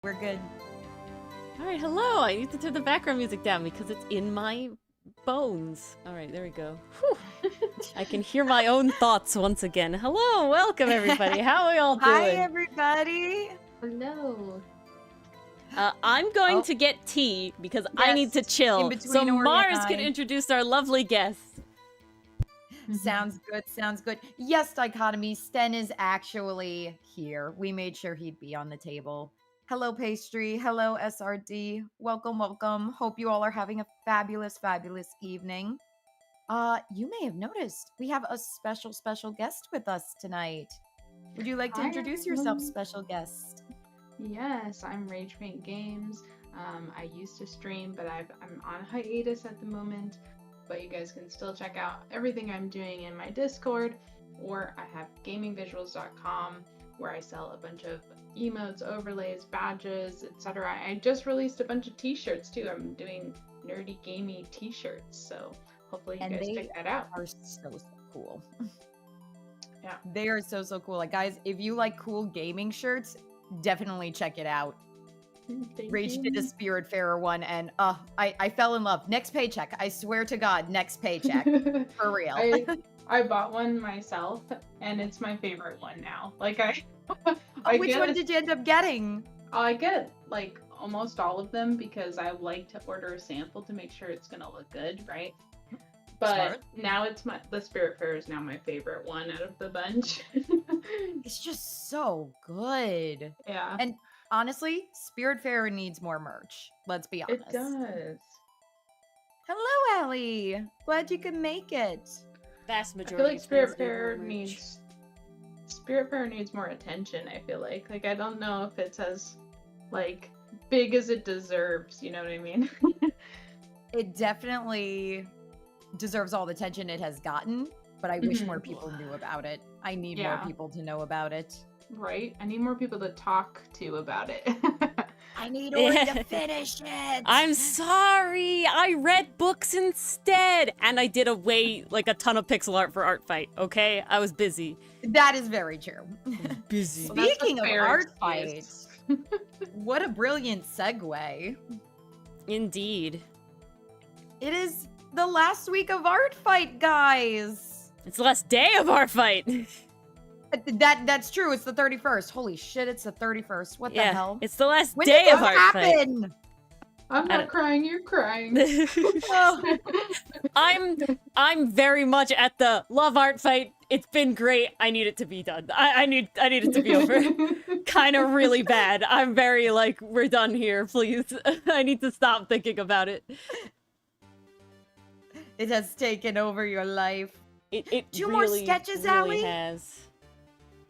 We're good. Alright, hello! I need to turn the background music down because it's in my bones. Alright, there we go. Whew. I can hear my own thoughts once again. Hello, welcome everybody. How are we all doing? Hi, everybody. Hello. I'm going to get tea because I need to Yes, chill. in So between Ori and Mars I. can introduce our lovely guest. Sounds good, sounds good. Yes, Dichotomy, Sten is actually here. We made sure he'd be on the table. Hello, Pastry. Hello, SRD. Welcome, welcome. Hope you all are having a fabulous, fabulous evening. You may have noticed we have a special guest with us tonight. Would you like to Hi, introduce yourself, everyone. special guest? Yes, I'm RagePaintGames. I used to stream, but I'm on hiatus at the moment. But you guys can still check out everything I'm doing in my Discord, or I have gamingvisuals.com where I sell a bunch of emotes, overlays, badges, etc. I just released a bunch of t-shirts too. I'm doing nerdy gamey t-shirts, so hopefully you guys check that out. Are so cool. Yeah. They are so cool. Like, guys, if you like cool gaming shirts, definitely check it out. Thank Rage you. did a Spiritfarer one, and I fell in love. Next paycheck, I swear to God, next paycheck. For real. I bought one myself, and it's my favorite one now. Like Which one did you end up getting? I get like almost all of them because I like to order a sample to make sure it's gonna look good, right? But Smart. now the Spiritfarer is now my favorite one out of the bunch. It's just so good. Yeah, And honestly, Spiritfarer needs more merch. Let's be honest. it does. Hello, Allie. Glad you could make it. Vast I feel majority like of fans need more Spiritfarer needs more attention. I feel like I don't know if it's as like big as it deserves. You know what I mean? It definitely deserves all the attention it has gotten, but I wish more people knew about it. I need more Yeah. people to know about it. Right? I need more people to talk to about it. I need Ori to finish it. I'm sorry, I read books instead, and I did like a ton of pixel art for ArtFight. Okay, I was busy. That is very true. Busy. Well, that's a Speaking of fair ArtFight, excuse. what a brilliant segue. Indeed. It is the last week of ArtFight, guys. It's the last day of ArtFight. That's true. It's the 31st. Holy shit, it's the 31st. What the Yeah, hell? it's the last When day did of this ArtFight. happen? I'm I not don't- crying, you're crying. Oh, I'm very much at the love ArtFight. It's been great. I need it to be done. I need it to be over. Kind of really bad. I'm very like, we're done here, please. I need to stop thinking about it. it has taken over your life. It Two more really, sketches, really Allie? has.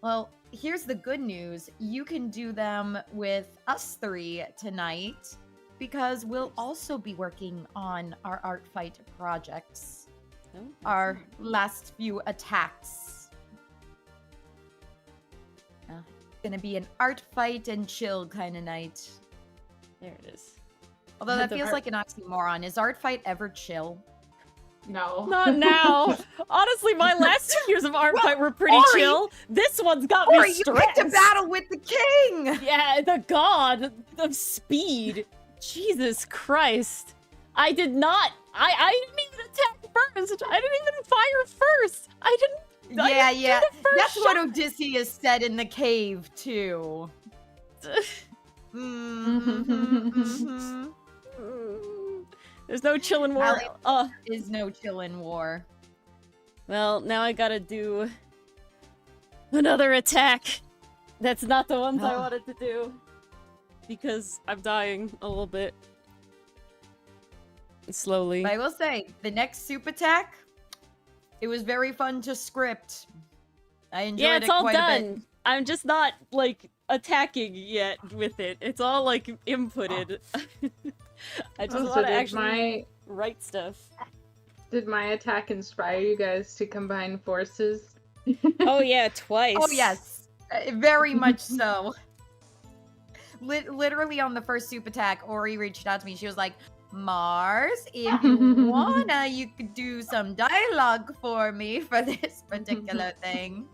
Well, here's the good news. You can do them with us three tonight because we'll also be working on our ArtFight projects. Oh, Our last few attacks. Gonna be an ArtFight and chill kind of night. there it is. Although that The feels art- like an oxymoron. Is ArtFight ever chill? No. Not now. Honestly, my last 2 years of ArtFight were pretty Ori! chill. This one's got Or me you stressed. picked a battle with the king! Yeah, the god of speed. Jesus Christ. I did not. I didn't even attack first. I didn't even fire first. I didn't do Yeah. the first That's what shot. Odysseus said in the cave, too. Mhm. There's no chill in war. Allie- Is no chill in war. Well, now I gotta do another attack. That's not the ones I Ugh. wanted to do. Because I'm dying a little bit. Slowly. But I will say, the next soup attack, it was very fun to script. I enjoyed Yeah, it it's all quite a bit. done. I'm just not, like, attacking yet with it. It's all, like, inputted. I just Oh, want so to did actually write stuff. did my attack inspire you guys to combine forces? Oh, yeah, twice. Oh, yes. Very much so. Literally on the first soup attack, Ori reached out to me. She was like, Mars, if you wanna, you could do some dialogue for me for this particular thing.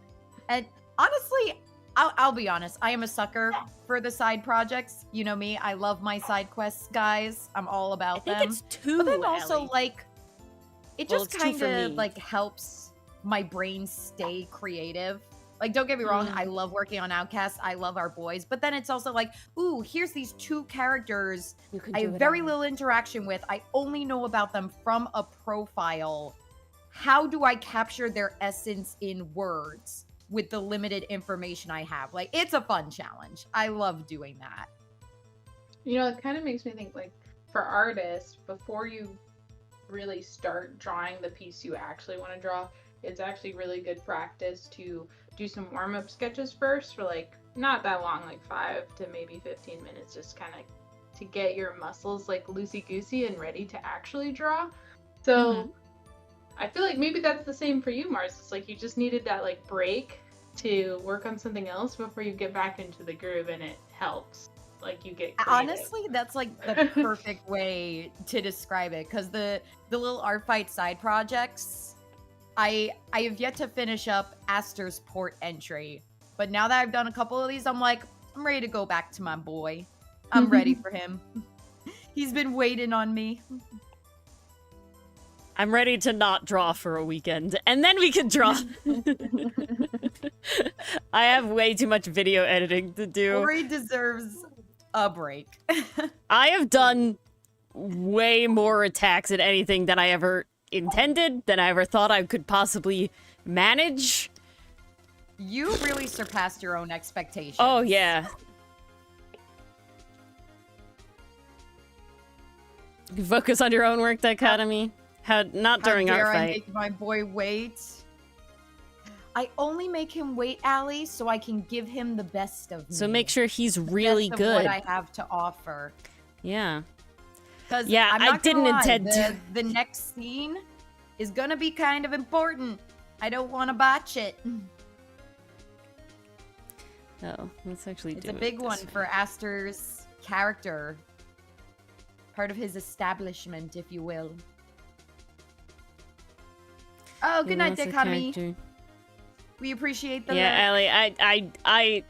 And honestly, I'll be honest. I am a sucker for the side projects. You know me. I love my side quests, guys. I'm all I about think them. it's 2, But then also, Allie. like, it Well, just it's 2 kind for of me. like helps my brain stay creative. Like, don't get me wrong, I love working on Outcast. I love our boys. But then it's also like, ooh, here's these 2 characters You can I do have it, very Allie. little interaction with. I only know about them from a profile. How do I capture their essence in words with the limited information I have? Like, it's a fun challenge. I love doing that. You know, it kind of makes me think, like, for artists, before you really start drawing the piece you actually want to draw, it's actually really good practice to do some warm-up sketches first for, like, not that long, like 5 to maybe 15 minutes, just kind of to get your muscles, like, loosey-goosey and ready to actually draw. So I feel like maybe that's the same for you, Mars. It's like you just needed that, like, break to work on something else before you get back into the groove, and it helps. Like, you get creative. Honestly, that's like the perfect way to describe it, because the little ArtFight side projects, I have yet to finish up Aster's port entry, but now that I've done a couple of these, I'm like, I'm ready to go back to my boy. I'm ready for him. He's been waiting on me. I'm ready to not draw for a weekend, and then we can draw. I have way too much video editing to do. Ori deserves a break. I have done way more attacks at anything than I ever intended, than I ever thought I could possibly manage. You really surpassed your own expectations. Oh, yeah. Focus on your own work, dichotomy. Not during How dare I ArtFight. make my boy wait? I only make him wait, Allie, so I can give him the best of me. So make sure he's The really best of good. what I have to offer. Yeah. Because Yeah, I didn't intend to. The next scene is gonna be kind of important. I don't want to botch it. Oh, let's actually It's do a it big this one way. for Aster's character. Part of his establishment, if you will. Oh, good night, That's a Dichotomy. character. We appreciate the Yeah, Allie, I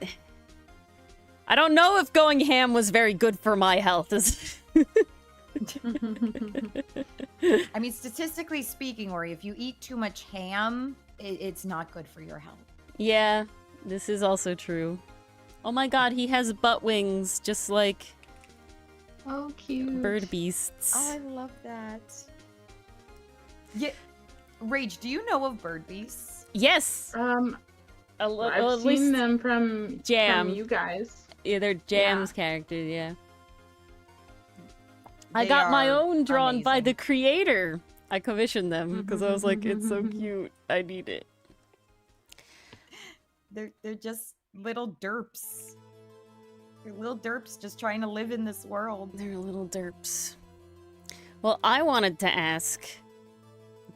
don't know if going ham was very good for my health. I mean, statistically speaking, Ori, if you eat too much ham, it's not good for your health. Yeah, this is also true. Oh my god, he has butt wings, just like Oh, cute. bird beasts. Oh, I love that. Yeah, Rage, do you know of bird beasts? Yes! I've Well, at seen least them from Jam. you guys. Yeah, they're Jam's characters, yeah. I They got my are own drawn by amazing. the creator. I commissioned them because I was like, it's so cute. I need it. They're just little derps. They're little derps just trying to live in this world. They're little derps. Well, I wanted to ask,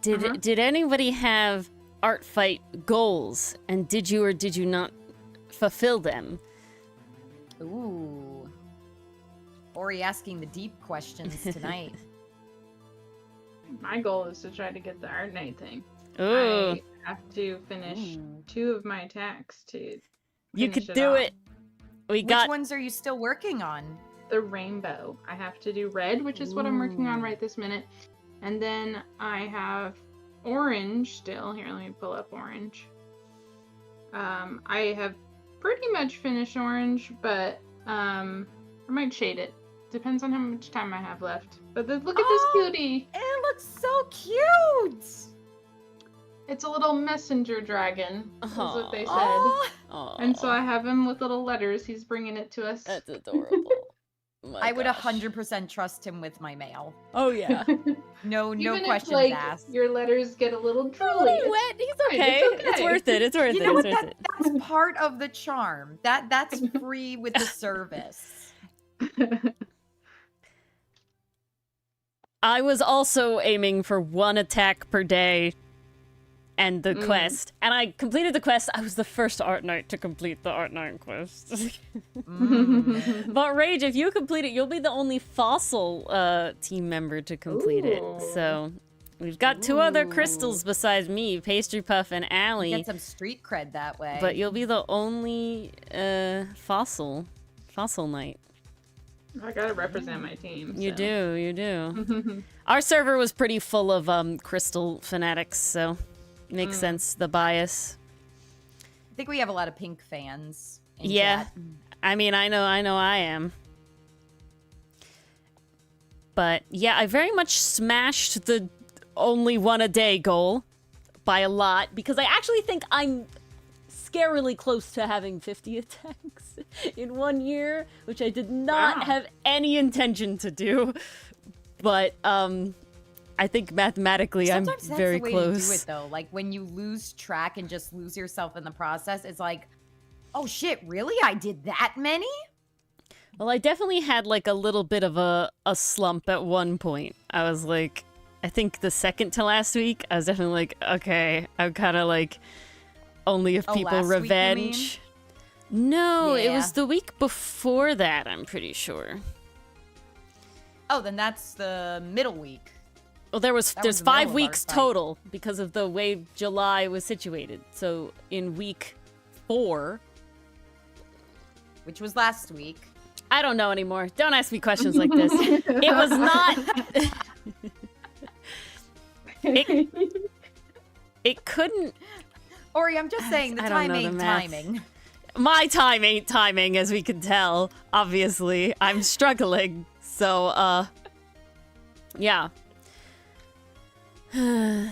did anybody have ArtFight goals, and did you or did you not fulfill them? Ooh. Ori asking the deep questions tonight. My goal is to try to get the art night thing. Ooh, I have to finish Ooh. 2 of my attacks to you finish could do off. it. We Which got ones are you still working on? The rainbow. I have to do red, which is what I'm working on Ooh. right this minute. And then I have orange still. Here, let me pull up orange. I have pretty much finished orange, but I might shade it. Depends on how much time I have left. But look at this cutie. It looks so cute. It's a little messenger dragon, is what they said. Oh, Aw, And so I have him with little letters. He's bringing it to us. that's adorable. My I would gosh. 100% trust him with my mail. Oh yeah. No Even questions if, like, asked. your letters get a little A drooly. little wet. He's fine, okay. it's It's okay. worth it. It's worth You it. know what? It's worth it. That's part of the charm. That's free with the service. I was also aiming for 1 attack per day and the quest. And I completed the quest. I was the first art knight to complete the art knight quest. Mm. But Rage, if you complete it, you'll be the only fossil team member to complete it. Ooh. So We've got 2 other Ooh. crystals besides me, Pastry Puff and Allie. Get some street cred that way. But you'll be the only fossil knight. I gotta represent my team. You so. do, you do. Our server was pretty full of crystal fanatics, so makes sense, the bias. I think we have a lot of pink fans. In Yeah. chat. I mean, I know I am. But yeah, I very much smashed the only 1 a day goal by a lot, because I actually think I'm scarily close to having 50 attacks in 1 year, which I did not have any intention to do. But I think mathematically Sometimes I'm very that's the way close. to do it, though. Like, when you lose track and just lose yourself in the process, it's like, oh shit, really? I did that many? Well, I definitely had like a little bit of a slump at one point. I was like, I think the second to last week, I was definitely like, okay, I'm kind of like, only if people last week, you revenge. No, it Yeah. was the week before that, I'm pretty sure. Oh, then that's the middle week. Well, That was there's the middle 5 of weeks ArtFight. total because of the way July was situated. So in week 4, Which was last week. I don't know anymore. Don't ask me questions like this. It was not. It couldn't. Ori, I'm just saying the I don't time know the ain't math. timing. My time ain't timing, as we can tell. Obviously, I'm struggling. So, yeah. C'est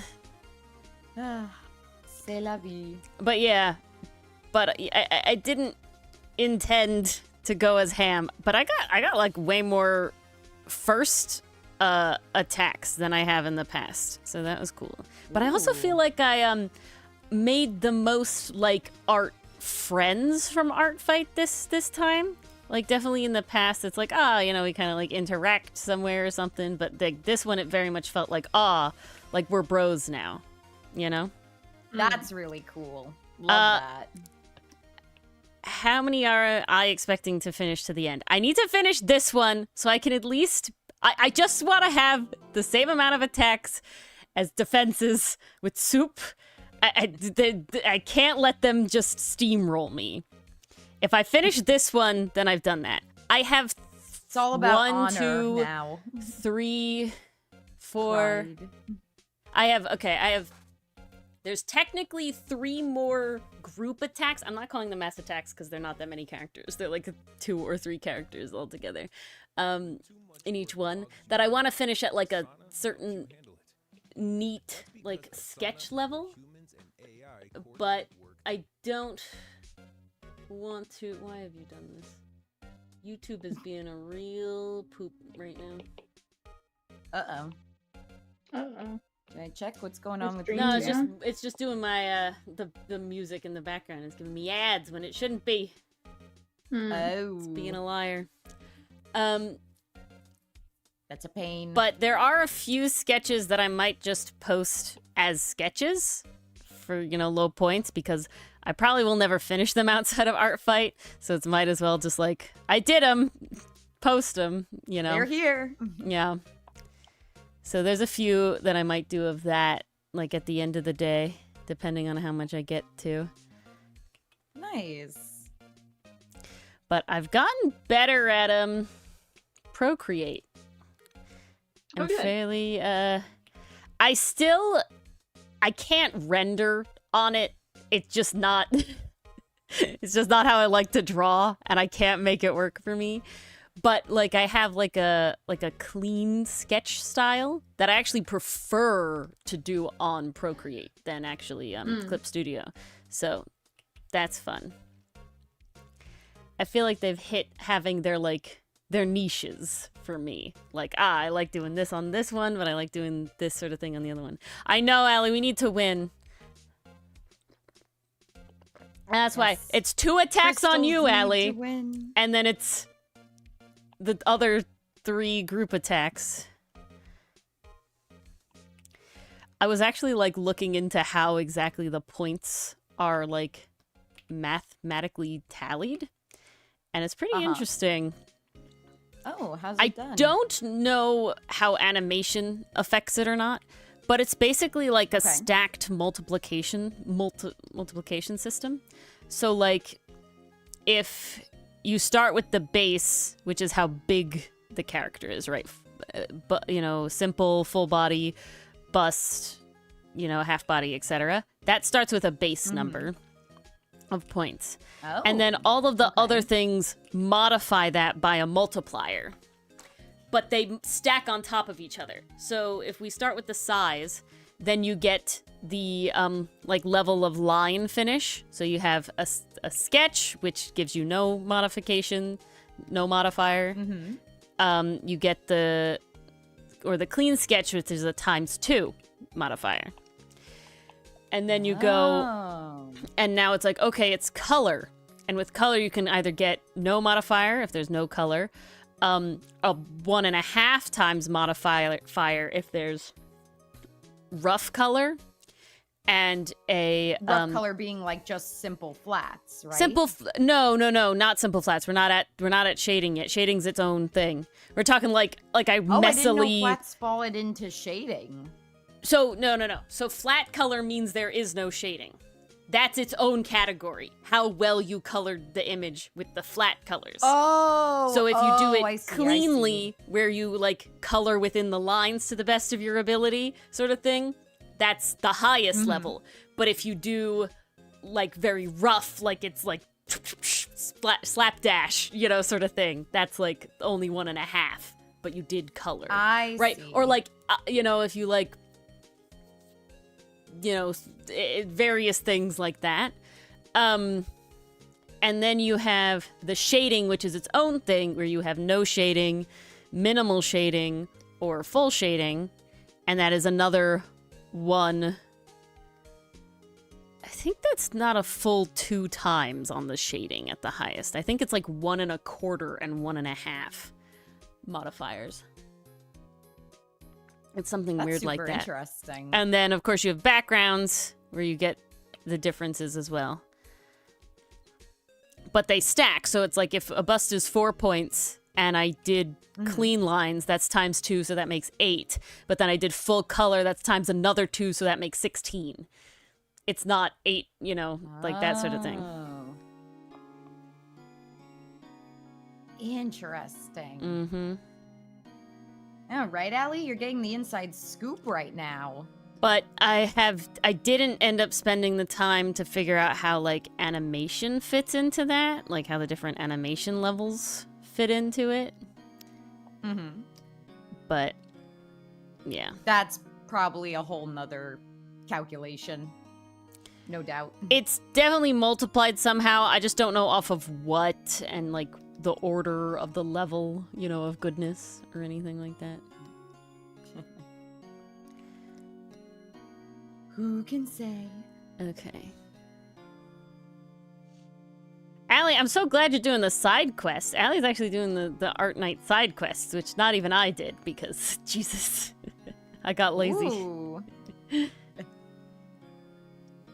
la vie. But yeah, but I didn't intend to go as Ham, but I got like way more first attacks than I have in the past, so that was cool. But I also feel like I made the most like art friends from ArtFight this time. Like definitely in the past, it's like you know, we kind of like interact somewhere or something, but this one it very much felt like like we're bros now, you know. That's really cool. Love that. How many are I expecting to finish to the end? I need to finish this one so I can at least... I just want to have the same amount of attacks as defenses with soup. I can't let them just steamroll me. If I finish this one, then I've done that. I have It's all about 1, honor 2, now. 3, 4... Pride. I have... There's technically 3 more group attacks. I'm not calling them mass attacks because they're not that many characters. They're like 2 or 3 characters altogether in each one that I want to finish at like a certain neat like sketch level. But I don't want to... Why have you done this? YouTube is being a real poop right now. Uh-oh. Uh-oh. Can I check what's going on with Stream No, Yeah. it's just doing my the music in the background. It's giving me ads when it shouldn't be. Oh. Being a liar. That's a pain. But there are a few sketches that I might just post as sketches for, you know, low points because I probably will never finish them outside of ArtFight. So it's might as well just like, I did them, post them, you know. They're here. Yeah. So there's a few that I might do of that, like at the end of the day, depending on how much I get to. Nice. But I've gotten better at Procreate. Oh, I'm good. fairly I can't render on it. It's just not it's just not how I like to draw, and I can't make it work for me. But like I have like a clean sketch style that I actually prefer to do on Procreate than actually Clip Studio. So that's fun. I feel like they've hit having their niches for me. Like, I like doing this on this one, but I like doing this sort of thing on the other one. I know, Allie, we need to win. That's why. It's 2 attacks on Crystals you, need Allie. to win. And then it's the other 3 group attacks. I was actually like looking into how exactly the points are like mathematically tallied. And it's pretty interesting. Oh, how's I it done? don't know how animation affects it or not, But it's basically like a Okay. stacked multiplication system. So like if you start with the base, which is how big the character is, right? But simple, full body, bust, half body, etc. That starts with a base number of points. Oh. And then all of the okay. other things modify that by a multiplier. But they stack on top of each other. So if we start with the size, then you get the level of line finish. So you have a sketch, which gives you no modification, no modifier. You get the clean sketch, which is a ×2 modifier. And then you go, and now it's like, okay, it's color. And with color, you can either get no modifier if there's no color, a 1.5 times modifier if there's rough color, and a rough color being like just simple flats, right? No, not simple flats. We're not at shading yet. Shading's its own thing. We're talking like I messily. I didn't know flats fall into shading. So no. So flat color means there is no shading. That's its own category. How well you colored the image with the flat colors. Oh. So if you do it I see. cleanly, where you like color within the lines to the best of your ability, sort of thing, that's the highest level. But if you do like very rough, like it's like slapdash, sort of thing, that's like only 1.5. But you did color. I right? see. Or like if you like. Various things like that. And then you have the shading, which is its own thing, where you have no shading, minimal shading, or full shading. And that is another one. I think that's not a full 2 times on the shading at the highest. I think it's like 1.25 and 1.5 modifiers. It's something That's weird super like that. Interesting. And then, of course, you have backgrounds where you get the differences as well. But they stack. So it's like if a bust is 4 points and I did clean lines, that's ×2, so that makes 8. But then I did full color, that's times another 2, so that makes 16. It's not 8, like that sort of thing. Oh. Interesting. Mm-hmm. All right, Allie, you're getting the inside scoop right now. But I didn't end up spending the time to figure out how like animation fits into that, like how the different animation levels fit into it. But yeah, that's probably a whole nother calculation, no doubt. It's definitely multiplied somehow. I just don't know off of what and like the order of the level, of goodness or anything like that. Who can say? Okay. Allie, I'm so glad you're doing the side quests. Allie's actually doing the Art Night side quests, which not even I did because, Jesus, I got lazy. Ooh.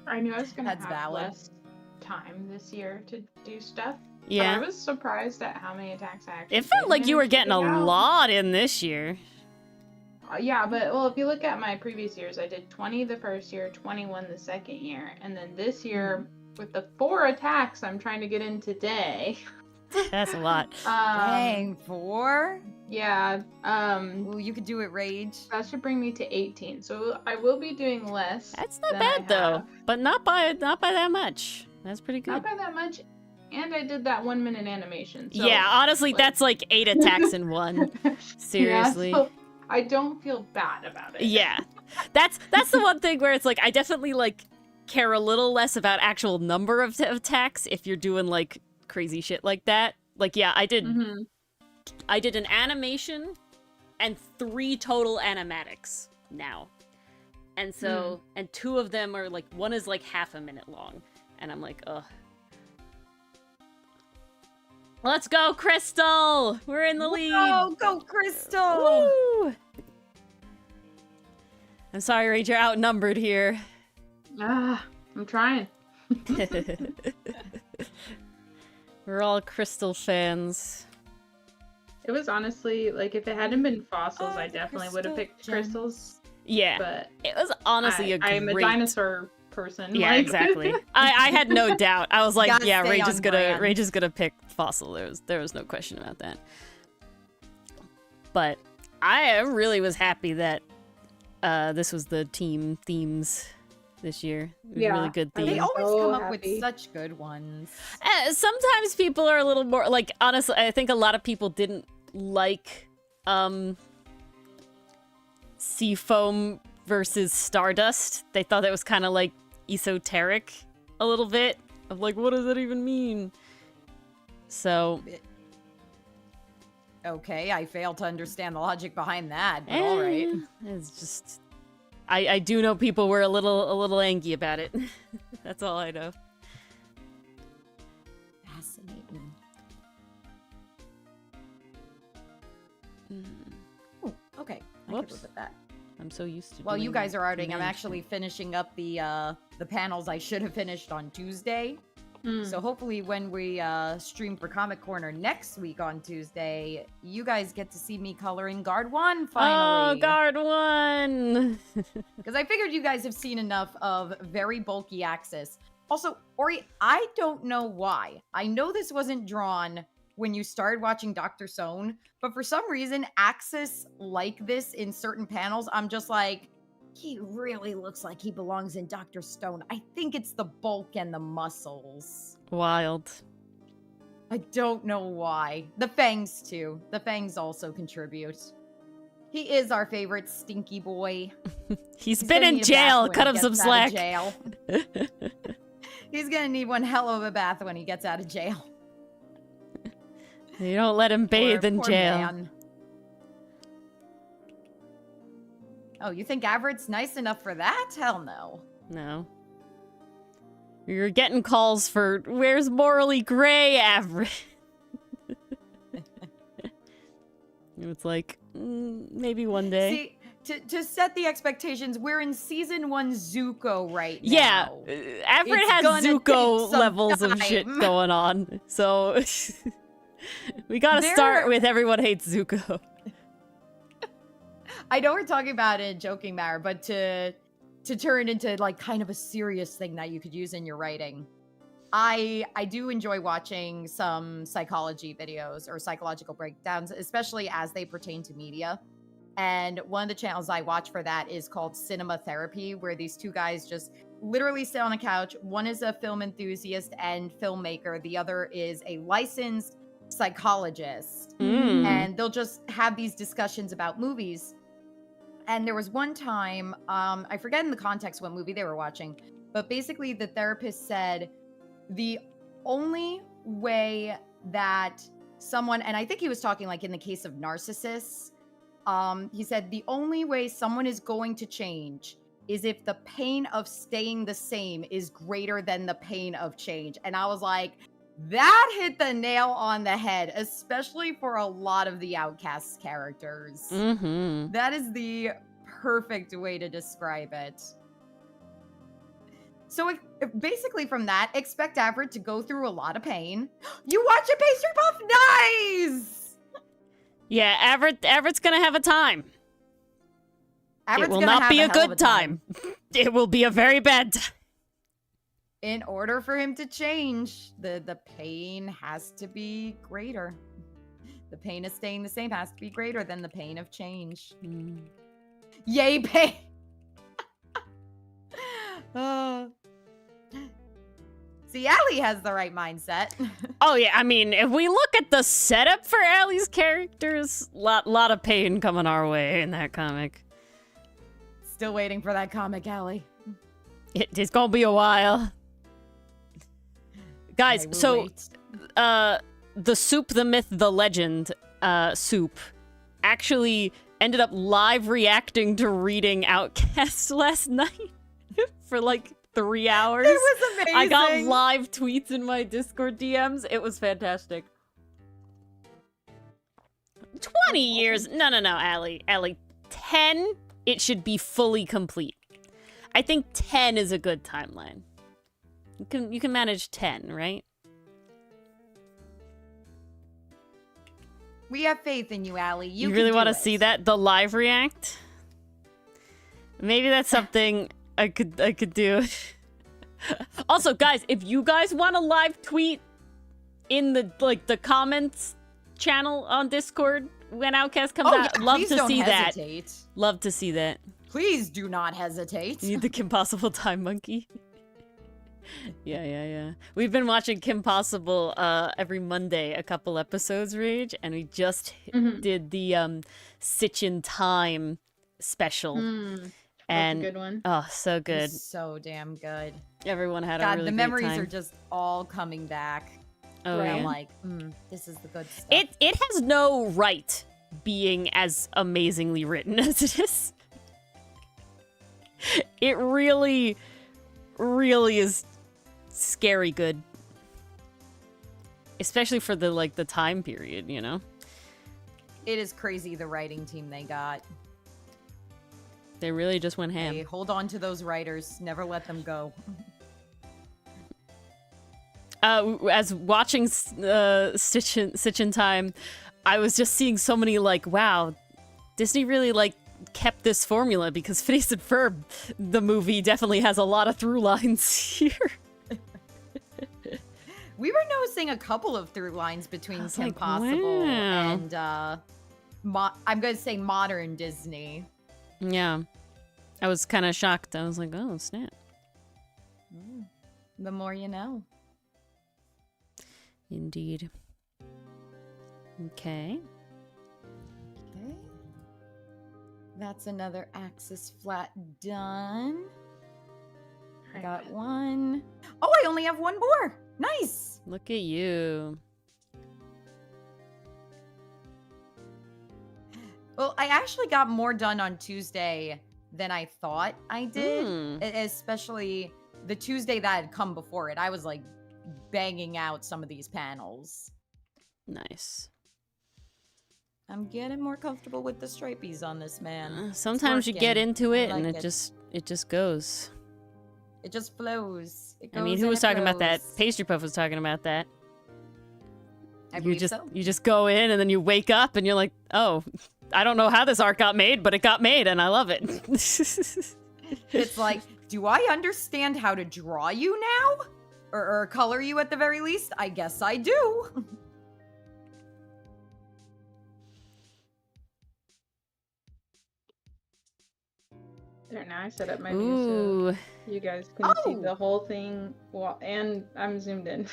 I knew I was going to That's have valid. less time this year to do stuff. Yeah. But I was surprised at how many attacks I actually It felt did like you were manage to getting a get out. lot in this year. Yeah, but well, if you look at my previous years, I did 20 the first year, 21 the second year, and then this year with the 4 attacks I'm trying to get in today. That's a lot. Dang, 4? Yeah. Ooh, you could do it, Rage. That should bring me to 18. So I will be doing less. That's not than bad I though, have. but not by that much. That's pretty good. Not by that much. And I did that 1 minute animation. So, yeah, honestly, like- that's like 8 attacks in one. Seriously. Yeah, so I don't feel bad about it. Yeah. That's the one thing where it's like I definitely like care a little less about actual number of attacks if you're doing like crazy shit like that. Like yeah, I did an animation and 3 total animatics now. And so and 2 of them are like one is like half a minute long and I'm like, ugh. Let's go, Crystal! We're in the lead! Oh, go Crystal! Woo! I'm sorry, Rage, you're outnumbered here. I'm trying. We're all Crystal fans. It was honestly, like, if it hadn't been fossils, Oh, I definitely would have crystal picked crystals. Yeah, but it was honestly I am a great. dinosaur person. Yeah, like. exactly. I had no doubt. I was like, Gotta yeah, stay Rage is on gonna pick Fossil. There was no question about that. But I really was happy that this was the team themes this year. It was a really good I They theme. was always so come up happy. with such good ones. Sometimes people are a little more like, honestly, I think a lot of people didn't like Seafoam versus Stardust. They thought it was kind of like esoteric a little bit of like, what does that even mean? So Okay, I fail to understand the logic behind that, but all right. it's just I do know people were a little angry about it. That's all I know. Fascinating. Ooh, okay, I could Whoops. live with that. I'm so used to While you doing guys are outing, I'm management. actually finishing up the panels I should have finished on Tuesday. Mm. So hopefully when we stream for Comic Corner next week on Tuesday, you guys get to see me coloring Guard 1 Oh, finally. Guard 1! Because I figured you guys have seen enough of very bulky Axis. Also, Ori, I don't know why. I know this wasn't drawn when you started watching Dr. Stone, but for some reason, Axis like this in certain panels, I'm just like, he really looks like he belongs in Dr. Stone. I think it's the bulk and the muscles. Wild. I don't know why. The fangs, too. The fangs also contribute. He is our favorite stinky boy. He's gonna been in need a bath jail. when Cut he him some gets out of slack. jail. He's gonna need one hell of a bath when he gets out of jail. You don't let him bathe in Poor jail. man. Oh, you think Averett's nice enough for that? Hell no. No. You're getting calls for where's morally gray, Everett? It's like, maybe one day. See, to set the expectations, we're in season 1 Zuko right Yeah, now. Everett It's has gonna Zuko take some levels of shit time. going on, so we gotta start with everyone hates Zuko. I know we're talking about it in a joking manner, but to turn into like kind of a serious thing that you could use in your writing. I do enjoy watching some psychology videos or psychological breakdowns, especially as they pertain to media. And one of the channels I watch for that is called Cinema Therapy, where these two guys just literally sit on a couch. One is a film enthusiast and filmmaker. The other is a licensed psychologist. And they'll just have these discussions about movies. And there was one time, I forget in the context what movie they were watching, but basically the therapist said the only way that someone, and I think he was talking like in the case of narcissists, he said the only way someone is going to change is if the pain of staying the same is greater than the pain of change. And I was like, that hit the nail on the head, especially for a lot of the Outcast characters. That is the perfect way to describe it. So basically from that, expect Everett to go through a lot of pain. You watch a pastry puff? Nice! Yeah, Everett's gonna have a time. Everett's it will gonna not have be a hell of good time. It will be a very bad time. In order for him to change, the pain has to be greater. The pain of staying the same has to be greater than the pain of change. Yay, pain! See, Allie has the right mindset. Oh yeah, I mean, if we look at the setup for Allie's characters, lot of pain coming our way in that comic. Still waiting for that comic, Allie. It's gonna be a while. Guys, so the Soup, the Myth, the Legend Soup actually ended up live reacting to reading Outcast last night for like 3 hours. It was amazing. I got live tweets in my Discord DMs. It was fantastic. 20 years. No, Allie. 10, it should be fully complete. I think 10 is a good timeline. You can manage 10, right? We have faith in you, Allie. You really can want to do see it. that? The live react? Maybe that's something I could do. Also, guys, if you guys want to live tweet in the comments channel on Discord when Outcast comes out, yeah, love please to don't see hesitate. that. Love to see that. Please do not hesitate. You need the Kim Possible time monkey. Yeah. We've been watching Kim Possible every Monday, a couple episodes, Rage, and we just did the Sitchin Time special. That's a good one. Oh, so good. It's so damn good. Everyone had a God, really the great memories time. are just all coming back. Oh, Where yeah? I'm like, this is the good stuff. It has no right being as amazingly written as it is. It really, really is scary good. Especially for the time period, you know? It is crazy the writing team they got. They really just went ham. Hey, hold on to those writers. Never let them go. As watching Stitch in Time, I was just seeing so many wow, Disney really kept this formula, because Phineas and Ferb, the movie, definitely has a lot of through lines here. We were noticing a couple of through lines between Kim like, Possible wow. and I'm going to say modern Disney. Yeah. I was kind of shocked. I was like, oh, snap. The more you know. Indeed. Okay. Okay. That's another axis flat done. I got one. Oh, I only have one more. Nice. Look at you. Well, I actually got more done on Tuesday than I thought I did, especially the Tuesday that had come before it. I was banging out some of these panels. Nice. I'm getting more comfortable with the stripies on this man. Sometimes you get into it and like it just goes. It just flows. It I mean, goes who and was it talking about that? flows. Pastry Puff was talking about that. I believe You just go in and then you wake up and you're like, oh, I don't know how this art got made, but it got made and I love it. It's like, do I understand how to draw you now? Or color you at the very least? I guess I do. There, now I set up my view Ooh. so you guys can see the whole thing. Well, and I'm zoomed in.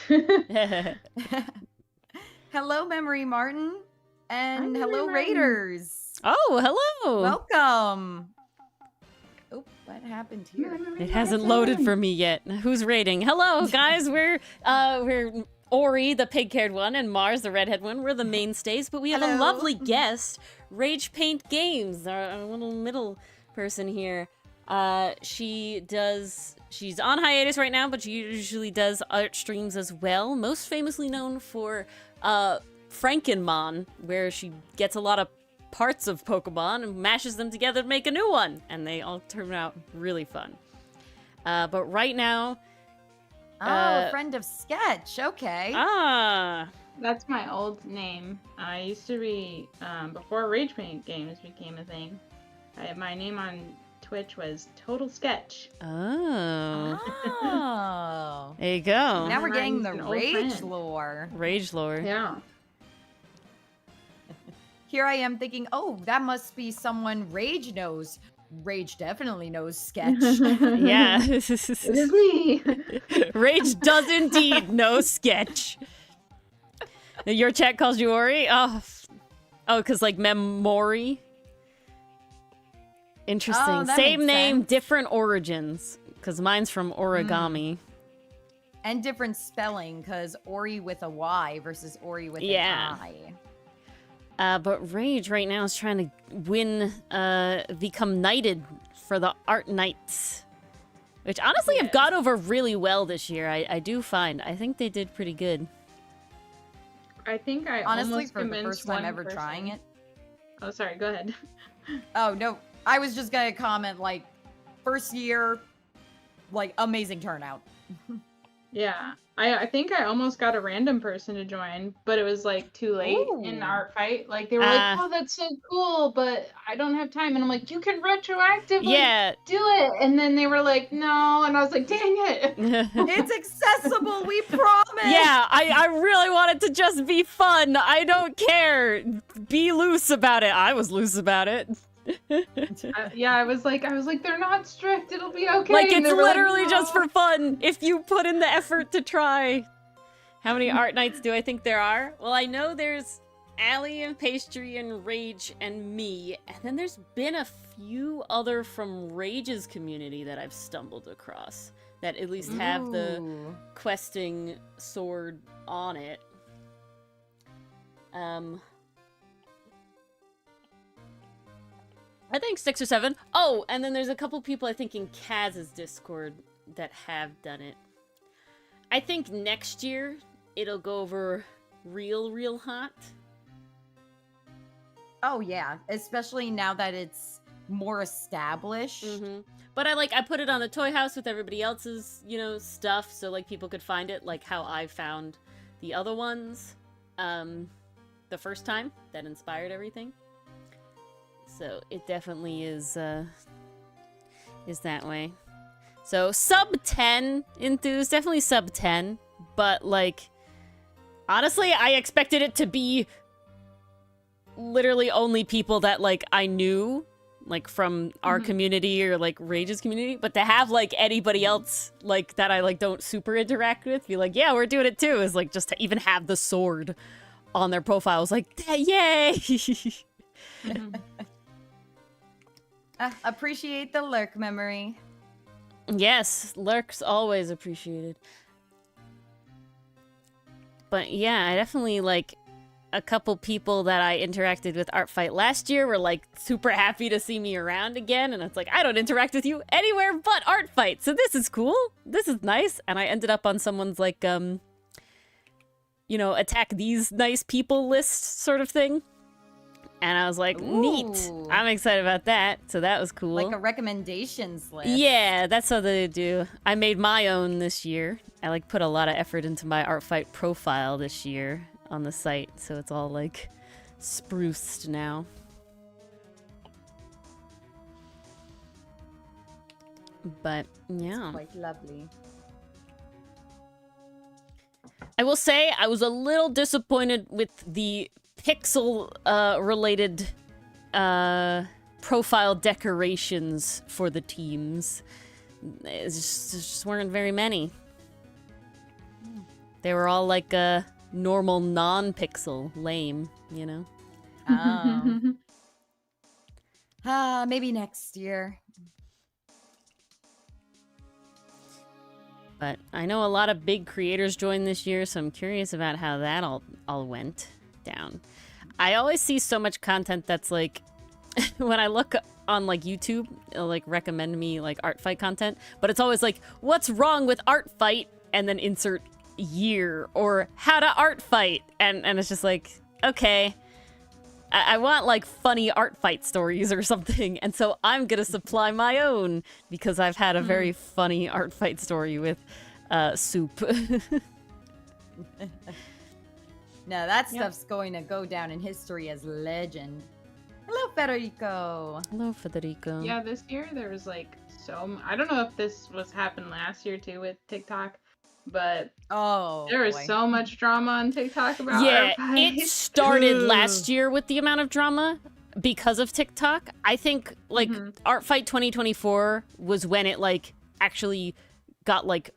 Hello, Memory Martin. And Hi, hello, Memory Martin. Raiders. Oh, hello. Welcome. Oh, what happened here? It hasn't loaded for me yet. Who's raiding? Hello, guys. We're Ori, the pig-haired one, and Mars, the redhead one. We're the mainstays, but we have a Hello. lovely guest, RagePaintGames, our little middle person here. She's on hiatus right now, but she usually does art streams as well. Most famously known for Frankenmon, where she gets a lot of parts of Pokemon and mashes them together to make a new one, and they all turn out really fun. But right now, Friend of Sketch. Okay. That's my old name. I used to be, before RagePaintGames became a thing, my name on Twitch was Total Sketch. Oh, Oh. there you go. Now we're getting Mine's the an old rage friend. lore. Rage lore. Yeah. Here I am thinking, oh, that must be someone Rage knows. Rage definitely knows Sketch. Yeah. It is me. Rage does indeed know Sketch. Your chat calls you Ori? Oh, because memory. Interesting. Oh, that Same makes name, sense. different origins. Because mine's from origami. And different spelling, because Ori with a Y versus Ori with Yeah. an I. But Rage right now is trying to win, become knighted for the Art Knights. Which honestly have gone over really well this year, I do find. I think they did pretty good. I think I Honestly, almost for the convinced first time one ever person. trying it. Oh, sorry. Go ahead. Oh, no. I was just going to comment, first year, amazing turnout. Yeah. I think I almost got a random person to join, but it was like too late in Ooh. ArtFight. Like they were like, "Oh, that's so cool, but I don't have time." And I'm like, "You can retroactively Yeah. do it." And then they were like, "No," and I was like, "Dang it!" It's accessible, we promise. Yeah, I really want it to just be fun. I don't care. Be loose about it. I was loose about it. Yeah, I was like, they're not strict. It'll be okay. Like, And it's they were like, literally just "No." for fun if you put in the effort to try. How many art nights do I think there are? Well, I know there's Allie and Pastry and Rage and me, and then there's been a few other from Rage's community that I've stumbled across that at least have the Ooh. questing sword on it. I think 6 or 7. Oh, and then there's a couple people I think in Kaz's Discord that have done it. I think next year it'll go over real hot. Oh yeah, especially now that it's more established. But I put it on the Toy House with everybody else's, stuff, so like people could find it, like how I found the other ones the first time that inspired everything. So it definitely is that way. So sub 10 enthused, definitely sub 10, but like honestly, I expected it to be literally only people that like I knew, like from our community or like Rage's community, but to have like anybody else like that I like don't super interact with be like, yeah, we're doing it too, is like just to even have the sword on their profile is like, yay. Appreciate the lurk memory. Yes, lurks always appreciated. But yeah, I definitely like a couple people that I interacted with ArtFight last year were like super happy to see me around again, and it's like, I don't interact with you anywhere but ArtFight, so this is cool. This is nice. And I ended up on someone's like attack these nice people list sort of thing. And I was like, neat. Ooh. I'm excited about that. So that was cool. Like a recommendations list. Yeah, that's how they do. I made my own this year. I like put a lot of effort into my ArtFight profile this year on the site, so it's all like spruced now. But yeah, It's quite lovely. I will say I was a little disappointed with the pixel related profile decorations for the teams. It just weren't very many. They were all like normal non-pixel, lame, Oh. Maybe next year. But I know a lot of big creators joined this year, so I'm curious about how that all went down. I always see so much content that's like, when I look on like YouTube, it'll like recommend me like ArtFight content, but it's always like, what's wrong with ArtFight? And then insert year or how to ArtFight. And it's just like, okay, I want like funny ArtFight stories or something. And so I'm gonna supply my own because I've had a very funny ArtFight story with Soup. No, that stuff's going to go down in history as legend. Hello, Federico. Hello, Federico. Yeah, this year there was like I don't know if this was happened last year too with TikTok, but there was so much drama on TikTok about ArtFight. It started last year with the amount of drama because of TikTok. I think like ArtFight 2024 was when it like actually got like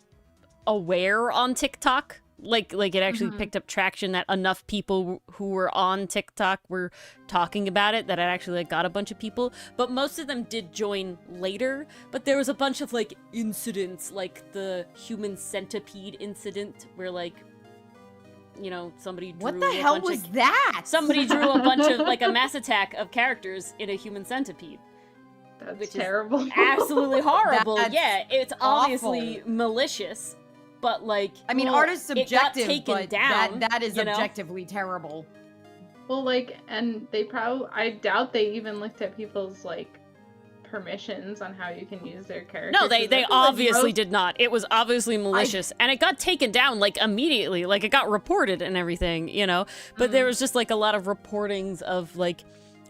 aware on TikTok. Like it actually picked up traction that enough people who were on TikTok were talking about it that it actually like got a bunch of people. But most of them did join later. But there was a bunch of like incidents, like the human centipede incident, where like, somebody drew What the hell was that? Somebody drew a bunch of like a mass attack of characters in a human centipede. That's terrible. Absolutely horrible. That's it's obviously malicious. But like, I mean, art is subjective, it got taken but down, that is objectively terrible. Well, like, and I doubt they even looked at people's like permissions on how you can use their character. No, 'cause I they feel like obviously most- did not. It was obviously malicious, and it got taken down like immediately. Like it got reported and everything, you know. But there was just like a lot of reportings of like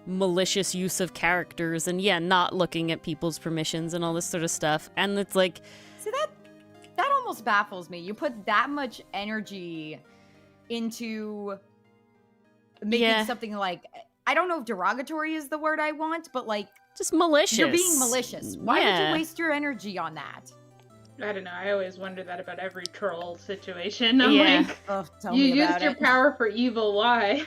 malicious use of characters, and yeah, not looking at people's permissions and all this sort of stuff. And it's like, See, that almost baffles me. You put that much energy into making Yeah. something like, I don't know if derogatory is the word I want, but like just malicious. you're being malicious. Why would Yeah. you waste your energy on that? I don't know. I always wonder that about every troll situation. I'm Yeah. like, Oh, tell you me used about your it. power for evil. Why?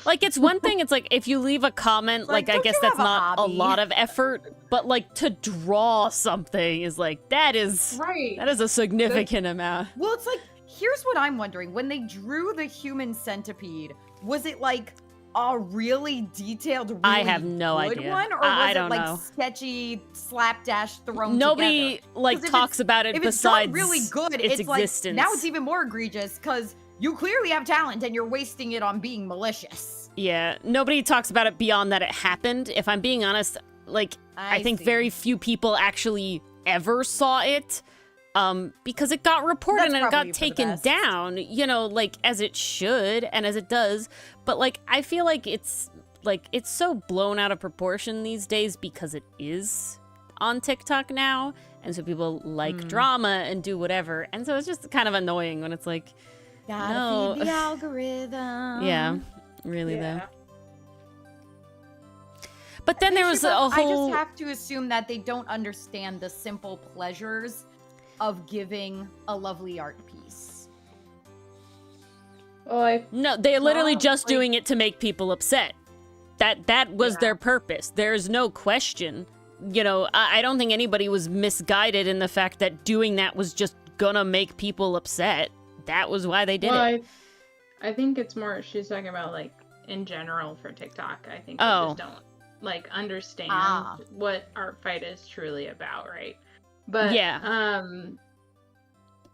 Like, it's one thing, it's like, if you leave a comment, Like, like, I don't guess you that's have a not a hobby? lot of effort, but, like, to draw something is, like, that is Right. a significant amount. Well, it's like, here's what I'm wondering. When they drew the human centipede, was it like a really detailed, really I have no good idea. one? Or was I it don't like know. sketchy, slapdash thrown Nobody, together? like, 'Cause if talks it's- about it If it's besides done really good, its it's like, existence. now it's even more egregious because you clearly have talent and you're wasting it on being malicious. Yeah, nobody talks about it beyond that it happened. If I'm being honest, like, I think see. very few people actually ever saw it. Because it got reported That's and it probably got for the taken best. down, you know, like as it should and as it does. But like, I feel like it's so blown out of proportion these days because it is on TikTok now. And so people like drama and do whatever. And so it's just kind of annoying when it's like, Gotta no. feed the algorithm. yeah, really Yeah. though. But then there was a I whole. just have to assume that they don't understand the simple pleasures of giving a lovely art piece. Well, No, they're literally Wow, just like- doing it to make people upset. That was Yeah. their purpose. There's no question. You know, I don't think anybody was misguided in the fact that doing that was just gonna make people upset. That was why they did it. I think it's more she's talking about like in general for TikTok. I think Oh. they just don't like understand Ah. what ArtFight is truly about, right? But Yeah.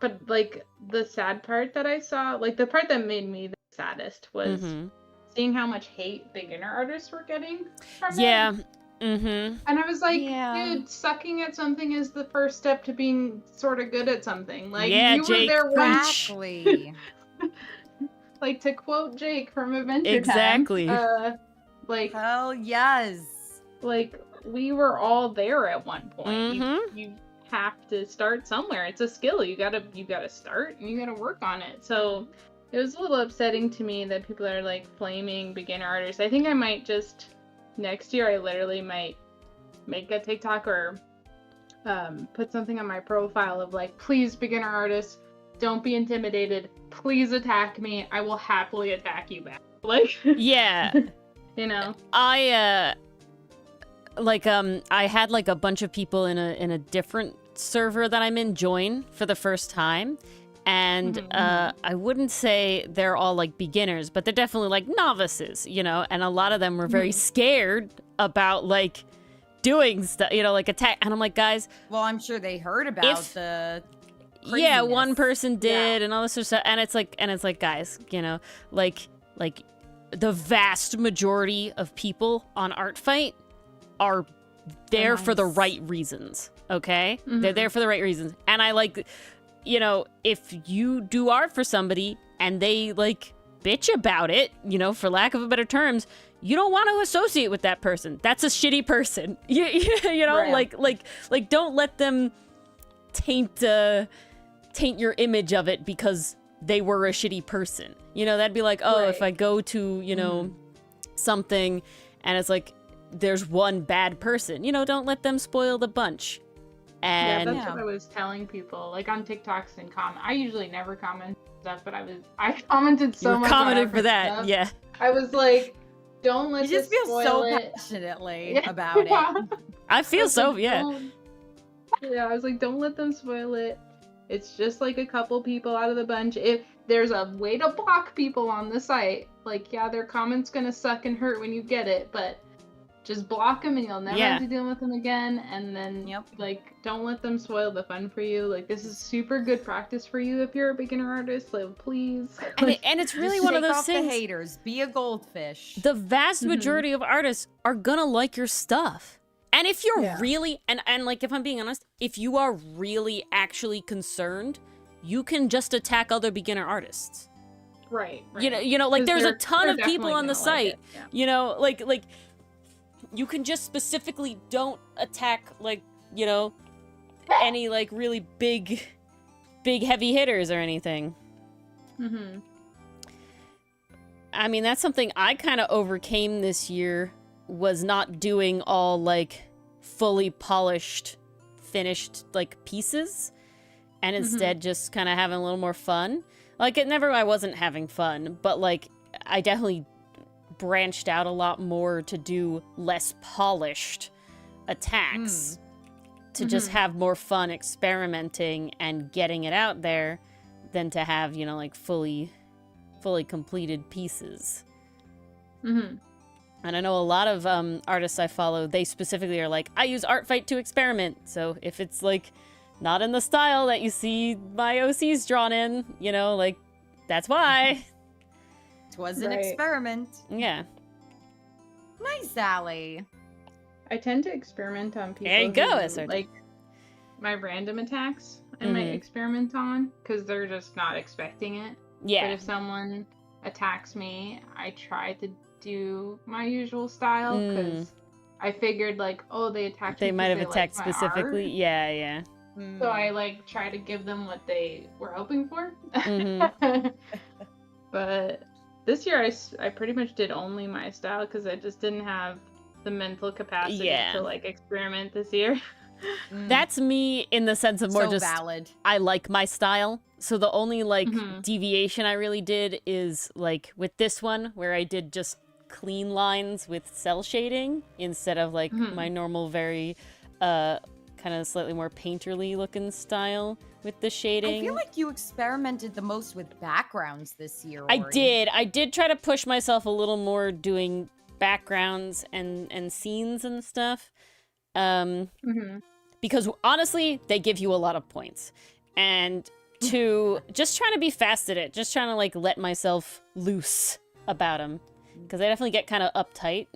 but like the sad part that I saw, like the part that made me the saddest was Mhm. seeing how much hate beginner artists were getting from it. Yeah. Mm-hmm. And I was like, Yeah. dude, sucking at something is the first step to being sort of good at something. Like, Yeah, you Jake, were there once. Exactly. Like, to quote Jake from Adventure Exactly. Time, like, Hell yes. like, we were all there at one point. Mhm. You have to start somewhere. It's a skill. You gotta start and you gotta work on it. So it was a little upsetting to me that people are like flaming beginner artists. I think I might just next year I literally might make a TikTok or put something on my profile of like, please beginner artists, don't be intimidated. Please attack me. I will happily attack you back. Like, Yeah. you know. I had like a bunch of people in a different server that I'm in join for the first time. And Mhm. I wouldn't say they're all like beginners, but they're definitely like novices, you know, and a lot of them were very scared about like doing stuff, you know, like attack. And I'm like, guys, Well, I'm sure they heard about If- the yeah, one craziness. person did and all this sort of stuff. And it's like, guys, you know, like the vast majority of people on ArtFight are there for the nice. right reasons, okay? They're there for the right reasons. And I like, you know, if you do art for somebody and they like bitch about it, you know, for lack of a better terms, you don't want to associate with that person. That's a shitty person. You know, Right. like don't let them taint your image of it because they were a shitty person. You know, that'd be like, oh, if Right. I go to, you know, something and it's like there's one bad person, you know, don't let them spoil the bunch. Yeah, And that's Yeah. what I was telling people. Like on TikToks and I usually never comment stuff, but I commented so you much. commented on for that, stuff. yeah. I was like, don't let You just this feel spoil so it. passionately Yeah. about it. I I feel was so, like, yeah. Yeah, I was like, don't let them spoil it. It's just like a couple people out of the bunch. If there's a way to block people on the site, like, yeah, their comments gonna suck and hurt when you get it, but just block them and you'll never Yeah. have to deal with them again. And then, Yep. like, don't let them spoil the fun for you. Like, this is super good practice for you if you're a beginner artist. Like, please. And it's really Just one of shake those off the things. haters. Be a goldfish. The vast Mhm. majority of artists are gonna like your stuff. And if you're Yeah. really, and like, if I'm being honest, if you are really actually concerned, you can just attack other beginner artists. Right. You know, like 'Cause there's a they're ton of people definitely on the gonna like site. it, yeah. You know, like you can just specifically don't attack like, you know, any like really big heavy hitters or anything. Mm-hmm. I mean, that's something I kind of overcame this year, was not doing all like fully polished, finished like pieces, and instead just kind of having a little more fun. Like I wasn't having fun, but like I definitely branched out a lot more to do less polished attacks, to just have more fun experimenting and getting it out there than to have, you know, like fully completed pieces. Mm-hmm. And I know a lot of artists I follow, they specifically are like, I use ArtFight to experiment. So if it's like not in the style that you see my OCs drawn in, you know, like that's why. It was an Right. experiment. Yeah. Nice, Allie. I tend to experiment on people There you go, who, SRT. like my random attacks. I might experiment on because they're just not expecting it. But Yeah. if someone attacks me, I try to do my usual style because I figured like, oh, they attacked me They 'cause might have they attacked liked my specifically. art. Yeah, yeah. So I like try to give them what they were hoping for. But this year I pretty much did only my style because I just didn't have the mental capacity to like experiment this year. That's me in the sense of more so just valid. I like my style. So the only like deviation I really did is like with this one where I did just clean lines with cell shading instead of like my normal very kind of slightly more painterly looking style with the shading. I feel like you experimented the most with backgrounds this year, I Ori. did try to push myself a little more doing backgrounds and scenes and stuff. Because honestly, they give you a lot of points. And to just trying to be fast at it, just trying to like let myself loose about them. Because I definitely get kind of uptight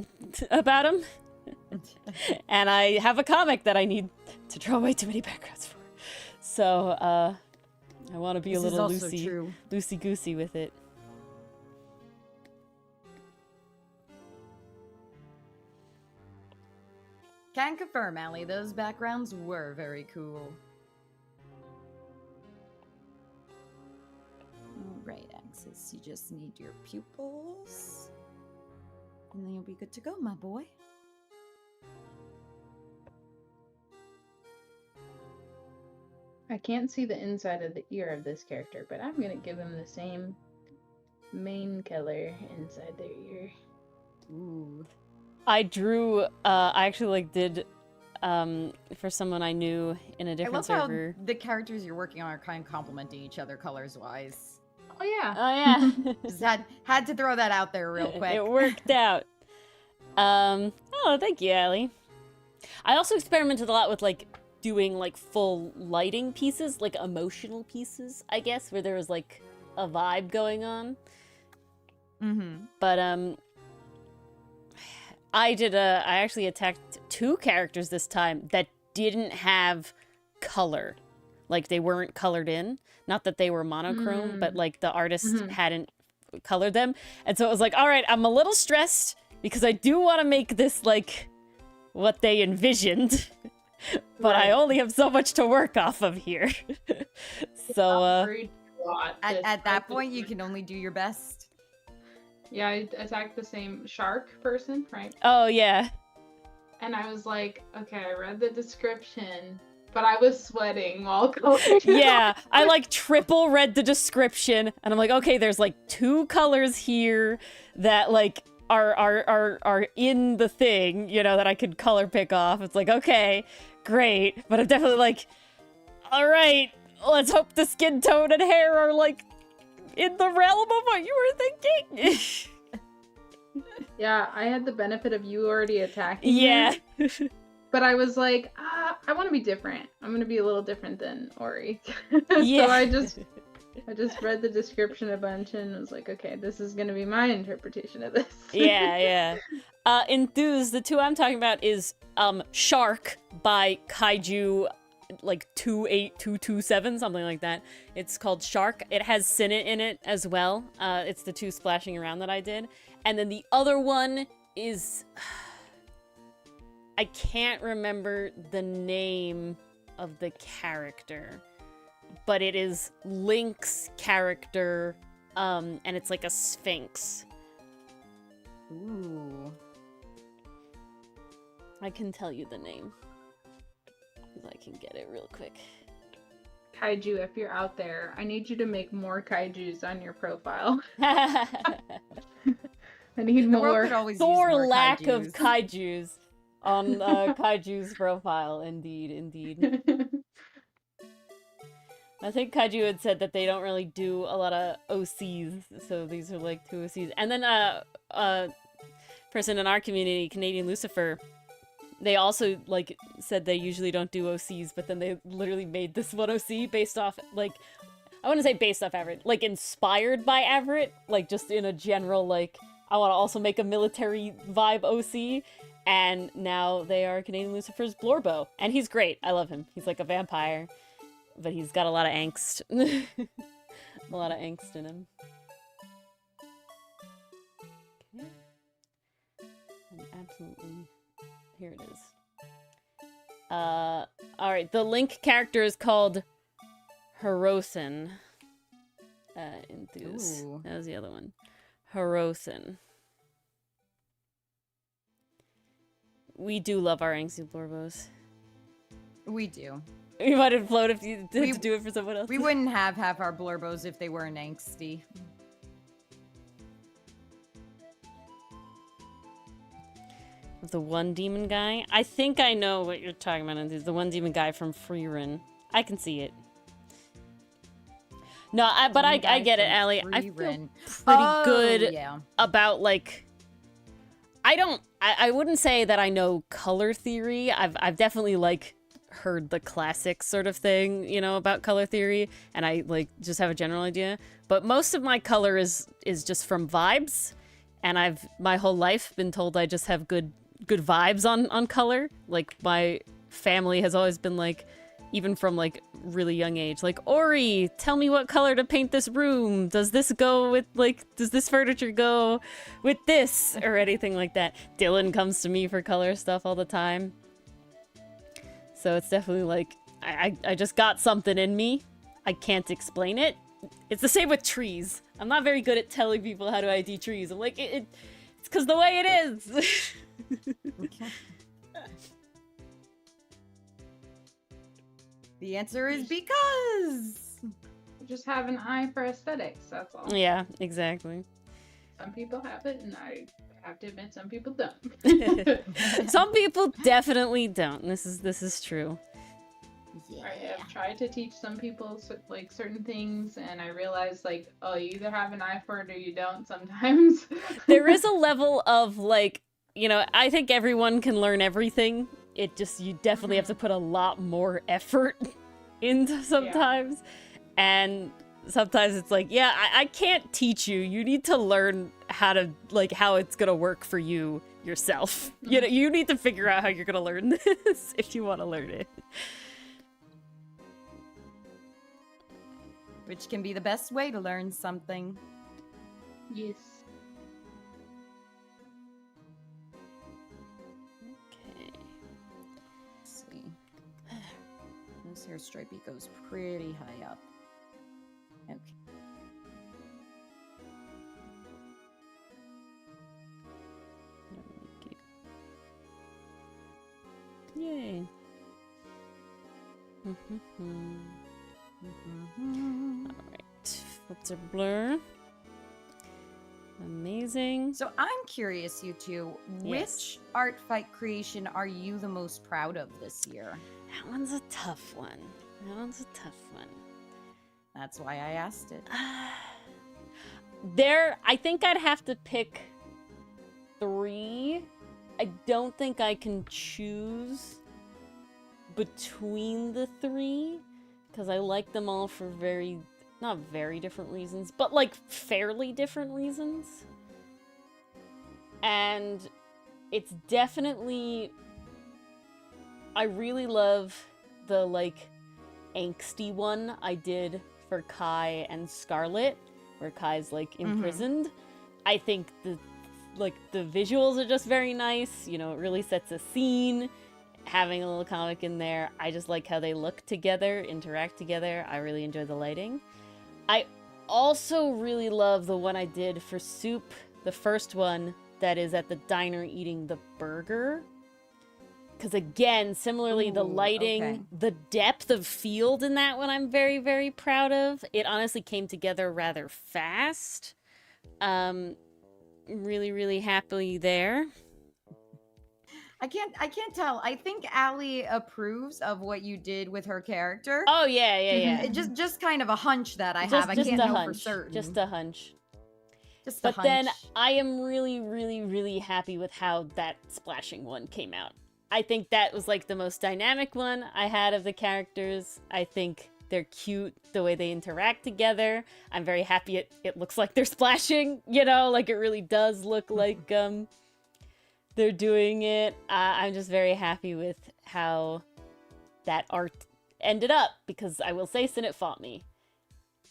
about them. And I have a comic that I need to draw way too many backgrounds for. So, I want to be a little loosey-goosey with it. Can confirm, Allie, those backgrounds were very cool. Right axis, you just need your pupils. And then you'll be good to go, my boy. I can't see the inside of the ear of this character, but I'm gonna give him the same main color inside their ear. Ooh. I drew, I actually like did, for someone I knew in a I different love server. how the characters you're working on are kind of complementing each other colors-wise. Oh yeah. Oh yeah. Just had to throw that out there real quick. It worked out. Oh, thank you, Allie. I also experimented a lot with like doing like full lighting pieces, like emotional pieces, I guess, where there was like a vibe going on. But I actually attacked 2 characters this time that didn't have color. Like they weren't colored in. Not that they were monochrome, but like the artist hadn't colored them. And so it was like, all right, I'm a little stressed because I do want to make this like what they envisioned. But I only have so much to work off of here. So at that point you can only do your best. Yeah, I attacked the same shark person, right? Oh yeah. And I was like, okay, I read the description, but I was sweating while coloring. Yeah, I like triple read the description and I'm like, okay, there's like 2 colors here that like are in the thing, you know, that I could color pick off. It's like, okay, great. But I'm definitely like, all right, let's hope the skin tone and hair are like in the realm of what you were thinking. Yeah, I had the benefit of you already attacking Yeah. him, but I was like, I want to be different. I'm going to be a little different than Ori. Yeah. So I just I just read the description a bunch and was like, okay, this is gonna be my interpretation of this. Yeah. Enthused, the two I'm talking about is Shark by Kaiju like 28227, something like that. It's called Shark. It has Sinnet in it as well. It's the two splashing around that I did. And then the other one is I can't remember the name of the character, but it is Link's character, and it's like a sphinx. Ooh. I can tell you the name. If I can get it real quick. Kaiju, if you're out there, I need you to make more kaijus on your profile. I need The world more. could always use Thor more lack of kaijus. kaijus on Kaiju's profile. Indeed. I think Kaiju had said that they don't really do a lot of OCs, so these are like two OCs. And then person in our community, Canadian Lucifer, they also like said they usually don't do OCs, but then they literally made this one OC based off like, I wouldn't say based off Everett, like inspired by Everett, like just in a general like, I want to also make a military vibe OC. And now they are Canadian Lucifer's Blorbo. And he's great. I love him. He's like a vampire. But he's got a lot of angst. A lot of angst in him. Okay. And absolutely... Here it is. Alright. The Link character is called Hirosen. Enthuse. Ooh. That was the other one. Hirosen. We do love our angsty Blorbos. We do. We might have flown if you did to do it for someone else. We wouldn't have half our blurbos if they weren't angsty. The one demon guy? I think I know what you're talking about. It's the one demon guy from Freerun. I can see it. No, I get it, Allie. I feel pretty good about, like... I wouldn't say that I know color theory. I've definitely, like... heard the classic sort of thing, you know, about color theory, and I like just have a general idea. But most of my color is just from vibes, and I've my whole life been told I just have good vibes on color. Like my family has always been like, even from like really young age, like, Ori, tell me what color to paint this room. Does this go with like, does this furniture go with this or anything like that? Dylan comes to me for color stuff all the time. So it's definitely like, I just got something in me. I can't explain it. It's the same with trees. I'm not very good at telling people how to ID trees. I'm like, it's because the way it is. Okay. The answer is because. I just have an eye for aesthetics, that's all. Yeah, exactly. Some people have it, and I have to admit some people don't. Some people definitely don't. This is true. Yeah. I have tried to teach some people like certain things, and I realized like, oh, you either have an eye for it or you don't sometimes. There is a level of like, you know, I think everyone can learn everything. It just, you definitely have to put a lot more effort into sometimes. Yeah. And sometimes it's like, yeah, I can't teach you. You need to learn how to, like, how it's gonna work for you yourself. You know, you need to figure out how you're gonna learn this if you want to learn it. Which can be the best way to learn something. Yes. Okay. Let's see. This hair stripey goes pretty high up. Okay. Yay. Alright, filter blur. Amazing. So I'm curious, you two, Yes. which ArtFight creation are you the most proud of this year? That one's a tough one. That's why I asked it. I think I'd have to pick 3. I don't think I can choose between the 3 because I like them all for very not very different reasons, but like fairly different reasons. And it's definitely, I really love the like angsty one I did for Kai and Scarlet, where Kai's like imprisoned. I think the visuals are just very nice. You know, it really sets a scene. Having a little comic in there, I just like how they look together, interact together. I really enjoy the lighting. I also really love the one I did for Soup, the first one that is at the diner eating the burger. Because again, similarly, the lighting, the depth of field in that one I'm very, very proud of. It honestly came together rather fast. Really, really happy there. I can't tell. I think Allie approves of what you did with her character. Oh yeah. Just kind of a hunch that I have. I can't know for certain. Just a hunch. But then I am really, really, really happy with how that splashing one came out. I think that was like the most dynamic one I had of the characters. I think they're cute the way they interact together. I'm very happy it looks like they're splashing, you know, like it really does look like they're doing it. I'm just very happy with how that art ended up, because I will say Sinnott fought me.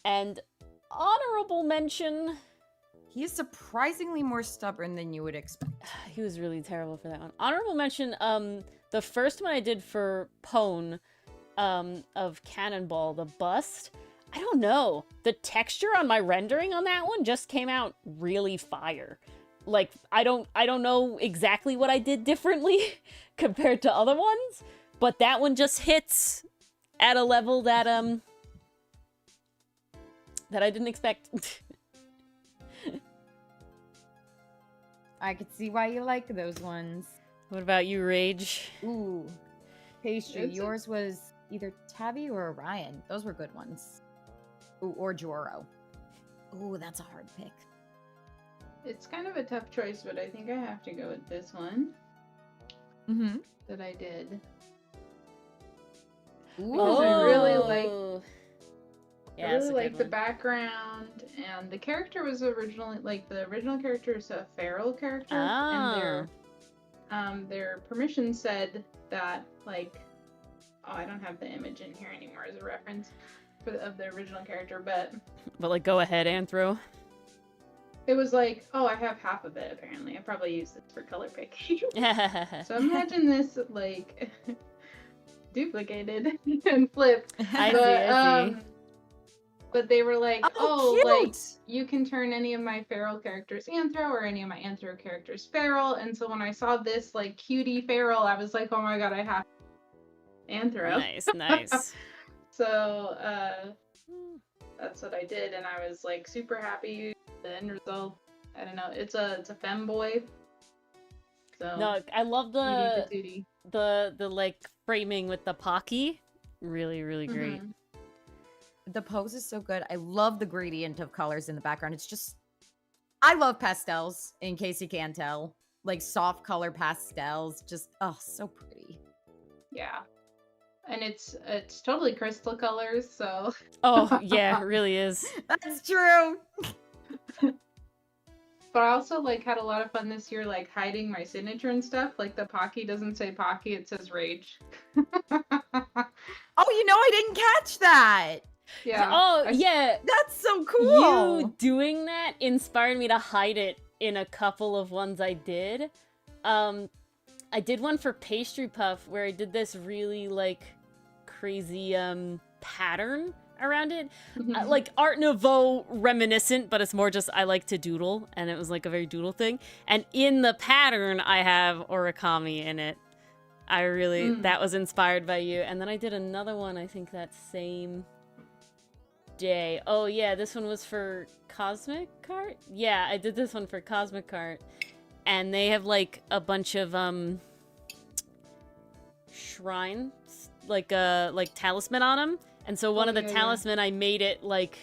And honorable mention... He's surprisingly more stubborn than you would expect. He was really terrible for that one. Honorable mention, the first one I did for Pone, of Cannonball, the bust, I don't know. The texture on my rendering on that one just came out really fire. Like, I don't know exactly what I did differently compared to other ones, but that one just hits at a level that that I didn't expect. I could see why you like those ones. What about you, Rage? Ooh. Pastry, yours was either Tabby or Orion. Those were good ones. Ooh, or Joro. Ooh, that's a hard pick. It's kind of a tough choice, but I think I have to go with this one. That I did. Ooh. I really like... Yeah, I really like the background, and the character was originally, like, the original character is a feral character, and their permission said that, like, oh, I don't have the image in here anymore as a reference of the original character, but like, go ahead, Anthro. it was like, oh, I have half of it, apparently. I probably used this for color picking. So imagine this, like, duplicated and flipped. I see. But they were like, cute. Like, you can turn any of my feral characters Anthro or any of my Anthro characters feral. And so when I saw this, like, cutie feral, I was like, oh my god, I have Anthro. Nice. So, that's what I did, and I was, like, super happy with the end result. I don't know, it's a femboy. So, no, I love the like, framing with the Pocky. Really, really great. The pose is so good. I love the gradient of colors in the background. It's just... I love pastels, in case you can't tell. Like, soft color pastels. Just, oh, so pretty. Yeah. And it's totally crystal colors, so... Oh, yeah, it really is. That's true! But I also, like, had a lot of fun this year, like, hiding my signature and stuff. Like, the Pocky doesn't say Pocky, it says Rage. Oh, you know, I didn't catch that! Yeah. Oh, yeah. That's so cool! You doing that inspired me to hide it in a couple of ones I did. I did one for Pastry Puff where I did this really, like, crazy, pattern around it. Like, Art Nouveau reminiscent, but it's more just I like to doodle, and it was, like, a very doodle thing. And in the pattern, I have origami in it. I really... That was inspired by you. And then I did another one, I think that same... day. Oh yeah, this one was for Cosmic Cart? Yeah, I did this one for Cosmic Cart. And they have like a bunch of shrines, like talisman on them. And so one of the talisman I made it like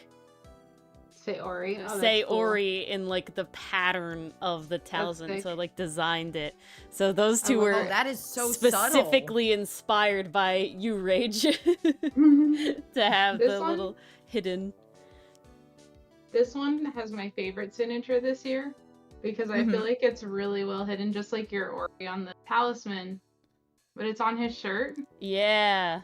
Say Ori. Oh, say cool. Ori in like the pattern of the talisman. So I like designed it. So those two were that is so specifically subtle. Inspired by you, Rage. To have This the one? little hidden. This one has my favorite signature this year because I feel like it's really well hidden, just like your Ori on the talisman, but it's on his shirt. Yeah.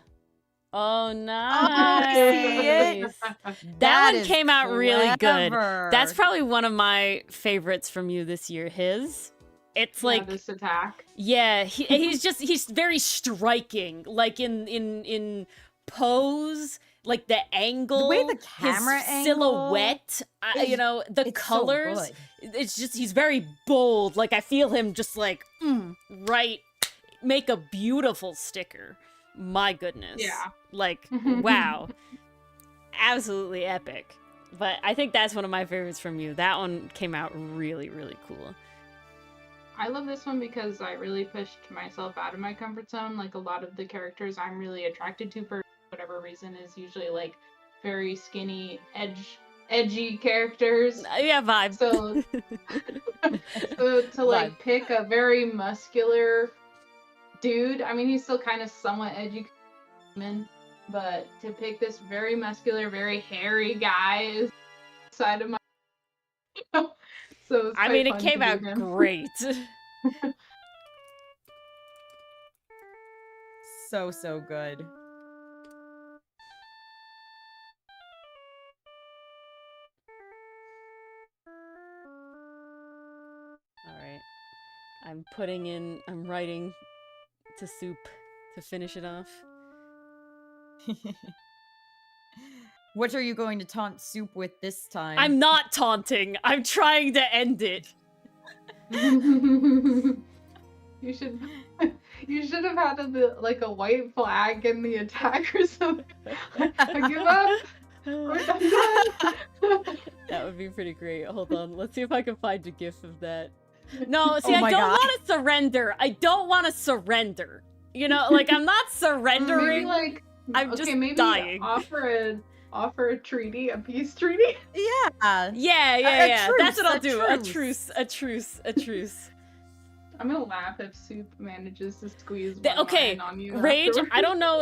Oh, Oh, nice. I see it. That one is came out really good. clever. That's probably one of my favorites from you this year. His. It's Yeah, like, this attack. yeah, he's very striking, like in pose, like the angle, the way the camera his angle silhouette, you know, the it's colors. So good. It's just, he's very bold. Like I feel him just like, right, make a beautiful sticker. My goodness. Yeah. Like, wow. Absolutely epic. But I think that's one of my favorites from you. That one came out really, really cool. I love this one because I really pushed myself out of my comfort zone. Like a lot of the characters I'm really attracted to for whatever reason is usually like very skinny, edgy characters. Yeah, vibe. So, so to like pick a very muscular dude, I mean he's still kind of somewhat edgy, but to pick this very muscular, very hairy guy is side of my. So I mean, it came out great. So good. All right. I'm writing to Soup to finish it off. What are you going to taunt Soup with this time? I'm not taunting. I'm trying to end it. You should have had a white flag in the attack or something. I give up. We're done. That would be pretty great. Hold on. Let's see if I can find a gif of that. No, see, Oh I my don't God. want to surrender. I don't want to surrender. You know, like I'm not surrendering. Maybe I'm just maybe dying. offer a treaty, a peace treaty. Yeah. Yeah. truce, That's what I'll do. A truce. truce. I'm gonna laugh if Soup manages to squeeze Okay, one line on you. Rage. afterwards. I don't know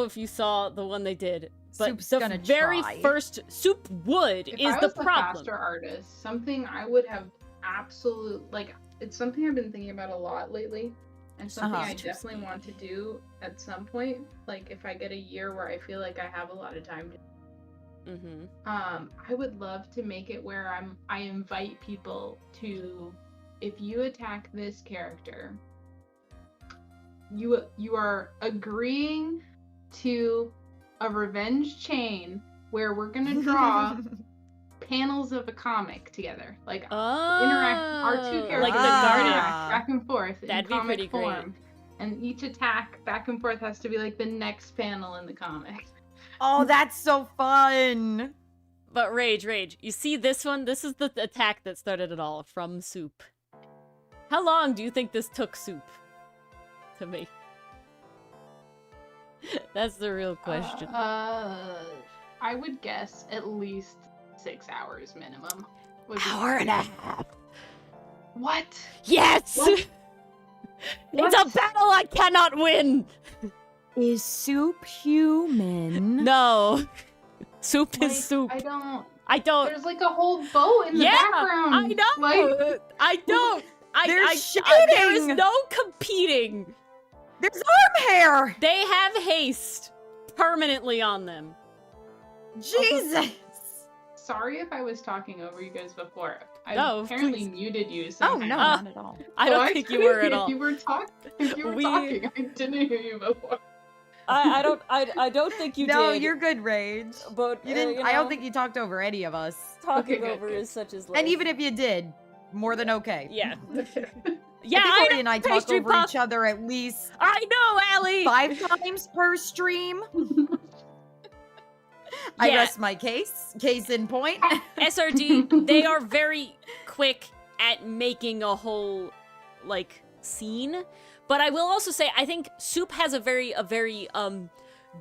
if you saw the one they did, but Soup's the gonna very try. first Soup wood If is I the was a problem. faster artist, something I would have it's something I've been thinking about a lot lately, and something I definitely want to do at some point. Like if I get a year where I feel like I have a lot of time. I would love to make it where I invite people to, if you attack this character, you are agreeing to a revenge chain where we're gonna draw panels of a comic together, like interact. Our two characters like the garden. interact back and forth That'd in be comic pretty form, and each attack back and forth has to be like the next panel in the comic. Oh, that's so fun. But Rage, you see this one? This is the attack that started it all, from Soup. How long do you think this took Soup to make? That's the real question. I would guess at least 6 hours minimum. Hour and a half. What? Yes! What? It's a battle I cannot win! Is Soup human? No. Soup Like, is Soup. I don't. There's like a whole boat in the background. I know. Like, I don't. They're there is shooting! no competing. There's arm hair! They have haste permanently on them. Jesus! sorry if I was talking over you guys before. I No, apparently please. muted you. Oh, Somehow. no, not at all. I don't think you were at all. If you were talking, I didn't hear you before. I don't think you No, did. you're good, Rage. But You didn't. I don't think you talked over any of us. talking Okay, good, over good. is such as life. And even if you did, more than okay. yeah, Yeah, I think Ori know, and I talk pastry over puff. each other at least I know, Allie. 5 times per stream. I Yeah. rest my case. Case in point. SRD, they are very quick at making a whole like scene. But I will also say I think Soup has a very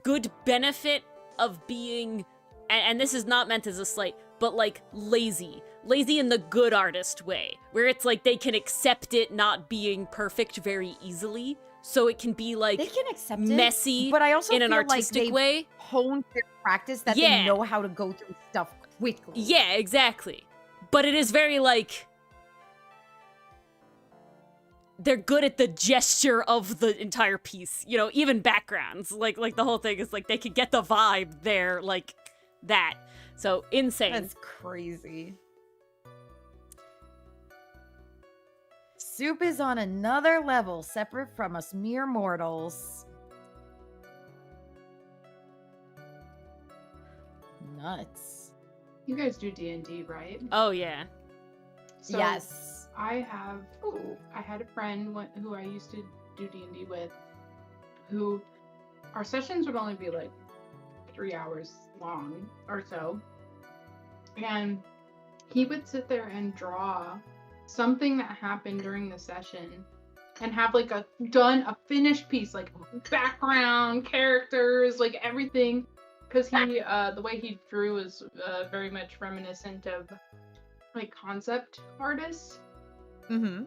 good benefit of being and this is not meant as a slight, but like lazy in the good artist way, where it's like they can accept it not being perfect very easily, so it can be like They can accept messy it, but I also in an feel artistic like way. honed their practice that Yeah. they know how to go through stuff quickly. Yeah, exactly. But it is very, like, they're good at the gesture of the entire piece, you know, even backgrounds. Like the whole thing is, like, they could get the vibe there, like, that. So, insane. That's crazy. Soup is on another level, separate from us mere mortals. Nuts. You guys do D&D, right? Oh, yeah. So Yes. I had a friend who I used to do D&D with, who our sessions would only be like 3 hours long or so. And he would sit there and draw something that happened during the session and have like a finished piece, like background, characters, like everything. Because he, the way he drew is very much reminiscent of like concept artists. Mm-hmm.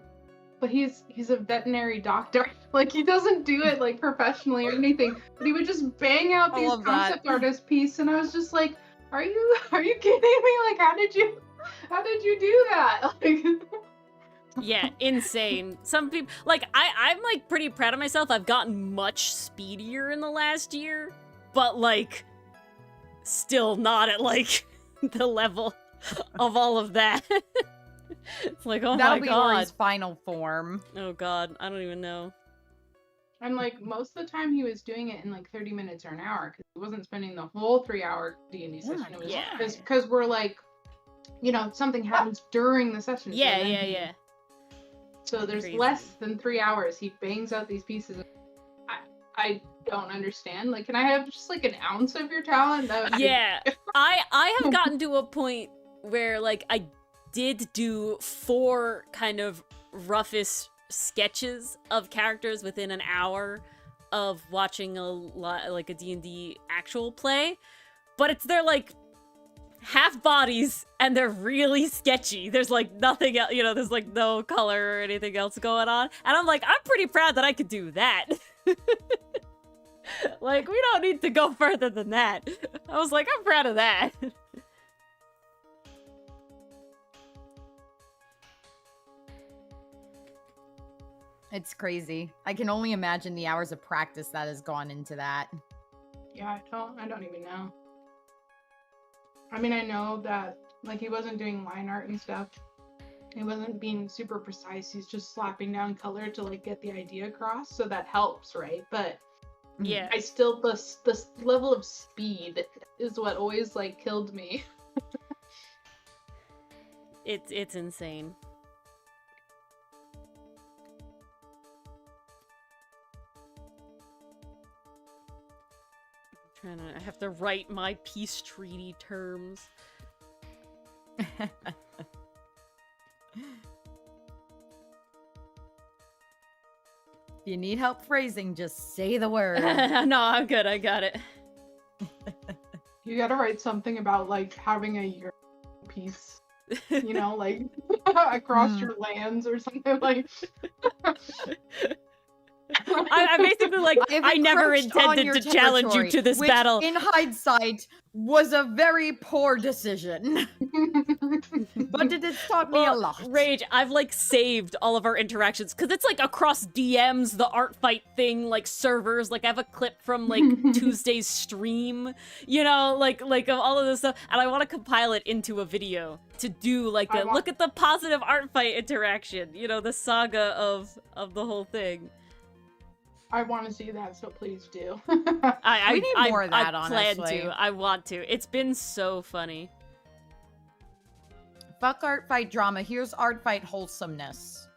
But he's a veterinary doctor. Like, he doesn't do it like professionally or anything. But he would just bang out I these love that. concept artist pieces, and I was just like, are you kidding me? Like, how did you do that? Like, Yeah, insane. Some people, like, I'm, like, pretty proud of myself. I've gotten much speedier in the last year, but, like, still not at, like, the level of all of that. It's like, oh That'll my be god. Lori's final form. Oh god, I don't even know. and like most of the time he was doing it in like 30 minutes or an hour, because he wasn't spending the whole 3-hour D&D session. It was Yeah. because we're like, you know, something happens during the session. Yeah, so then yeah, he- yeah. So there's Crazy. less than 3 hours. He bangs out these pieces. I don't understand. Like, can I have just like an ounce of your talent? Yeah, I have gotten to a point where, like, I did do 4 kind of roughest sketches of characters within an hour of watching like a D&D actual play, but they're like half bodies and they're really sketchy. There's like nothing else, you know, there's like no color or anything else going on, and I'm like, I'm pretty proud that I could do that. Like, we don't need to go further than that. I was like, I'm proud of that. It's crazy. I can only imagine the hours of practice that has gone into that. Yeah, I don't even know. I mean, I know that like he wasn't doing line art and stuff. He wasn't being super precise. He's just slapping down color to like get the idea across, so that helps, right? But Yeah. I still the level of speed is what always like killed me. It's insane. I have to write my peace treaty terms. If you need help phrasing, just say the word. No, I'm good. I got it. You gotta write something about like having a year piece, you know, like across your lands or something like. I'm basically like, I've I never encroached on intended your to challenge you territory, to this which, battle. in hindsight, was a very poor decision. But it has taught me a lot. Rage, I've like saved all of our interactions because it's like across DMs, the ArtFight thing, like servers. Like I have a clip from like Tuesday's stream, you know, like of all of this stuff, and I want to compile it into a video to do like a look at the positive ArtFight interaction, you know, the saga of the whole thing. I want to see that, so please do. We need more of that, I plan honestly. to. I want to. It's been so funny. Fuck art fight drama. Here's art fight wholesomeness.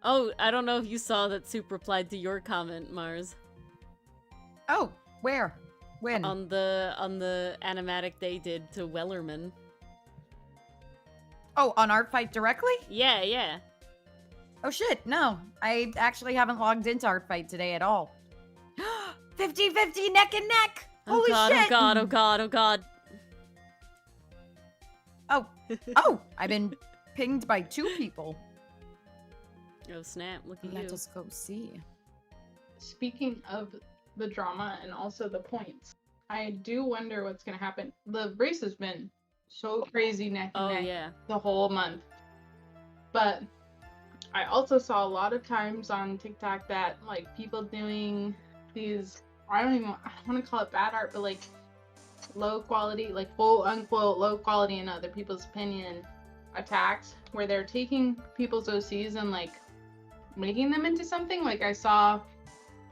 Oh, I don't know if you saw that Soup replied to your comment, Mars. Oh, where? When? On the animatic they did to Wellerman. Oh, on art fight directly? Yeah, yeah. Oh shit, no. I actually haven't logged into art fight today at all. 50-50 neck and neck! Oh Holy god, shit! oh god, oh god, oh god. Oh, oh, I've been pinged by 2 people. Oh snap! Look at Let you. us go see. Speaking of the drama and also the points, I do wonder what's going to happen. The race has been so crazy neck and Oh neck yeah. the whole month. But I also saw a lot of times on TikTok that like people doing these, I don't want to call it bad art, but like low quality, like quote unquote low quality in other people's opinion attacks where they're taking people's OCs and like making them into something. Like I saw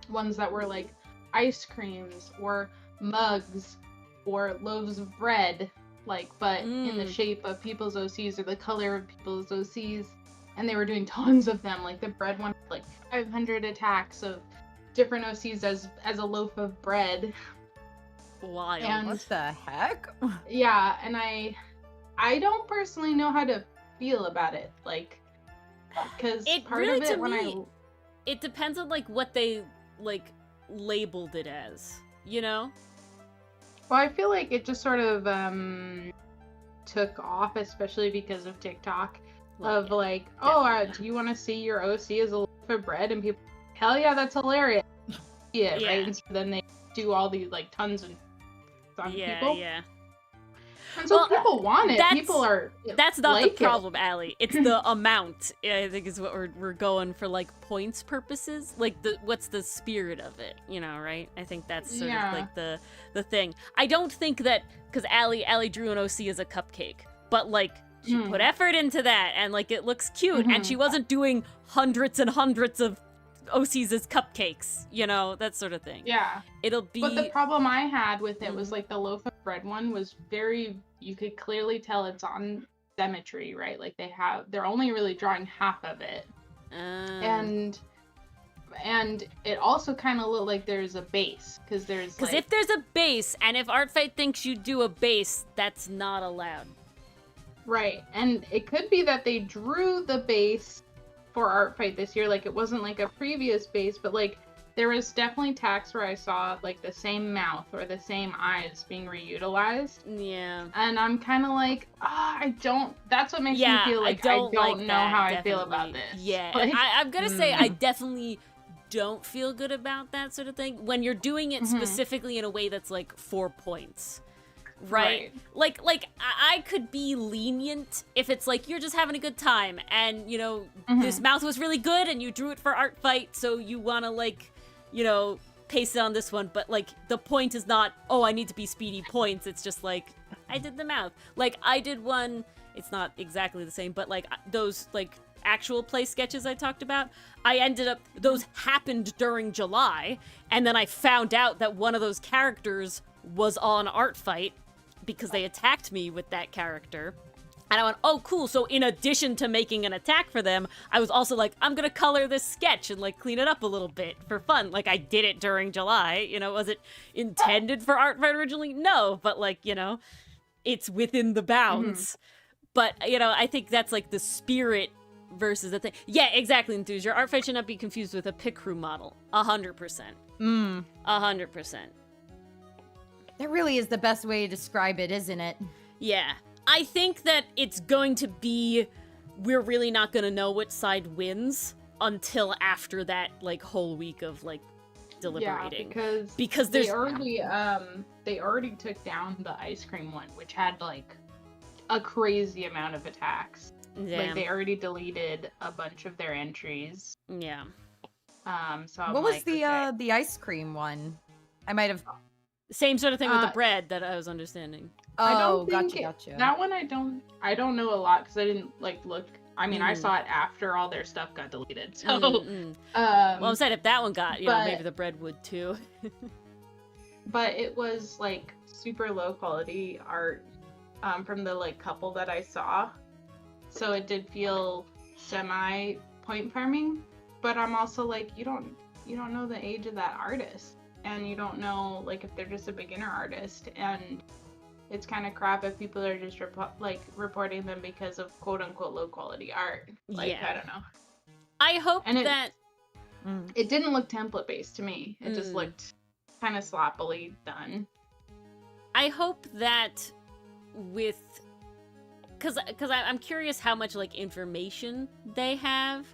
ones that were like ice creams or mugs or loaves of bread, like but in the shape of people's OCs or the color of people's OCs, and they were doing tons of them. Like the bread one, like 500 attacks of different OCs as a loaf of bread. Wild. And What the heck? yeah, and I don't personally know how to feel about it, like, because It part really, of it to when me, it depends on like what they like labeled it as, you know? well, I feel like it just sort of took off, especially because of TikTok, of yeah, like, do you want to see your OC as a loaf of bread? And people, hell yeah, that's hilarious. Yeah, Yeah. right. And so then they do all these like tons and on people. Yeah. And so Well, people want it. People are. That's not like the problem, Allie. It's the amount. I think is what we're going for, like points purposes. Like what's the spirit of it, you know? Right? I think that's sort of like the thing. I don't think that because Allie drew an OC as a cupcake, but like she put effort into that, and like it looks cute, and she wasn't doing hundreds and hundreds of OCs as cupcakes, you know, that sort of thing. Yeah. It'll be. But the problem I had with it was like the loaf of bread one was very, you could clearly tell it's on symmetry, right? Like they're only really drawing half of it. And it also kind of looked like there's a base because like, if there's a base, and if ArtFight thinks you do a base, that's not allowed. Right. And it could be that they drew the base for ArtFight this year, like it wasn't like a previous base, but like there was definitely tags where I saw like the same mouth or the same eyes being reutilized. Yeah. And I'm kind of like, that's what makes me feel like I don't like know that, how definitely. I feel about this. Yeah. Like, I'm gonna say I definitely don't feel good about that sort of thing when you're doing it specifically in a way that's like 4 points. Right? Like I could be lenient if it's like you're just having a good time and, you know, this mouth was really good and you drew it for ArtFight, so you want to like, you know, paste it on this one, but like the point is not, oh, I need to be speedy points. It's just like I did the mouth. Like I did one, it's not exactly the same, but like those like actual play sketches I talked about, I ended up, those happened during July, and then I found out that one of those characters was on ArtFight because they attacked me with that character. And I went, oh, cool. So in addition to making an attack for them, I was also like, I'm going to color this sketch and like clean it up a little bit for fun. Like I did it during July. You know, was it intended for ArtFight originally? No, but like, you know, it's within the bounds. But, you know, I think that's like the spirit versus the thing. Yeah, exactly, Enthuse. Your ArtFight should not be confused with a pit crew model. 100%. 100%. That really is the best way to describe it, isn't it? Yeah. I think that it's going to be, we're really not going to know which side wins until after that, like, whole week of, like, deliberating. Yeah, because there's... They already took down the ice cream one, which had, like, a crazy amount of attacks. Yeah. Like, they already deleted a bunch of their entries. Yeah. So I'm what was like, the ice cream one? I might have... Same sort of thing with the bread that I was understanding. Oh, gotcha. That one I don't know a lot because I didn't like look. I mean, I saw it after all their stuff got deleted. So, well, I'm saying if that one got, you know, maybe the bread would too. But it was like super low quality art from the like couple that I saw. So it did feel semi point farming, but I'm also like, you don't know the age of that artist. And you don't know, like, if they're just a beginner artist, and it's kind of crap if people are just reporting them because of quote-unquote low-quality art. Like, yeah. I don't know. I hope it didn't look template-based to me. It just looked kind of sloppily done. I hope that with because I'm curious how much like information they have,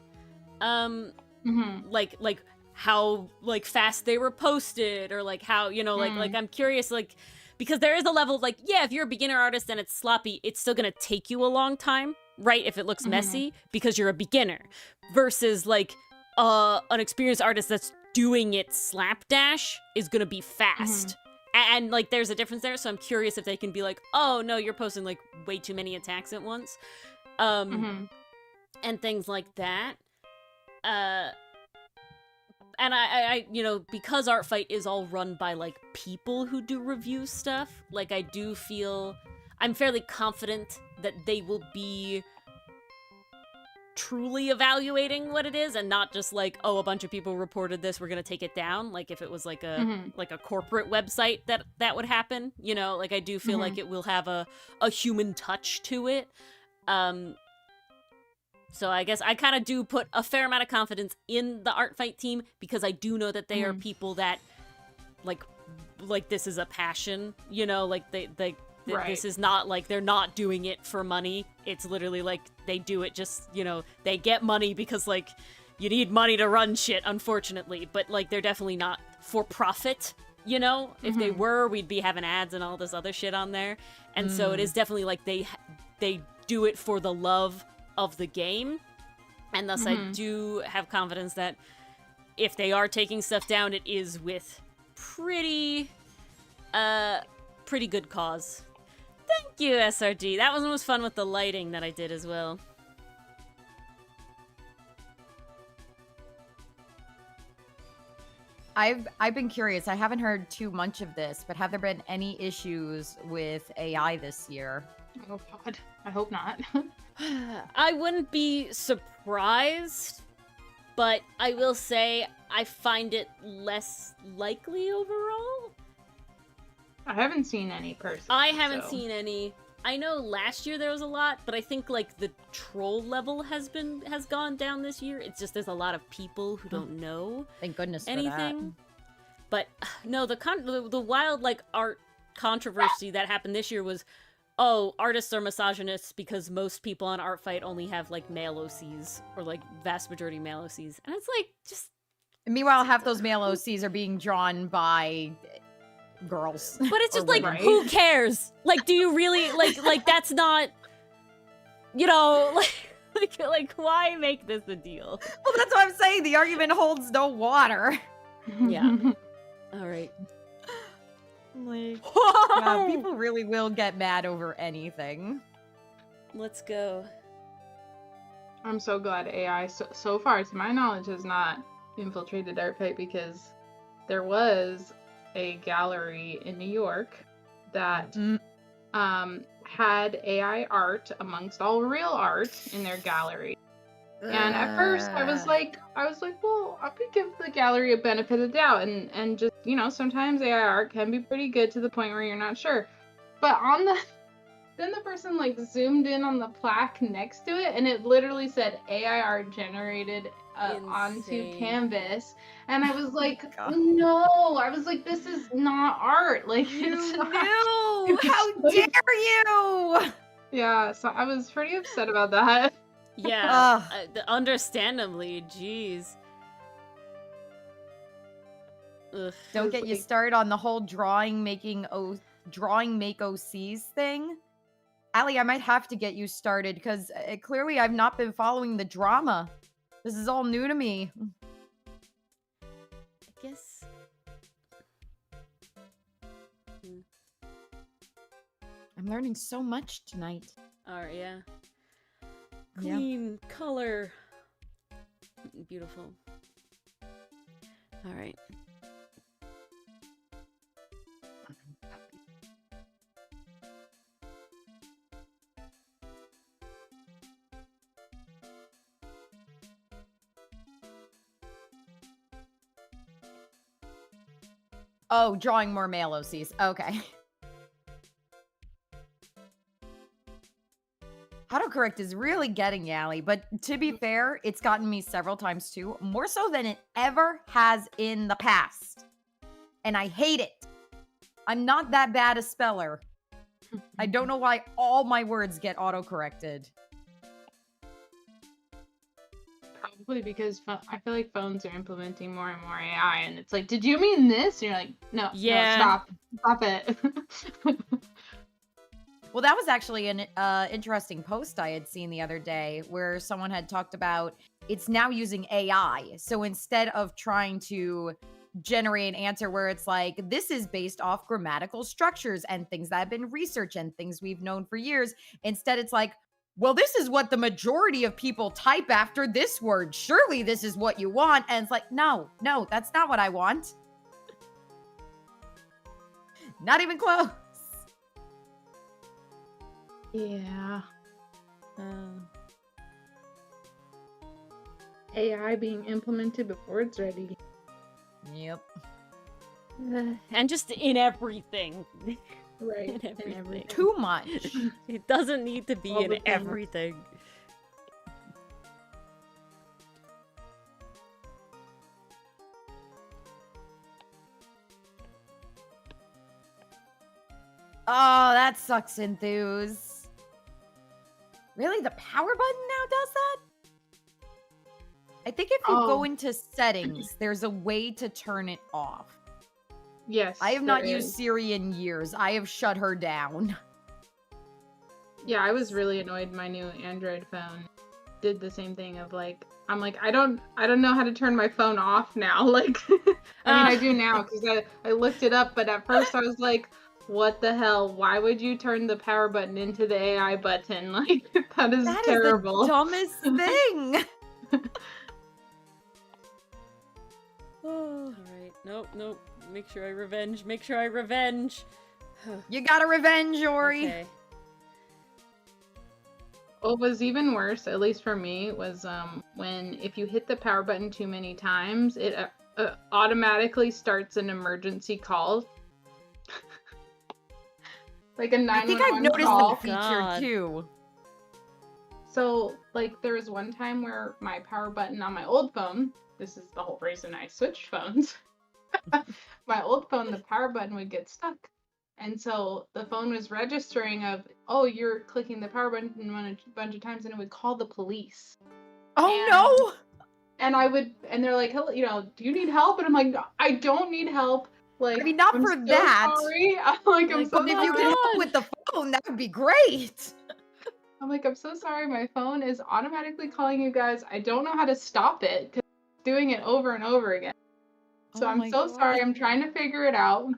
like how like fast they were posted, or like how, you know, like I'm curious, like, because there is a level of like, yeah, if you're a beginner artist and it's sloppy, it's still gonna take you a long time, right? If it looks messy, because you're a beginner, versus like an experienced artist that's doing it slapdash is gonna be fast. And like there's a difference there, so I'm curious if they can be like, oh no, you're posting like way too many attacks at once, and things like that. And I you know, because ArtFight is all run by like people who do review stuff, like I do feel I'm fairly confident that they will be truly evaluating what it is, and not just like, oh, a bunch of people reported this, we're gonna take it down. Like if it was like a like a corporate website, that would happen, you know. Like I do feel like it will have a human touch to it. So I guess I kind of do put a fair amount of confidence in the ArtFight team, because I do know that they are people that like this is a passion, you know, like they this is not like they're not doing it for money. It's literally like they do it just, you know, they get money because like you need money to run shit, unfortunately, but like they're definitely not for profit, you know. If they were, we'd be having ads and all this other shit on there. And so it is definitely like they do it for the love of the game, and thus I do have confidence that if they are taking stuff down, it is with pretty good cause. Thank you, SRG. That one was fun with the lighting that I did as well. I've been curious. I haven't heard too much of this, but have there been any issues with AI this year? Oh god, I hope not. I wouldn't be surprised, but I will say I find it less likely overall. I haven't seen any personally. I haven't seen any. I know last year there was a lot, but I think like the troll level has gone down this year. It's just there's a lot of people who don't know. Thank goodness anything. But no, the wild like art controversy that happened this year was, oh, artists are misogynists because most people on ArtFight only have like male OCs, or like vast majority male OCs, and it's like just. Meanwhile, half those male OCs are being drawn by girls. But it's just like, who cares? Like, do you really like that's not, you know, like why make this a deal? Well, that's what I'm saying. The argument holds no water. Yeah. All right. Like, wow, people really will get mad over anything. Let's go. I'm so glad AI, so far, to my knowledge, has not infiltrated ArtFight, because there was a gallery in New York that had AI art amongst all real art in their gallery. And at first I was like, well, I could give the gallery a benefit of the doubt and just, you know, sometimes AI art can be pretty good to the point where you're not sure. But then the person like zoomed in on the plaque next to it, and it literally said AI art generated onto canvas. And I was like, no, I was like, this is not art. Like, No, how dare you? Yeah, so I was pretty upset about that. Yeah, understandably, jeez. Ugh. Don't get you started on the whole drawing make OCs thing. Allie, I might have to get you started, because clearly I've not been following the drama. This is all new to me. I guess. I'm learning so much tonight. Alright, yeah. Clean color. Beautiful. All right. Oh, drawing more male OCs. Okay. Autocorrect is really getting Yally, but to be fair, it's gotten me several times too, more so than it ever has in the past. And I hate it. I'm not that bad a speller. I don't know why all my words get auto-corrected. Probably because I feel like phones are implementing more and more AI, and it's like, did you mean this? And you're like, no, Yeah. no, stop it. Well, that was actually an interesting post I had seen the other day where someone had talked about it's now using AI. So instead of trying to generate an answer where it's like, this is based off grammatical structures and things that have been researched and things we've known for years, instead it's like, well, this is what the majority of people type after this word. Surely this is what you want. And it's like, no, that's not what I want. Not even close. Yeah. AI being implemented before it's ready. Yep. And just in everything. Right. In everything. Too much. It doesn't need to be All in the time. everything. Oh, that sucks, Enthuse. Really? The power button now does that? I think if you go Oh. into settings, there's a way to turn it off. Yes. I have not there used is. Siri in years. I have shut her down. Yeah, I was really annoyed my new Android phone did the same thing of like, I'm like, I don't know how to turn my phone off now. Like, I mean, I do now because I looked it up, but at first I was like, what the hell? Why would you turn the power button into the AI button? Like, that is terrible. Is the dumbest thing. Alright, nope. Make sure I revenge. You got a revenge, Ori. Okay. What was even worse, at least for me, was when if you hit the power button too many times, it automatically starts an emergency call. Like a 911 I think I've noticed call. that feature God. too. So, like, there was one time where my power button on my old phone, this is the whole reason I switched phones. My old phone, the power button would get stuck. And so the phone was registering of, oh, you're clicking the power button a bunch of times, and it would call the police. Oh And and they're like, hello, do you need help? And I'm like, I don't need help. Like, I mean, not I'm for so that. sorry. I'm like, I'm Like, so no! If sorry. you could help God. with the phone, that would be great. I'm like, I'm so sorry. My phone is automatically calling you guys. I don't know how to stop it because it's doing it over and over again. So Oh I'm my so sorry. God. I'm trying to figure it out.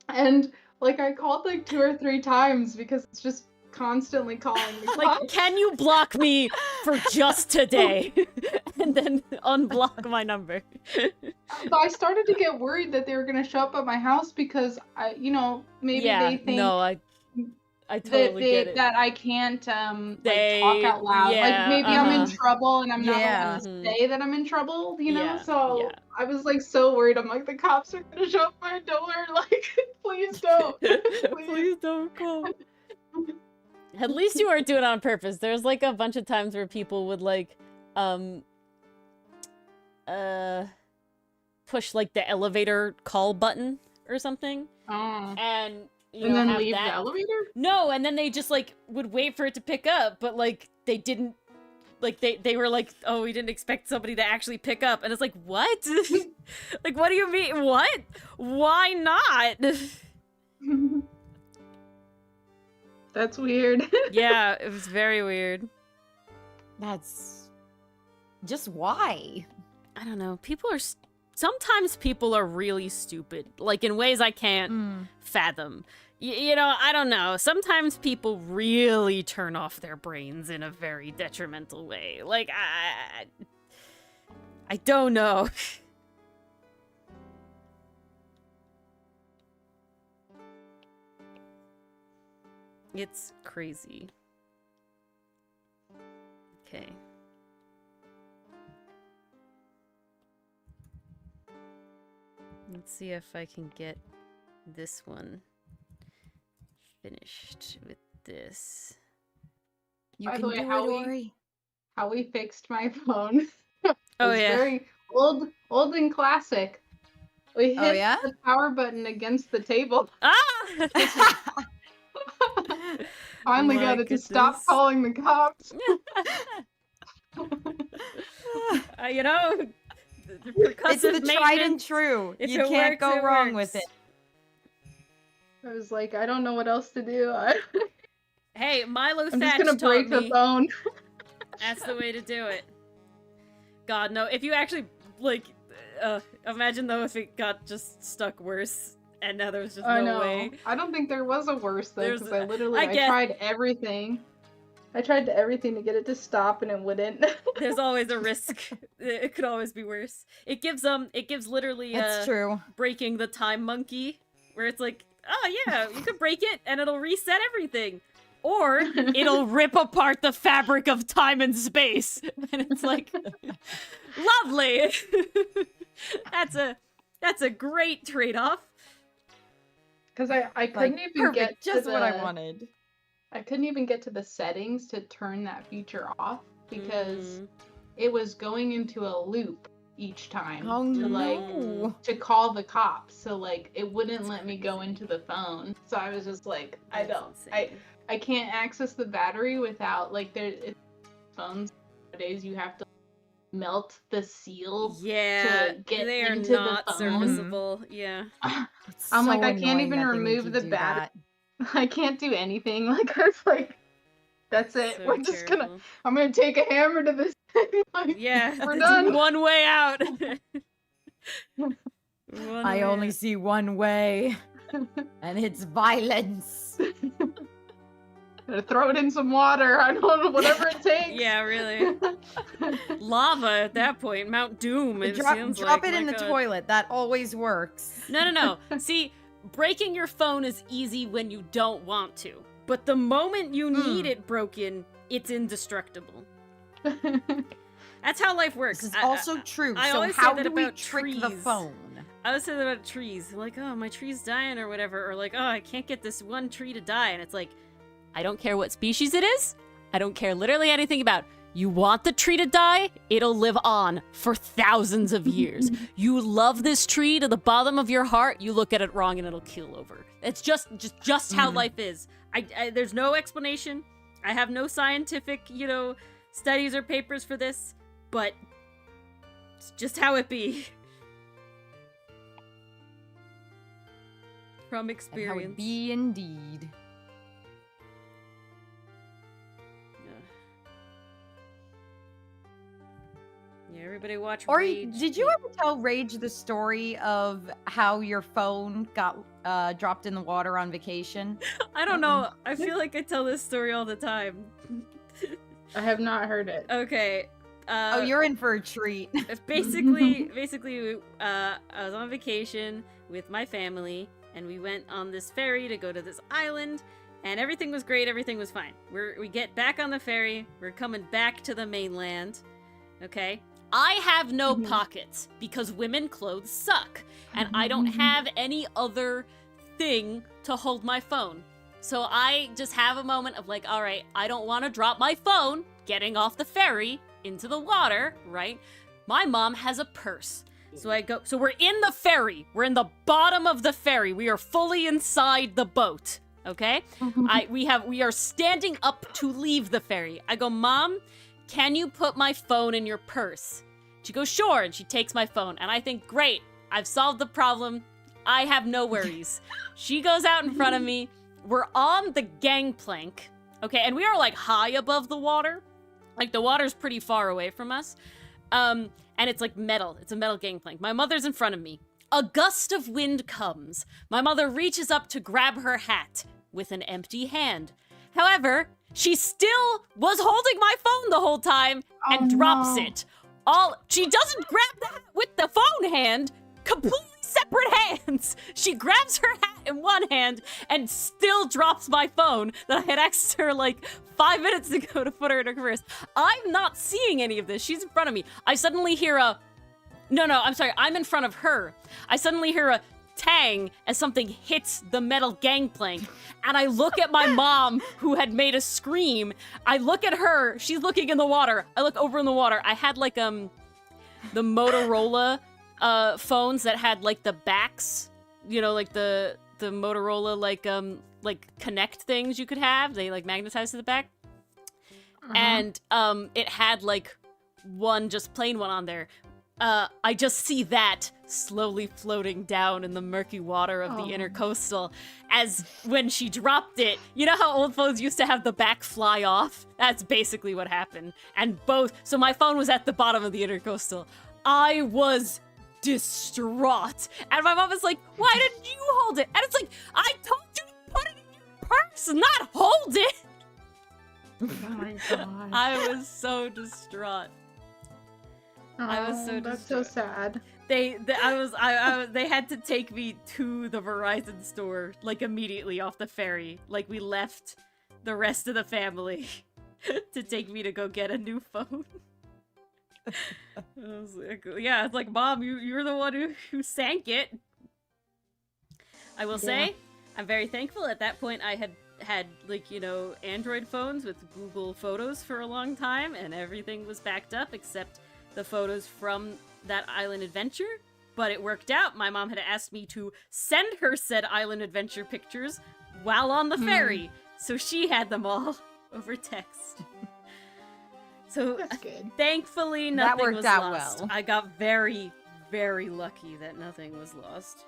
And like, I called like 2 or 3 times because it's just constantly calling me. Like, can you block me for just today? And then unblock my number. But I started to get worried that they were going to show up at my house because maybe Yeah, they think no, I totally get it. that I can't They- like talk out loud. yeah, like maybe I'm in uh-huh. trouble and I'm not Yeah. allowed to say that I'm in trouble, Yeah, So yeah. I was like so worried. I'm like, the cops are gonna show up my door. Like, please don't. Please don't come. At least you weren't doing it on purpose. There's like a bunch of times where people would like push like the elevator call button or something. Oh. And And then have leave that. the elevator? No, and then they just like would wait for it to pick up, but like they didn't, like they were like, oh, we didn't expect somebody to actually pick up, and it's like, what? Like, what do you mean? What? Why not? That's weird. Yeah, it was very weird. That's just why. I don't know. Sometimes people are really stupid, like in ways I can't fathom. I don't know. Sometimes people really turn off their brains in a very detrimental way. Like, I don't know. It's crazy. Okay. Let's see if I can get this one finished with this. You By can the way, do how it, we- Ori. How we fixed my phone. Oh, It's yeah. very old and classic. We hit Oh, yeah? the power button against the table. Ah! Finally My got it to stop goodness. calling the cops. You know, the percussive It's the tried and maintenance, true. if You it can't works, go it wrong with works. it. I was like, I don't know what else to do. Hey, Milo I'm just Thatch gonna taught break the me phone. that's the way to do it. God, no. If you actually, like, imagine though if it got just stuck worse and now there was just I no know. way. I don't think there was a worse though, There's- because I literally I guess- tried everything. I tried everything to get it to stop and it wouldn't. There's always a risk. It could always be worse. It gives literally That's true. breaking the time monkey, where it's like, oh yeah, you could break it and it'll reset everything. Or it'll rip apart the fabric of time and space. And it's like, lovely. That's a great trade-off. Because I couldn't even Perfect, get just to what I the- wanted. I couldn't even get to the settings to turn that feature off because it was going into a loop each time Oh to like no. to call the cops. So like it wouldn't let me go into the phone. So I was just like, I can't access the battery without like phones nowadays you have to melt the seal. Yeah, to get they are into the not phone. serviceable. Yeah. It's I'm like, so I can't annoying even that they make remove you the do battery. that. I can't do anything. Like I was like, that's it. So We're just terrible. I'm gonna take a hammer to this thing. Like, Yeah, we're it's done. one way out. One I way only out. see one way, and it's violence. Gotta throw it in some water. I don't know, whatever it takes. Yeah, really. Lava at that point, Mount Doom. It Drop seems it like, in my the God. toilet. That always works. No. See, breaking your phone is easy when you don't want to. But the moment you need it broken, it's indestructible. That's how life works. This is also true. I So always say how that do we about trick the trees. phone? I was saying that about trees. Like, oh, my tree's dying or whatever. Or like, oh, I can't get this one tree to die. And it's like, I don't care what species it is. I don't care literally anything about. You want the tree to die? It'll live on for thousands of years. You love this tree to the bottom of your heart. You look at it wrong and it'll keel over. It's just how life is. There's no explanation. I have no scientific, studies or papers for this, but it's just how it be. From And experience. how it be indeed. Yeah, everybody watch Or Rage. did you ever tell Rage the story of how your phone got dropped in the water on vacation? I don't know. I feel like I tell this story all the time. I have not heard it. Okay. Oh, you're in for a treat. basically, I was on vacation with my family, and we went on this ferry to go to this island, and everything was great. Everything was fine. We get back on the ferry. We're coming back to the mainland. Okay. I have no pockets because women clothes suck, and I don't have any other thing to hold my phone. So I just have a moment of like, all right, I don't want to drop my phone getting off the ferry into the water, right? My mom has a purse. So we're in the ferry. We're in the bottom of the ferry. We are fully inside the boat, okay? We are standing up to leave the ferry. I go, Mom, can you put my phone in your purse? She goes, sure, and she takes my phone. And I think, great, I've solved the problem. I have no worries. She goes out in front of me. We're on the gangplank, okay? And we are like high above the water. Like the water's pretty far away from us. And it's like metal. It's a metal gangplank. My mother's in front of me. A gust of wind comes. My mother reaches up to grab her hat with an empty hand. However, she still was holding my phone the whole time and drops it. She doesn't grab the hat with the phone hand, completely separate hands. She grabs her hat in one hand and still drops my phone that I had asked her like 5 minutes ago to put her in her purse. I'm not seeing any of this. She's in front of me. I suddenly hear I'm in front of her. I suddenly hear a tang as something hits the metal gangplank, and I look at my mom, who had made a scream. I look at her. She's looking in the water. I look over in the water. I had like the Motorola phones that had like the backs, like the Motorola like like connect things you could have. They like magnetized to the back. Uh-huh. And it had like one just plain one on there. I just see that slowly floating down in the murky water of the intercoastal as when she dropped it. You know how old phones used to have the back fly off? That's basically what happened. And so my phone was at the bottom of the intercoastal. I was distraught. And my mom was like, why didn't you hold it? And it's like, I told you to put it in your purse, not hold it. Oh my god. I was so distraught. I was so that's so sad. They had to take me to the Verizon store like immediately off the ferry. Like we left the rest of the family to take me to go get a new phone. I was like, yeah, it's like, Mom, you're the one who sank it. I will say, I'm very thankful. At that point, I had like, you know, Android phones with Google Photos for a long time, and everything was backed up except the photos from that island adventure. But it worked out. My mom had asked me to send her said island adventure pictures while on the ferry, so she had them all over text. So That's good. Thankfully nothing worked was out lost. well. I got very, very lucky that nothing was lost.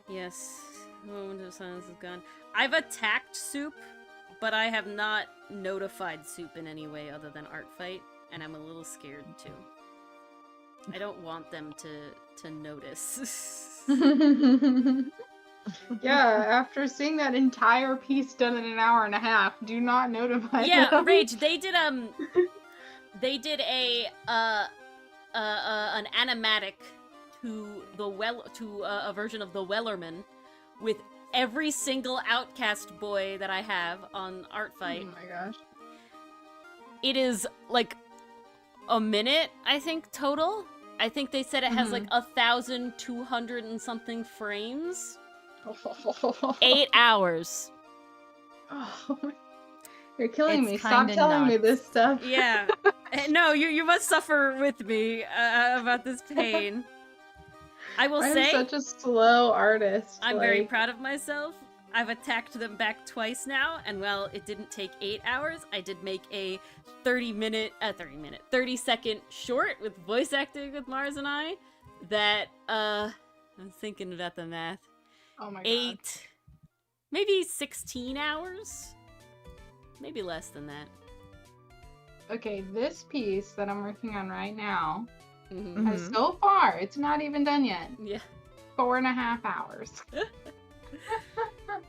Yes, the moment of silence is gone. I've attacked Soup, but I have not notified Soup in any way other than ArtFight, and I'm a little scared too. I don't want them to notice. Yeah, after seeing that entire piece done in an hour and a half, do not notify Yeah, them. Rage, they did an animatic to a version of the Wellerman with every single Outcast boy that I have on ArtFight. Oh my gosh. It is like a minute, I think, total. I think they said it has like 1,200 and something frames. 8 hours. Oh, you're killing It's me. Stop kinda telling me nuts. this stuff. Yeah. No, you must suffer with me about this pain. I will I'm say, such a slow artist. I'm very proud of myself. I've attacked them back twice now, and while it didn't take 8 hours, I did make a 30-second short with voice acting with Mars and I that, I'm thinking about the math. Oh my god. 8, maybe 16 hours? Maybe less than that. Okay, this piece that I'm working on right now Mhm. has so far, it's not even done yet, Yeah. 4.5 hours.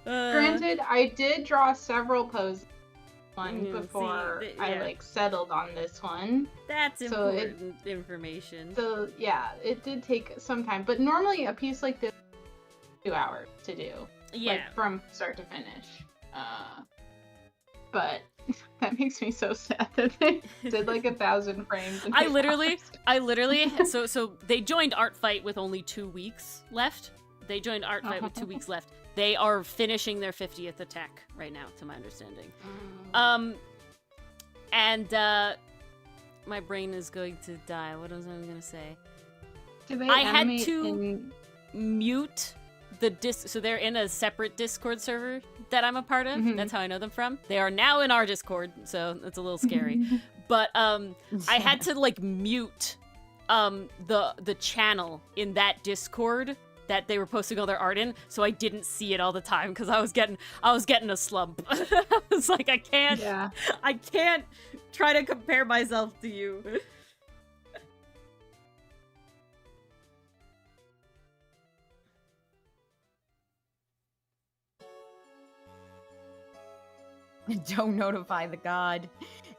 Uh, Granted, I did draw several poses see, before I yeah. like settled on this one. That's So important information. So yeah, it did take some time, but normally a piece like this 2 hours to do. Yeah. Like from start to finish. But that makes me so sad that they did like 1,000 frames. In I 8 literally, hours. so they joined ArtFight with only 2 weeks left. They joined ArtFight with 2 weeks left. They are finishing their 50th attack right now, to my understanding. And my brain is going to die. What was I gonna say? Do they I had animate to in... mute the so they're in a separate Discord server that I'm a part of. That's how I know them from. They are now in our Discord, so it's a little scary. But I had to like mute the channel in that Discord that they were posting all their art in, so I didn't see it all the time because I was getting a slump. I was like, I can't try to compare myself to you. Don't notify the god.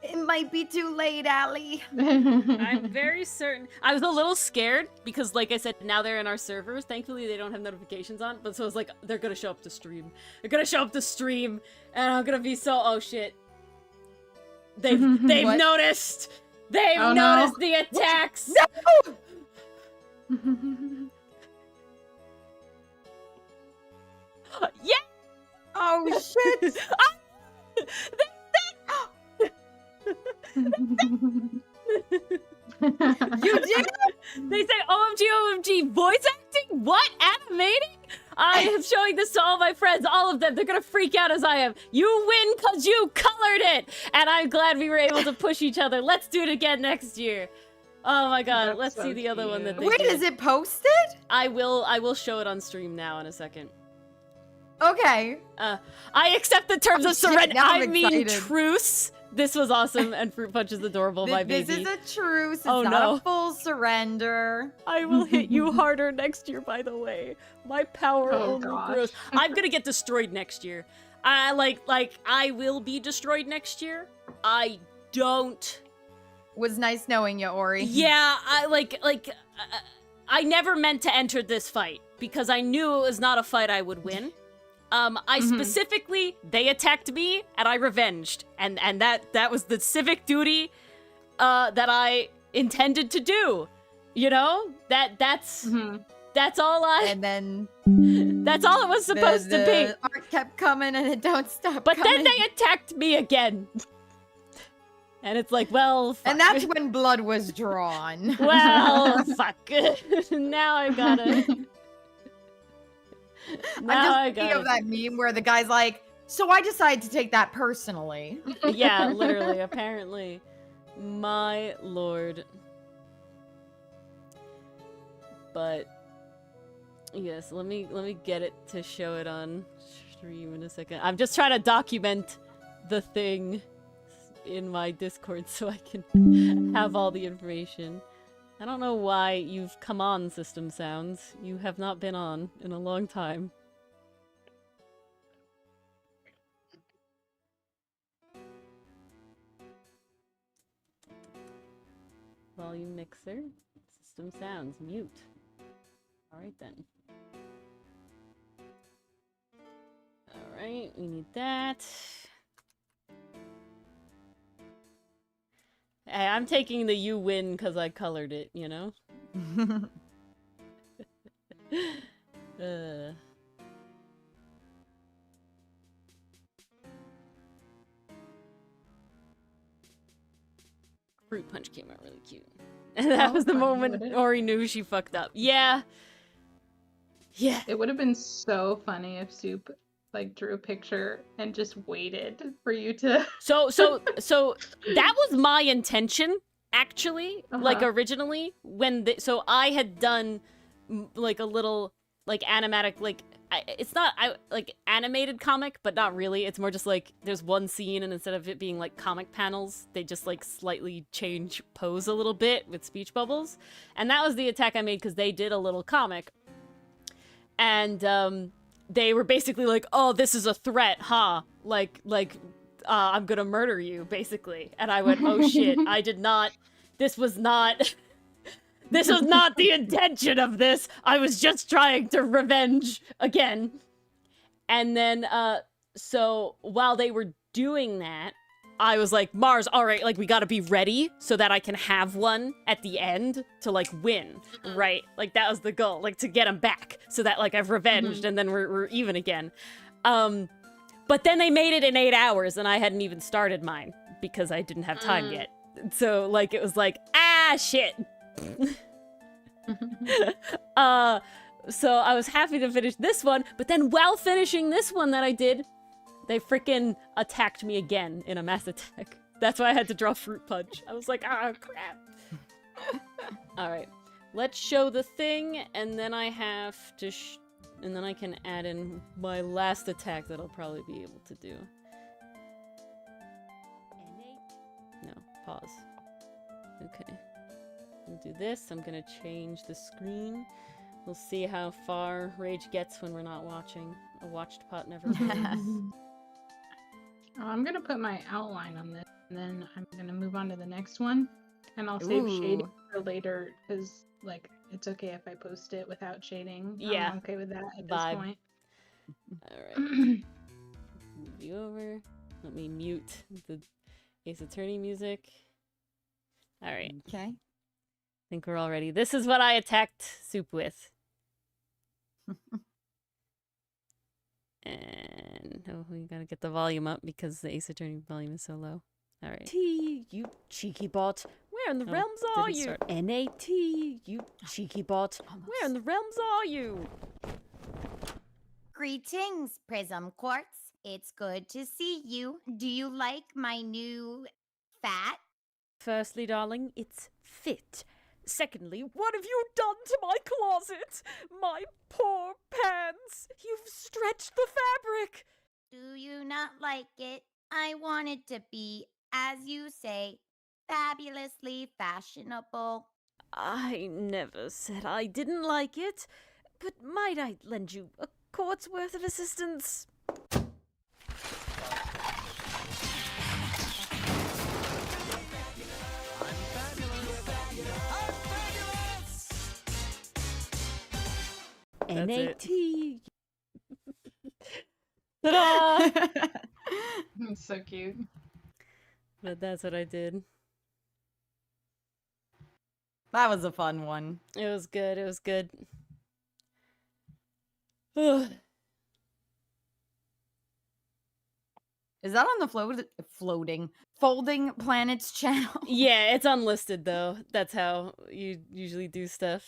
It might be too late, Allie. I'm very certain. I was a little scared because, like I said, now they're in our servers. Thankfully, they don't have notifications on. But so it's like they're gonna show up to stream. They're gonna show up to stream, and I'm gonna be so oh shit. They've What? noticed. They've Oh, no. noticed the attacks. No! Yeah. Oh shit! You did? They say OMG, OMG, voice acting? What? Animating? I am showing this to all my friends, all of them. They're gonna freak out as I am. You win because you colored it! And I'm glad we were able to push each other. Let's do it again next year. Oh my god, That's let's so see the other one that they Wait, did. is it posted? I will show it on stream now in a second. Okay. I accept the terms Oh, of shit, surrender. now I I'm mean excited. truce. This was awesome, and Fruit Punch is adorable, my baby. This is a truce. It's Oh, not no. a full surrender. I will hit you harder next year, by the way. My power Oh, only gosh. grows. I'm gonna get destroyed next year. I will be destroyed next year. I don't. Was nice knowing you, Ori. Yeah, I never meant to enter this fight because I knew it was not a fight I would win. I specifically, they attacked me and I revenged, and that was the civic duty, that I intended to do. You know, that's all And then that's all it was supposed to be. the art kept coming and it don't stop But coming. then they attacked me again. And it's like, well, fuck. And that's when blood was drawn. Well, fuck. Now I gotta. Now I I'm just thinking of gotta. that meme where the guy's like, so I decided to take that personally. Yeah, literally, apparently. My lord. But yes, let me get it to show it on stream in a second. I'm just trying to document the thing in my Discord so I can have all the information. I don't know why you've come on, System Sounds. You have not been on in a long time. Volume mixer. System Sounds. Mute. Alright then. Alright, we need that. Hey, I'm taking the you win because I colored it, you know? Fruit Punch came out really cute. And that was the fun, moment wouldn't it? Ori knew she fucked up. Yeah. Yeah. It would have been so funny if Soup like drew a picture and just waited for you to. So that was my intention, actually. Like Uh-huh. originally, when so I had done like a little like animatic it's not like animated comic, but not really. It's more just like there's one scene, and instead of it being like comic panels, they just like slightly change pose a little bit with speech bubbles. And that was the attack I made because they did a little comic, and they were basically like, "Oh, this is a threat, huh? Like I'm gonna murder you," basically. And I went, "Oh shit, I did not. This was not." This was not the intention of this. I was just trying to revenge again. And then, so while they were doing that, I was like, Mars, all right, like we gotta be ready so that I can have one at the end to like win, right? Like that was the goal, like to get him back so that like I've revenged and then we're even again. But then they made it in 8 hours and I hadn't even started mine because I didn't have time yet. So like it was like, ah, shit. So I was happy to finish this one, but then while finishing this one that I did, they freaking attacked me again in a mass attack. That's why I had to draw Fruit Punch. I was like, ah, crap. Alright, let's show the thing, and then I have to and then I can add in my last attack that I'll probably be able to do. No, pause. Okay. Do this. I'm gonna change the screen. We'll see how far Rage gets when we're not watching. A watched pot never wins. I'm gonna put my outline on this, and then I'm gonna move on to the next one, and I'll save shading for later because, like, it's okay if I post it without shading. Yeah. I'm okay with that at Vibe. this point. All right. Move you over. Let me mute the Ace Attorney music. All right. Okay. I think we're all ready. This is what I attacked Soup with. And oh, we gotta get the volume up because the Ace Attorney volume is so low. All right. T, you cheeky bot. Where in the realms are didn't you? start. N-A-T, you cheeky bot. Where in the realms are you? Greetings, Prism Quartz. It's good to see you. Do you like my new fat? Firstly, darling, it's fit. Secondly, what have you done to my closet? My poor pants. You've stretched the fabric. Do you not like it? I want it to be, as you say, fabulously fashionable. I never said I didn't like it, but might I lend you a quart's worth of assistance? N-A-T. Ta-da! It's so cute. But that's what I did. That was a fun one. It was good, it was good. Ugh. Is that on the Folding Planets channel? Yeah, it's unlisted though. That's how you usually do stuff.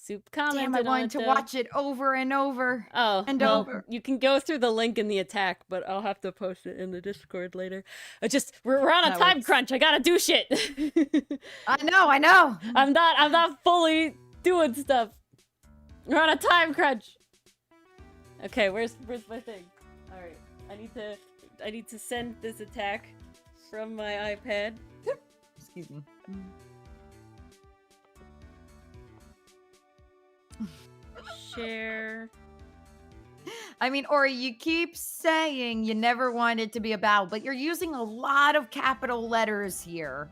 Soup commented Damn, I on wanted it, to though. watch it over and over. Oh, and well, over. you can go through the link in the attack, but I'll have to post it in the Discord later. We're on a That time works. crunch. I gotta do shit. I know. I'm not fully doing stuff. We're on a time crunch. Okay, where's my thing? All right, I need to send this attack from my iPad. Excuse me. Share. I mean, Ori, you keep saying you never want it to be a battle, but you're using a lot of capital letters here.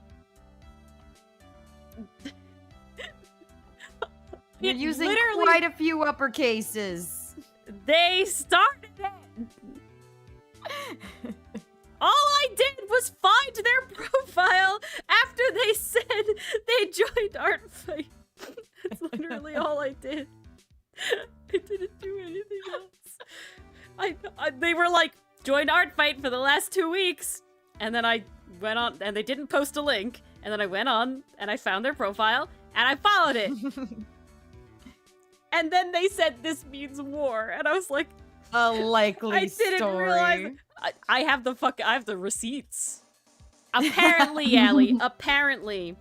You're using literally- quite a few uppercases. They started it. All I did was find their profile after they said they joined ArtFight. That's literally all I did. I didn't do anything else. They were like, joined ArtFight for the last 2 weeks. And then I went on, and they didn't post a link. And then I went on, and I found their profile, and I followed it. And then they said this means war. And I was like, A likely I didn't story. realize. I have the receipts. Apparently, Allie. Apparently.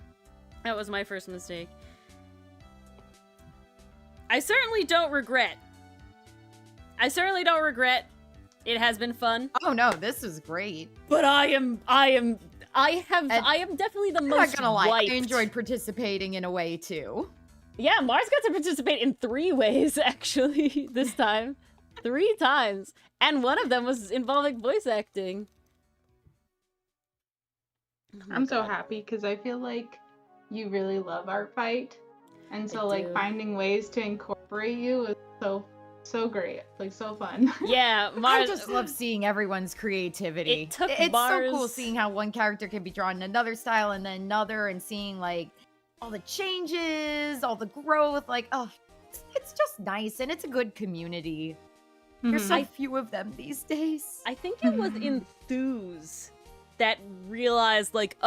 That was my first mistake. I certainly don't regret. It has been fun. Oh no, this is great. But I am definitely the I'm most not gonna lie, wiped. I enjoyed participating in a way too. Yeah, Mars got to participate in 3 ways, actually, this time. 3 times. And one of them was involving voice acting. Oh my I'm so God. happy because I feel like you really love ArtFight, and so I like do. finding ways to incorporate you is so great, like so fun. Yeah, I Mars. just love seeing everyone's creativity. It took It's so cool Mars- seeing how one character can be drawn in another style and then another, and seeing like all the changes, all the growth. Like, oh, it's just nice, and it's a good community. There's so few of them these days. I think it was Enthuse that realized, like,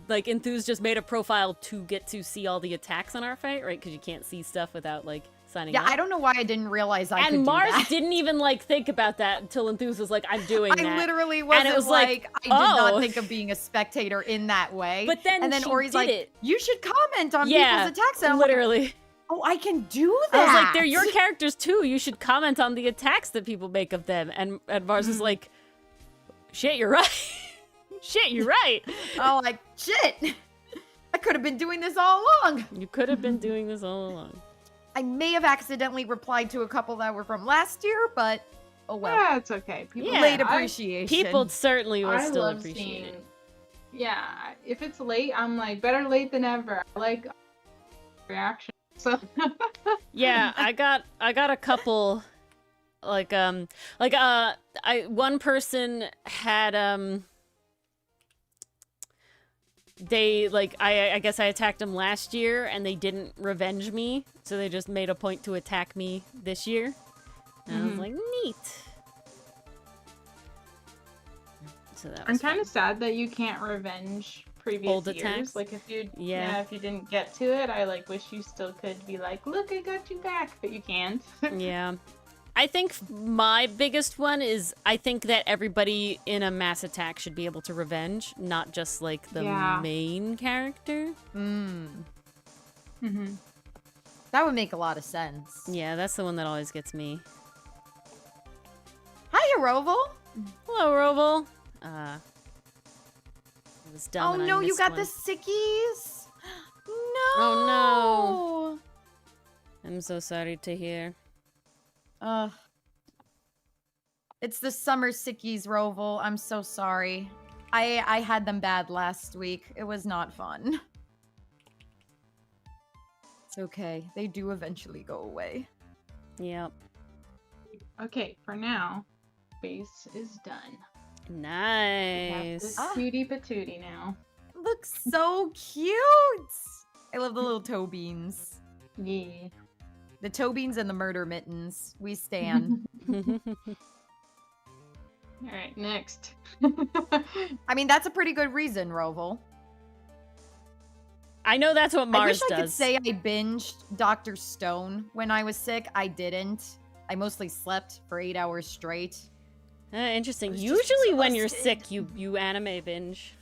like, Enthuse just made a profile to get to see all the attacks on ArtFight, right? Because you can't see stuff without, like, signing Yeah, up. I don't know why I didn't realize I could And do Mars that. didn't even, like, think about that until Enthuse was like, I'm doing that. I literally And wasn't it was like, I did oh. not think of being a spectator in that way. But then and then she Ori's did like, it. you should comment on Yeah, people's attacks. And I'm like, literally. oh, I can do that. I was like, they're your characters too. You should comment on the attacks that people make of them. And Mars is like, shit, you're right. Shit, you're right. Oh, like, shit. I could have been doing this all along. You could have been doing this all along. I may have accidentally replied to a couple that were from last year, but oh well. Yeah, it's okay. People, Yeah, Late I- appreciation. People certainly will I still love appreciate seeing. it. Yeah, if it's late, I'm like better late than ever. I like reaction. So Yeah, I got a couple, one person had they like I guess I attacked them last year and they didn't revenge me, so they just made a point to attack me this year. And I was like, neat. So that I'm was kind fun. of sad that you can't revenge previous Old years. attacks? Like if you, Yeah. if you didn't get to it, I like wish you still could be like, look, I got you back, but you can't. Yeah. I think my biggest one is I think that everybody in a mass attack should be able to revenge, not just like the Yeah. main character. Mm-hmm. That would make a lot of sense. Yeah, that's the one that always gets me. Hiya, Roval. Hello, Roval. I was dumb Oh and I no, you missed got one. the sickies. No. Oh, I'm so sorry to hear. It's the summer sickies, Roval. I'm so sorry. I had them bad last week. It was not fun. It's okay. They do eventually go away. Yep. Okay, for now, base is done. We have Nice. this cutie patootie now. Looks so cute. I love the little toe beans. Yeah. The toe beans and the murder mittens. We stand. Alright, next. I mean, that's a pretty good reason, Roval. I know that's what I Mars wish I could does. say I binged Dr. Stone when I was sick. I didn't. I mostly slept for 8 hours straight. Interesting. I was just Usually when you're exhausted. sick, you anime binge.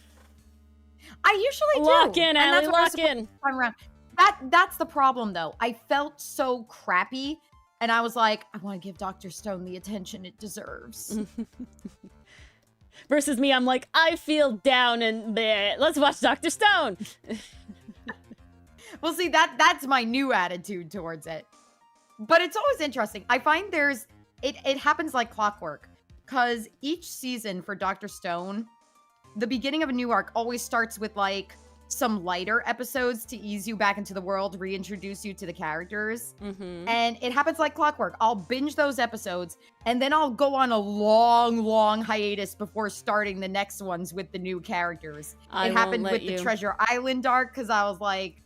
I usually do. Lock in, and Allie, that's what we're lock supposed in. to time around. That's the problem, though. I felt so crappy, and I was like, I want to give Dr. Stone the attention it deserves. Versus me, I'm like, I feel down and bleh. Let's watch Dr. Stone. Well, see, that's my new attitude towards it. But it's always interesting. I find it happens like clockwork. Because each season for Dr. Stone, the beginning of a new arc always starts with, like, some lighter episodes to ease you back into the world, reintroduce you to the characters. And it happens like clockwork. I'll binge those episodes, and then I'll go on a long, long hiatus before starting the next ones with the new characters. It happened with the Treasure Island arc, because I was like,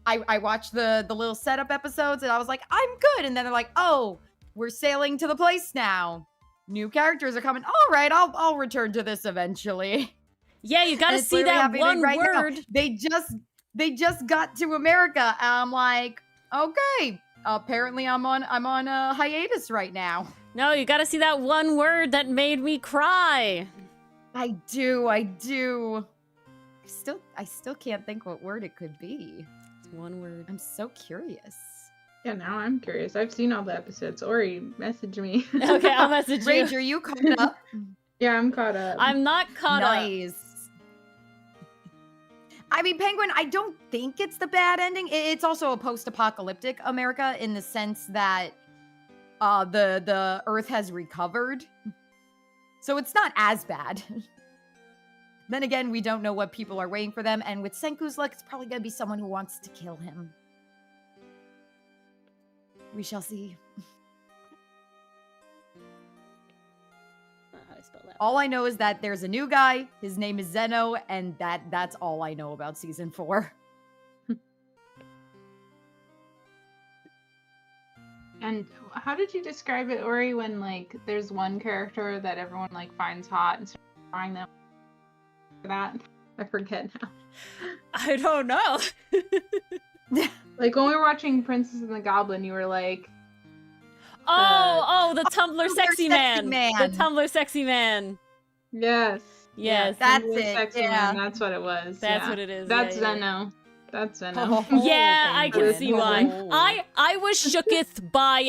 I watched the little setup episodes, and I was like, I'm good. And then they're like, oh, we're sailing to the place now. New characters are coming. All right, I'll return to this eventually. Yeah, you gotta And it's see literally that happening one right now. word. They just got to America. And I'm like, okay. Apparently, I'm on a hiatus right now. No, you gotta see that one word that made me cry. I do. I still can't think what word it could be. It's one word. I'm so curious. Yeah, now I'm curious. I've seen all the episodes. Ori, message me. Okay, I'll message you. Rage, are you caught up? Yeah, I'm caught up. I'm not caught up. Nice. I mean, Penguin, I don't think it's the bad ending. It's also a post-apocalyptic America in the sense that the Earth has recovered. So it's not as bad. Then again, we don't know what people are waiting for them, and with Senku's luck, it's probably gonna be someone who wants to kill him. We shall see. How do I spell that? All I know is that there's a new guy, his name is Zeno, and that's all I know about season 4. And how did you describe it, Ori, when, like, there's one character that everyone, like, finds hot and starts drawing them for that? I forget now. I don't know. Like, when we were watching Princess and the Goblin, you were like... the Tumblr sexy man. man. The Tumblr sexy man. Yes. Yes. That's Tumblr it, Sexy yeah. Man, that's what it was. That's yeah. what it is. That's yeah, yeah. Zeno. That's Zeno. Oh, Yeah, I can Penguin. see why. Oh. I was shooketh by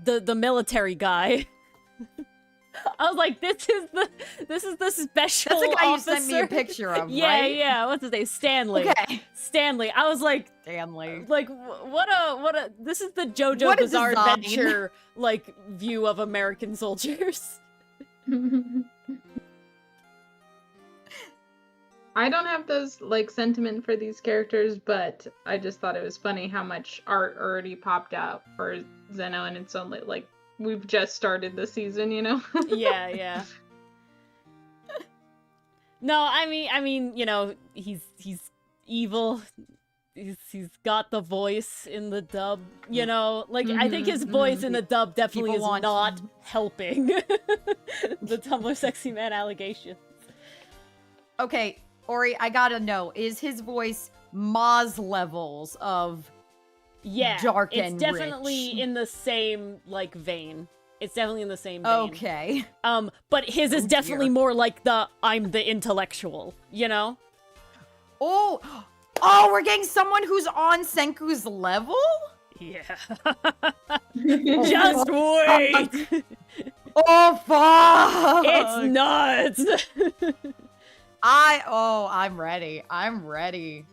the military guy. I was like, this is the special That's the guy officer. you sent me a picture of, Yeah, right? yeah. What's his name? Stanley. Okay. Stanley. I was like, Stanley. what a. This is the JoJo What a Bizarre design. Adventure like view of American soldiers. I don't have those, like, sentiment for these characters, but I just thought it was funny how much art already popped out for Zeno, and it's only, like, we've just started the season, you know? Yeah, yeah. No, I mean, you know, he's evil. He's got the voice in the dub, you know? Like, I think his voice in the dub definitely People is want- not helping. the Tumblr sexy man allegation. Okay, Ori, I gotta know, is his voice Moz levels of Yeah, dark it's and definitely rich? in the same, like, vein. It's definitely in the same vein. Okay. But his is Oh, definitely dear. more like the I'm the intellectual, you know? Oh, we're getting someone who's on Senku's level? Yeah. Oh, Just fuck. wait! Oh, fuck! It's nuts! I'm ready. I'm ready.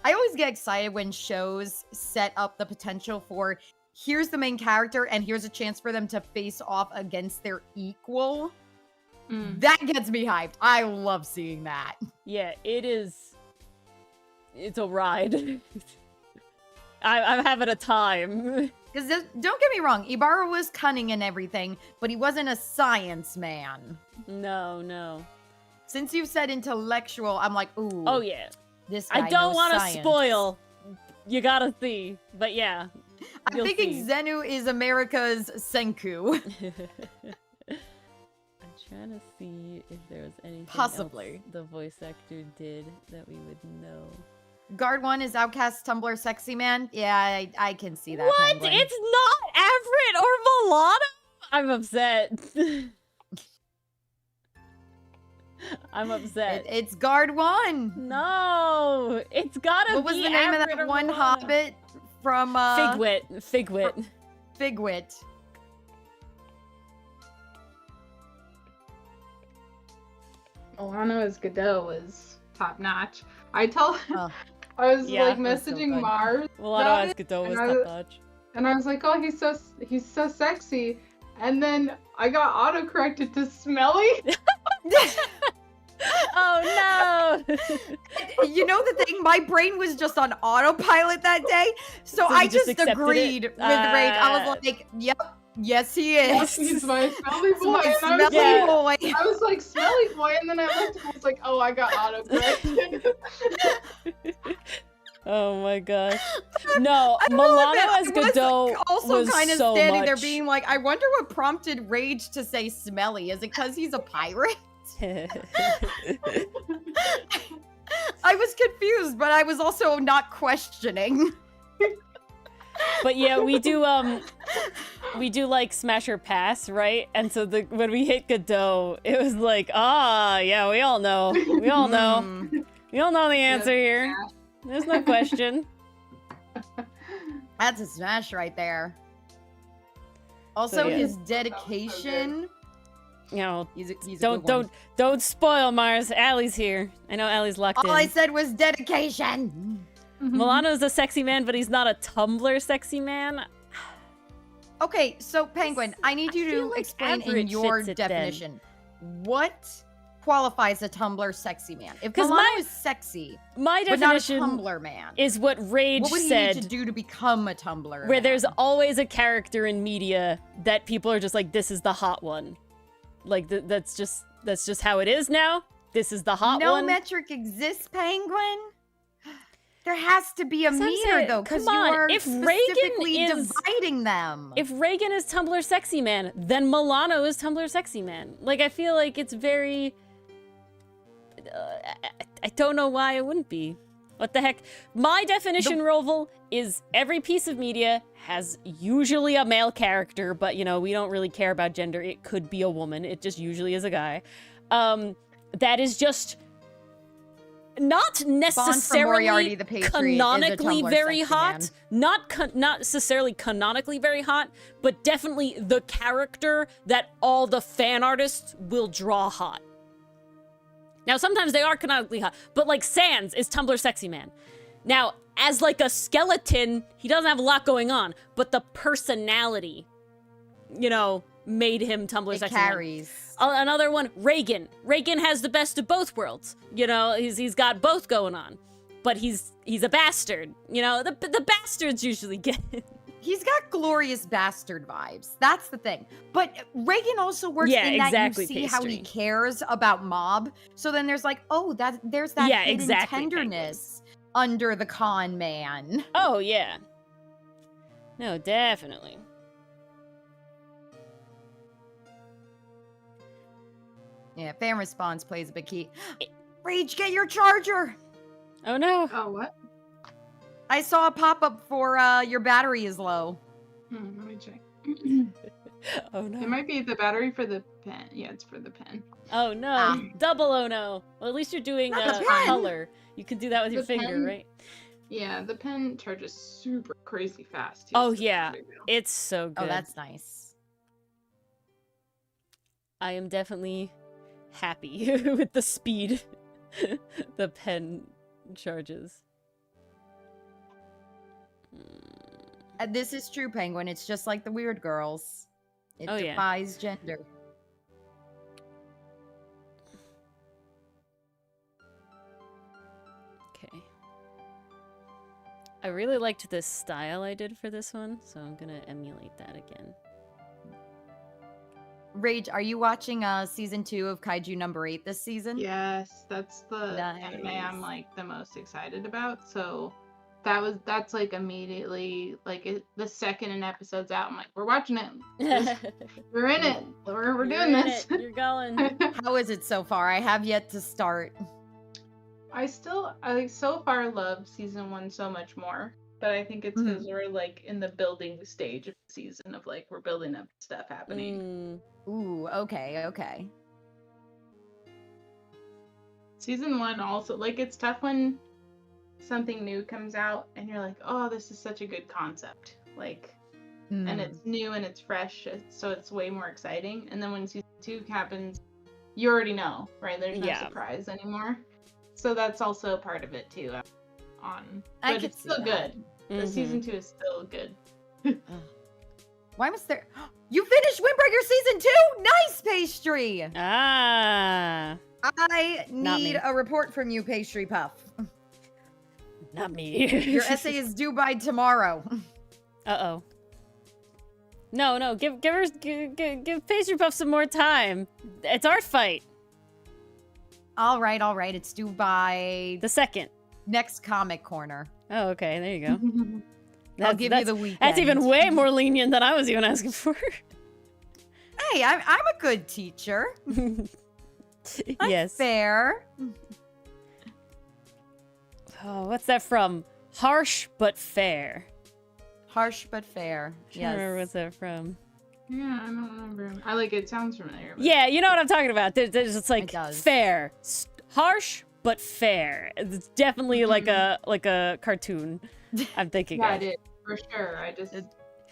I always get excited when shows set up the potential for here's the main character and here's a chance for them to face off against their equal. That gets me hyped. I love seeing that. Yeah, it's a ride. I'm having a time. Because don't get me wrong, Ibarra was cunning and everything, but he wasn't a science man. No. Since you said intellectual, I'm like, ooh. Oh yeah. This guy I don't want to spoil. You gotta see. But yeah. I'm you'll thinking see. Zenu is America's Senku. I'm trying to see if there was anything Possibly. else the voice actor did that we would know. Guard 1 is Outcast Tumblr Sexy Man. Yeah, I can see that. What? Penguin. It's not Everett or Milano? I'm upset. I'm upset. It's Guard 1. No, it's gotta be. What was the name of Everett that or one Milano. hobbit from Figwit. Figwit? Milano as Godot was top notch. I told Oh. I was Yeah, like that's so messaging good. Mars Milano about as it, Godot was and top notch. and I was like, oh, he's so sexy. And then I got auto-corrected to smelly. Oh no! You know the thing? My brain was just on autopilot that day, so So I you just just accepted agreed it? with Rage. I was like, yep, yes he is. He's my smelly It's boy. my And smelly Yeah. boy. I was like, smelly boy. And then I looked and I was like, oh, I got auto-corrected. Oh my gosh. No, I don't know, Milano man, as I was, Godot also was kind of so standing there much. being like, I wonder what prompted Rage to say smelly. Is it because he's a pirate? I was confused, but I was also not questioning. But yeah, we do like smash or pass, right? And so when we hit Godot, it was like, yeah, we all know. We all know. Mm, We all know the answer here. There's no question. that's a smash right there. Also, So, yeah. his dedication. You know, He's a good one. don't spoil Mars. Allie's here. I know Allie's locked All in. I said was dedication. Milano's a sexy man, but he's not a Tumblr sexy man. Okay, so Penguin, I need you feel to like explain in average your fits it then. definition what qualifies a Tumblr sexy man. If 'Cause Milano my- is sexy, My but not a definition Tumblr man, is what Rage what would he said. need to do to become a Tumblr Where man? there's always a character in media that people are just like, this is the hot one. Like that's just how it is now. This is the hot no one. metric exists, Penguin. There has to be a That's what I'm meter saying. though, because you Come on, are if Reagan specifically is- dividing them. If Reagan is Tumblr sexy man, then Milano is Tumblr sexy man. Like I feel like it's very. I don't know why it wouldn't be. What the heck? My definition, Roval, is every piece of media has usually a male character, but you know, we don't really care about gender. It could be a woman. It just usually is a guy. That is just not necessarily Moriarty the Patriot is a canonically Tumblr very sexy hot. Not necessarily canonically very hot, but definitely the character that all the fan artists will draw hot. Now, sometimes they are canonically hot, but like Sans is Tumblr sexy man. Now, as like a skeleton, he doesn't have a lot going on, but the personality, you know, made him Tumblr It sexy man. carries. Another one, Reagan. Reagan has the best of both worlds. You know, he's got both going on, but he's a bastard. You know, the bastards usually get it. He's got glorious bastard vibes. That's the thing. But Reagan also works Yeah, in that exactly, you see how he Pastry. cares about Mob. So then there's like, oh, there's that Yeah, hidden exactly, tenderness under the con man. Oh yeah. No, definitely. Yeah, fan response plays a big key. Rage, get your charger! Oh no. Oh, what? I saw a pop-up for your battery is low. Let me check. Oh no. It might be the battery for the pen. Yeah, it's for the pen. Oh no. Ah. Double oh no. Well, at least you're doing Not the pen! color. You can do that with your The finger, pen- right? Yeah, the pen charges super crazy fast. Too, Oh so yeah. it's a big deal. It's so good. Oh, that's nice. I am definitely happy with the speed the pen charges. This is true, Penguin. It's just like the weird girls. It Oh, yeah. defies gender. Okay. I really liked this style I did for this one, so I'm gonna emulate that again. Rage, are you watching season 2 of Kaiju number 8 this season? Yes, that's the anime I'm Nice. like the most excited about. So that's like immediately like the second an episode's out, I'm like, we're watching it. We're in it. We're You're doing in this. it. You're going. How is it so far? I have yet to start. I so far love season 1 so much more, but I think it's because we're like in the building stage of the season of like we're building up stuff happening. Ooh, okay, okay. Season 1 also like it's tough when something new comes out and you're like, oh, this is such a good concept, like, and it's new and it's fresh, so it's way more exciting. And then when season 2 happens, you already know, right? There's no surprise anymore. So that's also part of it too. I But could it's still see good. that. The season 2 is still good. Why was there? You finished Windbreaker season 2. Nice, Pastry. Ah, I Not me. need a report from you, Pastry Puff. not me. Your essay is due by tomorrow. Uh-oh. No, give Pastry Puff some more time. It's ArtFight. All right. It's due by The second. next comic corner. Oh, okay, there you go. I'll give you the weekend. That's even way more lenient than I was even asking for. Hey, I'm a good teacher. I'm Yes. fair. Oh, what's that from? Harsh but fair. Harsh but fair. I don't remember Yes. what's that from. Yeah, I don't remember. I like it. Sounds familiar. But... Yeah, you know what I'm talking about. There's it's like It does. fair, harsh but fair. It's definitely like a cartoon. I'm thinking Yeah, of. it is for sure. I just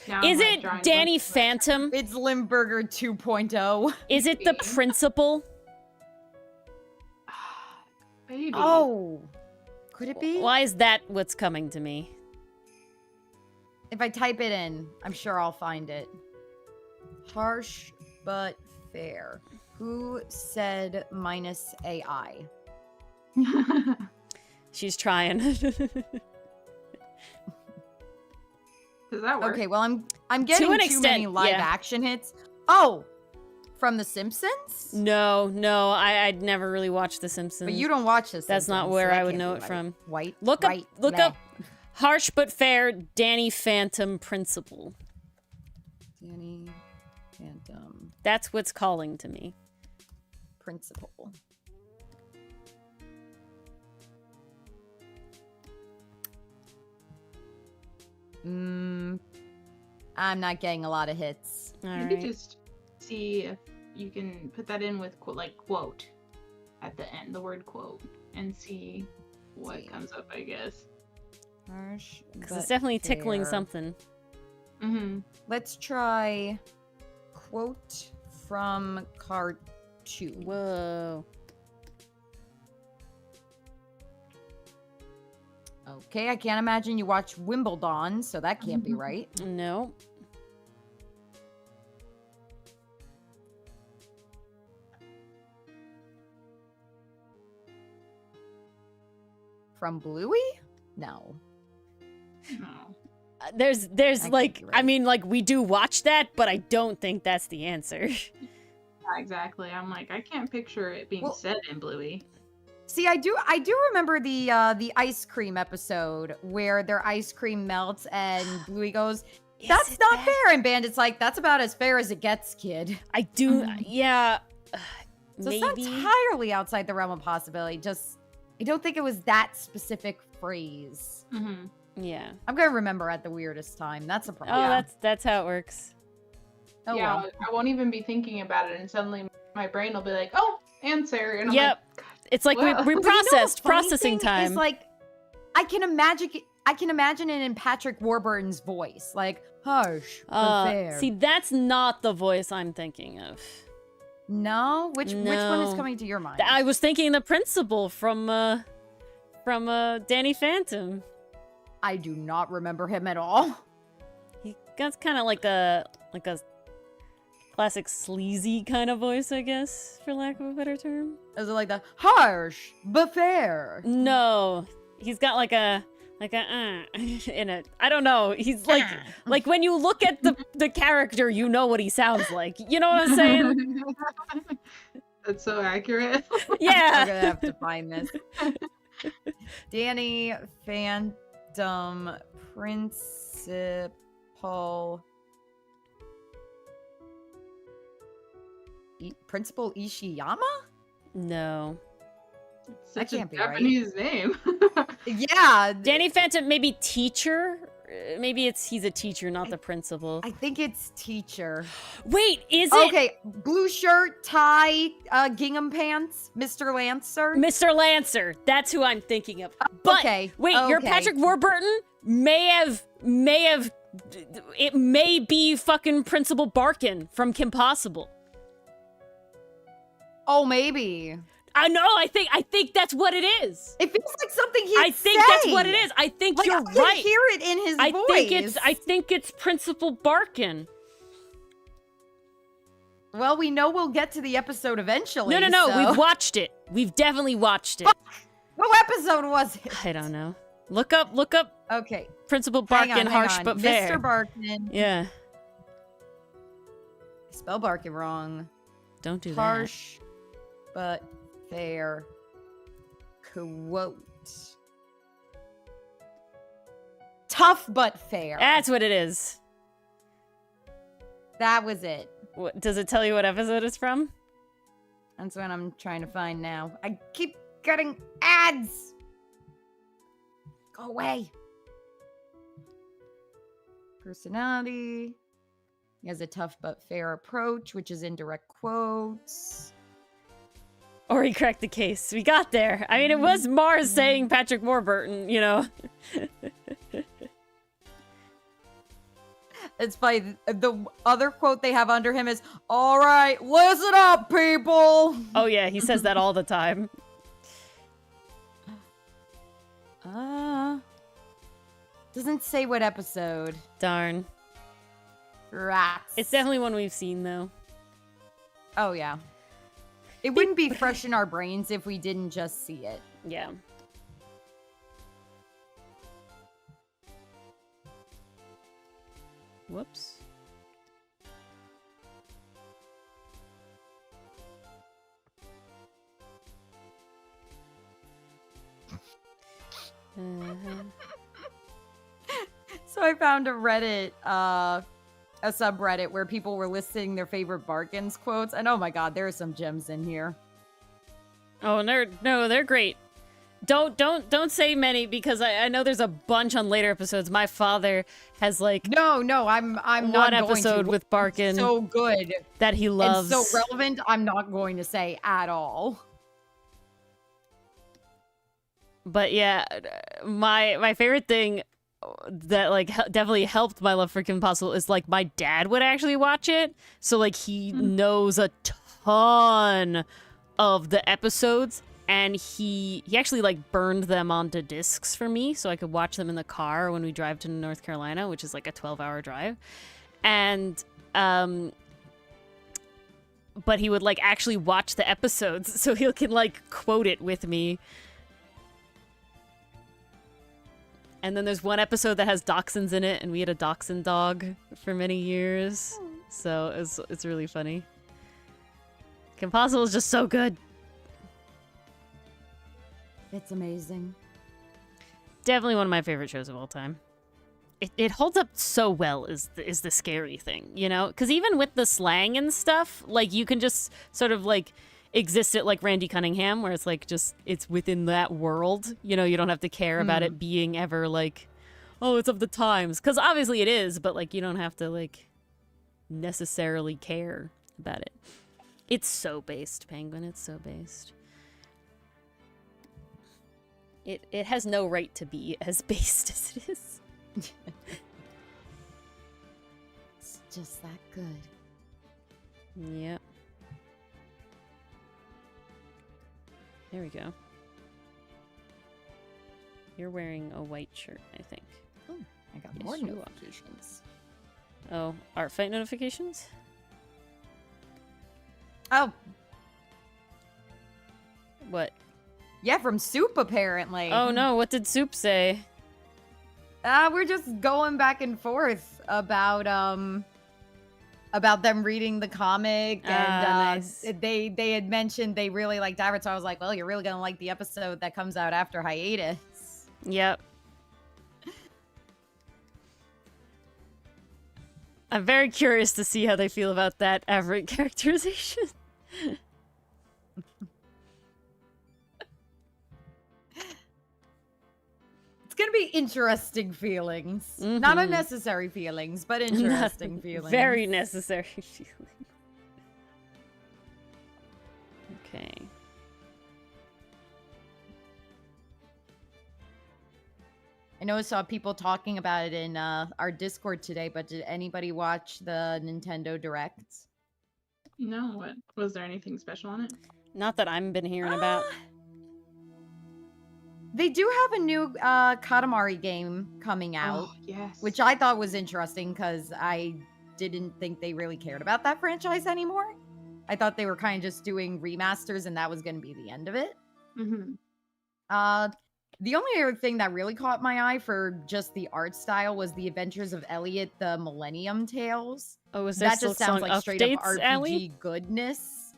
now Is I'm, like, it drawing Danny blanks. Phantom? It's Limburger 2.0. Is it the principal? Baby. Oh. Could it be? Why is that what's coming to me? If I type it in, I'm sure I'll find it. Harsh but fair. Who said minus AI? She's trying. Does that work? Okay, well I'm getting an too extent, many live yeah. action hits. Oh, from The Simpsons? No, I'd never really watched The Simpsons. But you don't watch The Simpsons. That's not so where that I would can't know be it right. from. White. Look right, up bleh. Harsh but fair Danny Phantom principal. Danny Phantom That's what's calling to me. principal. I'm not getting a lot of hits. All Maybe right. just see if you can put that in with like quote at the end, the word quote, and see what comes up. I guess. Harsh. Because but it's definitely tickling fair. something. Mm-hmm. Let's try quote from cartoon. Whoa. Okay, I can't imagine you watch Wimbledon, so that can't be right. No. From Bluey? No. No. There's can't like, be I right. mean, like, we do watch that, but I don't think that's the answer. Yeah, exactly. I'm like, I can't picture it being Well- said in Bluey. See, I do remember the ice cream episode where their ice cream melts and Bluey goes, "That's Is it not that? fair," and Bandit's like, "That's about as fair as it gets, kid." I do, yeah. So it's maybe. not entirely outside the realm of possibility. Just, I don't think it was that specific phrase. Yeah. I'm gonna remember at the weirdest time. That's a Oh, problem. that's how it works. Oh, yeah, well. I won't even be thinking about it, and suddenly my brain will be like, "Oh, answer," and I'm Yep. like, It's like Well, we you know But you know the processed funny processing thing time. Is like, I can imagine it in Patrick Warburton's voice, like harsh, but fair. See, that's not the voice I'm thinking of. No, which one is No. coming to your mind? I was thinking the principal from Danny Phantom. I do not remember him at all. He got kind of like a classic sleazy kind of voice, I guess, for lack of a better term. Is it like the harsh but fair? No, he's got like a in it. I don't know. He's like when you look at the character, you know what he sounds like. You know what I'm saying? That's so accurate. I'm Yeah. gonna have to find this. Danny Phantom Principal. Principal Ishiyama? No. It's such can't a be right. Japanese name. Yeah. Danny Phantom, maybe teacher. Maybe he's a teacher, not the principal. I think it's teacher. Wait, is it Okay, blue shirt, tie, gingham pants, Mr. Lancer. Mr. Lancer? That's who I'm thinking of. But okay, wait, your okay. Patrick Warburton may have. It may be fucking Principal Barkin from Kim Possible. Oh, maybe. I know. I think that's what it is. It feels like something he'd I think say. that's what it is. I think Like, you're I can right. hear it in his I voice. think it's Principal Barkin. Well, we know we'll get to the episode eventually. No. so- We've watched it. We've definitely watched it. What episode was it? I don't know. Look up Okay. Principal Hang Barkin, on, harsh hang but on. fair. Mr. Barkin. Yeah. Spell Barkin wrong. Don't do Harsh but fair. Quote. Tough but fair. that. That's what it is. That was it. What, does it tell you what episode it's from? That's what I'm trying to find now. I keep getting ads. Go away. Personality. He has a tough but fair approach, which is in direct quotes. Or he cracked the case. We got there. I mean, it was Mars saying Patrick Warburton, you know. It's funny. The other quote they have under him is, "All right, listen up, people." Oh yeah, he says that all the time. Doesn't say what episode. Darn. Rats. It's definitely one we've seen though. Oh yeah. It wouldn't be fresh in our brains if we didn't just see it. Yeah. Whoops. So I found a Reddit, a subreddit where people were listing their favorite Barkins quotes, and oh my god, there are some gems in here. Oh, they're great. Don't say many because I know there's a bunch on later episodes. My father has like No, I'm one not going episode to. with Barkin So good that he loves. and so relevant. I'm not going to say at all. But yeah, my favorite thing that like definitely helped my love for Kim Possible is like my dad would actually watch it, so like he knows a ton of the episodes, and he actually like burned them onto discs for me so I could watch them in the car when we drive to North Carolina, which is like a 12-hour drive. And but he would like actually watch the episodes so he can like quote it with me. And then there's one episode that has dachshunds in it, and we had a dachshund dog for many years. So it's really funny. Kim Possible is just so good. It's amazing. Definitely one of my favorite shows of all time. It holds up so well is the scary thing, you know? Because even with the slang and stuff, like you can just sort of like, existed like Randy Cunningham, where it's like just it's within that world. You know, you don't have to care about it being ever like, oh, it's of the times, because obviously it is, but like you don't have to like necessarily care about it. It's so based, Penguin. It's so based. It has no right to be as based as it is. It's just that good. Yep. There we go. You're wearing a white shirt, I think. Oh, I got Yes, more you are. notifications. Oh, ArtFight notifications? Oh, What? yeah, from Soup apparently. Oh no, what did Soup say? We're just going back and forth about them reading the comic, and Nice. they had mentioned they really liked Avatar. So I was like, well, you're really gonna like the episode that comes out after hiatus. Yep. I'm very curious to see how they feel about that Everett characterization. It's gonna be interesting feelings. Mhm. Not unnecessary feelings, but interesting feelings. Very necessary feeling. Okay. I know I saw people talking about it in our Discord today, but did anybody watch the Nintendo Direct? No, what was there anything special on it? Not that I've been hearing about. They do have a new Katamari game coming out, Oh, yes. which I thought was interesting because I didn't think they really cared about that franchise anymore. I thought they were kind of just doing remasters and that was going to be the end of it. Mm-hmm. The only other thing that really caught my eye for just the art style was the Adventures of Elliot, the Millennium Tales. Oh, is there That still just sounds song like straight up updates, RPG Allie? goodness.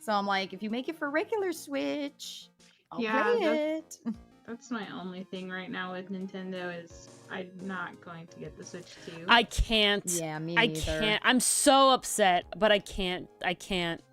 So I'm like, if you make it for regular Switch, I'll Yeah, play it. That's my only thing right now with Nintendo is I'm not going to get the Switch 2. I can't. Yeah, me I neither. can't. I'm so upset, but I can't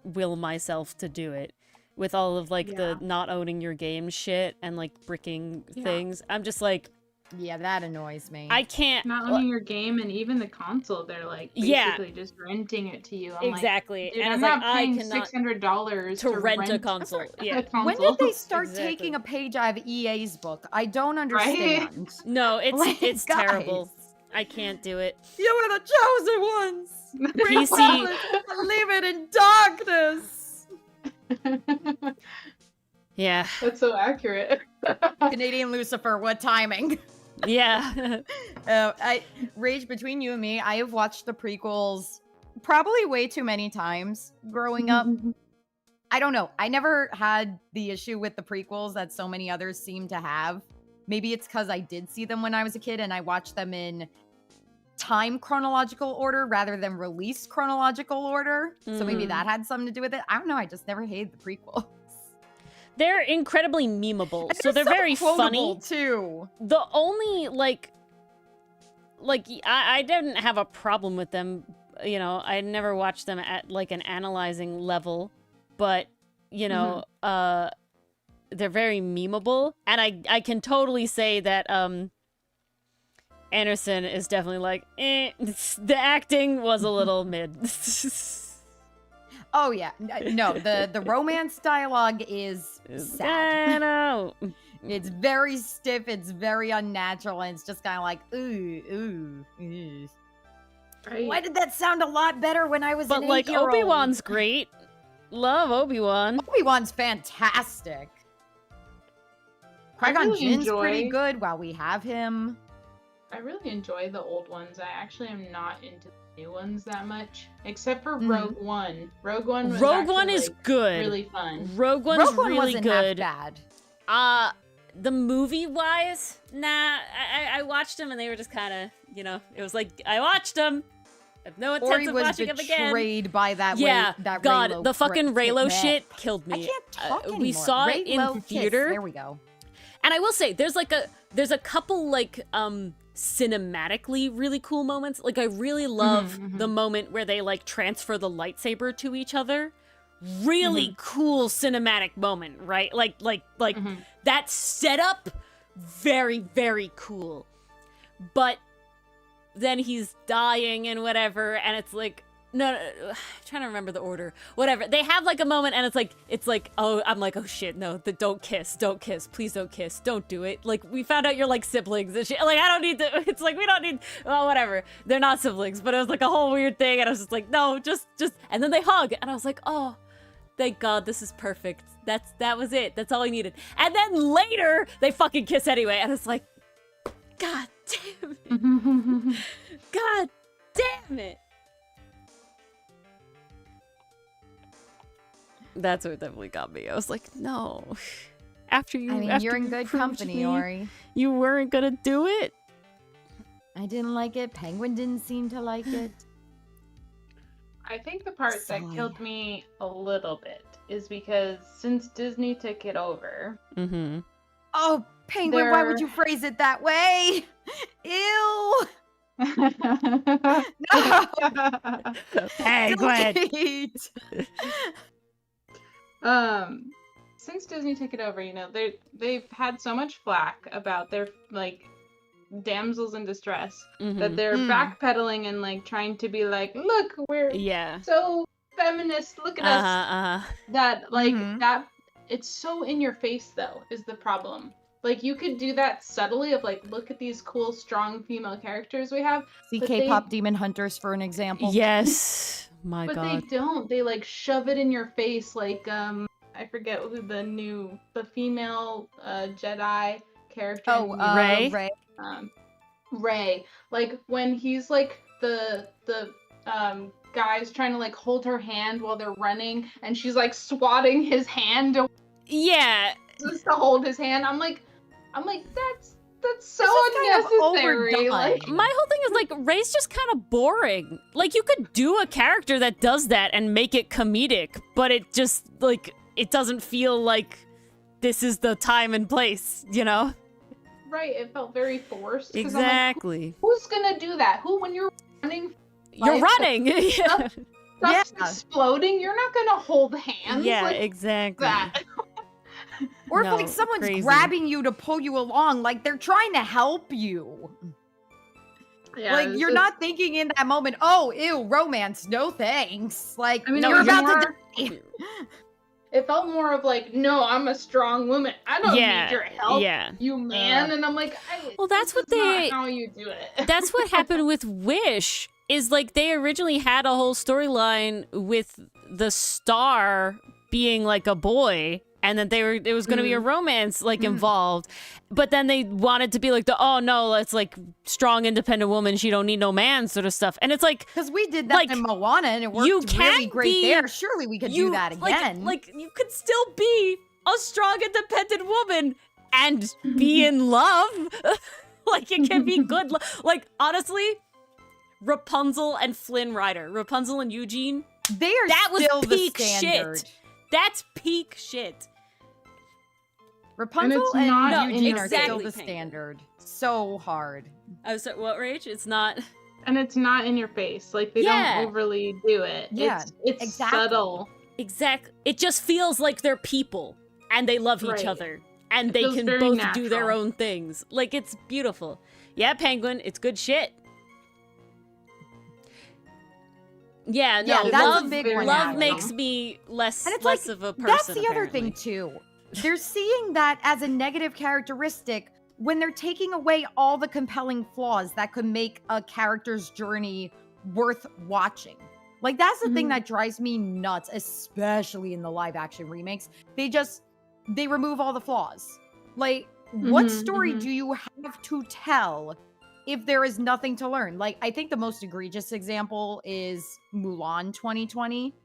will myself to do it. With all of like the not owning your game shit and like bricking things. I'm just like, Yeah, that annoys me. I can't. Not owning your game and even the console, they're like Yeah. basically just renting it to you. I'm Exactly. Like, dude, And I'm it's like, not I paying cannot $600 to rent a console. a Yeah. console. When did they start Exactly. taking a page out of EA's book? I don't understand. No, it's Like, it's guys, terrible. I can't do it. You were the chosen ones. Bring PC knowledge and leave it in darkness. Yeah. That's so accurate. Canadian Lucifer, what timing? Yeah. Rage, between you and me, I have watched the prequels probably way too many times growing up. I don't know. I never had the issue with the prequels that so many others seem to have. Maybe it's because I did see them when I was a kid and I watched them in time chronological order rather than release chronological order. So maybe that had something to do with it. I don't know. I just never hated the prequels. They're incredibly memeable, And so they're so very quotable, funny. too. The only like I didn't have a problem with them, you know. I never watched them at like an analyzing level, but you know, they're very memeable, and I can totally say that Anderson is definitely like, the acting was a little mid. Oh yeah, no, the romance dialogue is sad. I know. It's very stiff, it's very unnatural, and it's just kind of like, ooh. Right? Why did that sound a lot better when I was But an like 8-year-old? Obi-Wan's great. Love Obi-Wan. Obi-Wan's fantastic. Qui-Gon really Jinn's pretty enjoy- good while we have him. I really enjoy the old ones. I actually am not into the new ones that much, except for Rogue One. Rogue One was Rogue One actually, is like, good. really fun. Rogue One's Rogue One really wasn't good. half bad. The movie-wise, nah. I watched them and they were just kind of, you know, it was like, I watched them. I have no Ori intent of was watching them again. betrayed by that Yeah, that God, Reylo the fucking Raylo meh. shit killed me. I can't talk anymore. We saw it in Reylo kiss. theater. There we go. And I will say, there's a couple like cinematically really cool moments. Like I really love the moment where they like transfer the lightsaber to each other. really cool cinematic moment, right? Like that setup, very, very cool. But then he's dying and whatever, and it's like, no, I'm trying to remember the order. Whatever. They have like a moment, and it's like, oh, I'm like, oh shit, no, don't kiss, please don't kiss, don't do it. Like, we found out you're like siblings and shit. Like, I don't need to. It's like, we don't need. Well, whatever. They're not siblings, but it was like a whole weird thing, and I was just like, no, just. And then they hug, and I was like, oh, thank God, this is perfect. That was it. That's all I needed. And then later they fucking kiss anyway, and it's like, God damn it. God damn it. That's what definitely got me. I was like, no. After you're in good company, Ori. You weren't gonna do it? I didn't like it. Penguin didn't seem to like it. I think the part that killed me a little bit is because since Disney took it over... Mm-hmm. Oh, Penguin, why would you phrase it that way? Ew! No! Penguin! Since Disney took it over, you know, they've had so much flack about their, like, damsels in distress that they're backpedaling and, like, trying to be like, look, we're so feminist, look at us. That, like, that, it's so in your face, though, is the problem. Like, you could do that subtly of, like, look at these cool, strong female characters we have. See K-pop Demon Hunters for an example. Yes. My God. But they don't. They, like, shove it in your face, like, I forget who the female Jedi character. Oh, Rey. Rey. Like, when he's like the guy's trying to like hold her hand while they're running, and she's like swatting his hand. Yeah. Just to hold his hand. I'm like, that's so unnecessary. Like, my whole thing is like, Rey's just kind of boring. Like, you could do a character that does that and make it comedic, but it just like, it doesn't feel like this is the time and place, you know? Right, it felt very forced. Exactly. Like, who's gonna do that? Who, when you're running? You're running! Stuff's exploding, you're not gonna hold hands. Yeah, like, exactly. That. Or if like someone's grabbing you to pull you along, like they're trying to help you. Yeah, like you're not thinking in that moment, oh, ew, romance, no thanks. Like, I mean, you're about to die. It felt more of like, no, I'm a strong woman. I don't need your help, you man. And I'm like, well, that's what not how you do it. That's what happened with Wish. Is like they originally had a whole storyline with the star being like a boy, and that it was going to be a romance like involved, but then they wanted to be like oh no, it's like strong independent woman, she don't need no man sort of stuff, and it's like because we did that in Moana and it worked really great there. Surely we could do that again. Like you could still be a strong independent woman and be in love. Like it can be good. Like honestly, Rapunzel and Flynn Rider, Rapunzel and Eugene, that was peak shit. That's peak shit. Rapunzel and Eugene are still the standard. So hard. Oh, so what, Rage? It's not... And it's not in your face. Like, they don't overly do it. Yeah, it's subtle. Exactly. It just feels like they're people, and they love each other, and they can both do their own things. Like, it's beautiful. Yeah, Penguin, it's good shit. Yeah, no, that's a big one. Love makes me less of a person. That's the other thing, too. They're seeing that as a negative characteristic when they're taking away all the compelling flaws that could make a character's journey worth watching. Like, that's the thing that drives me nuts, especially in the live-action remakes. They remove all the flaws. Like, what story do you have to tell if there is nothing to learn? Like, I think the most egregious example is Mulan 2020.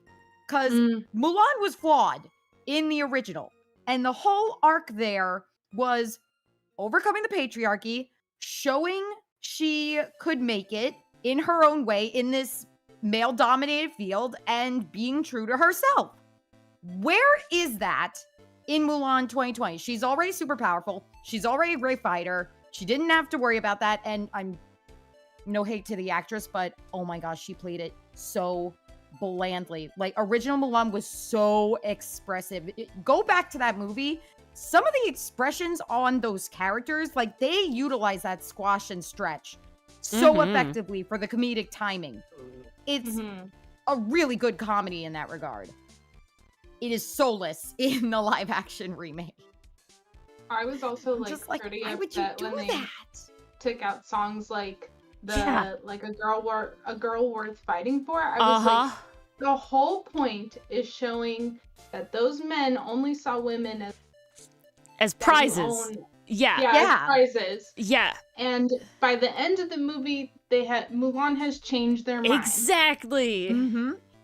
Because Mulan was flawed in the original. And the whole arc there was overcoming the patriarchy, showing she could make it in her own way in this male-dominated field, and being true to herself. Where is that in Mulan 2020? She's already super powerful. She's already a great fighter. She didn't have to worry about that. And I'm no hate to the actress, but oh my gosh, she played it so blandly. Like, original Mulan was so expressive. Go back to that movie. Some of the expressions on those characters, like, they utilize that squash and stretch so effectively for the comedic timing. It's a really good comedy in that regard. It is soulless in the live action remake. I was also like Just like, pretty why would you upset do when they that? took out songs like Yeah. like a girl worth fighting for. I was like, the whole point is showing that those men only saw women As that prizes. own- Yeah. as prizes. Yeah. And by the end of the movie, Mulan has changed their mind. Exactly.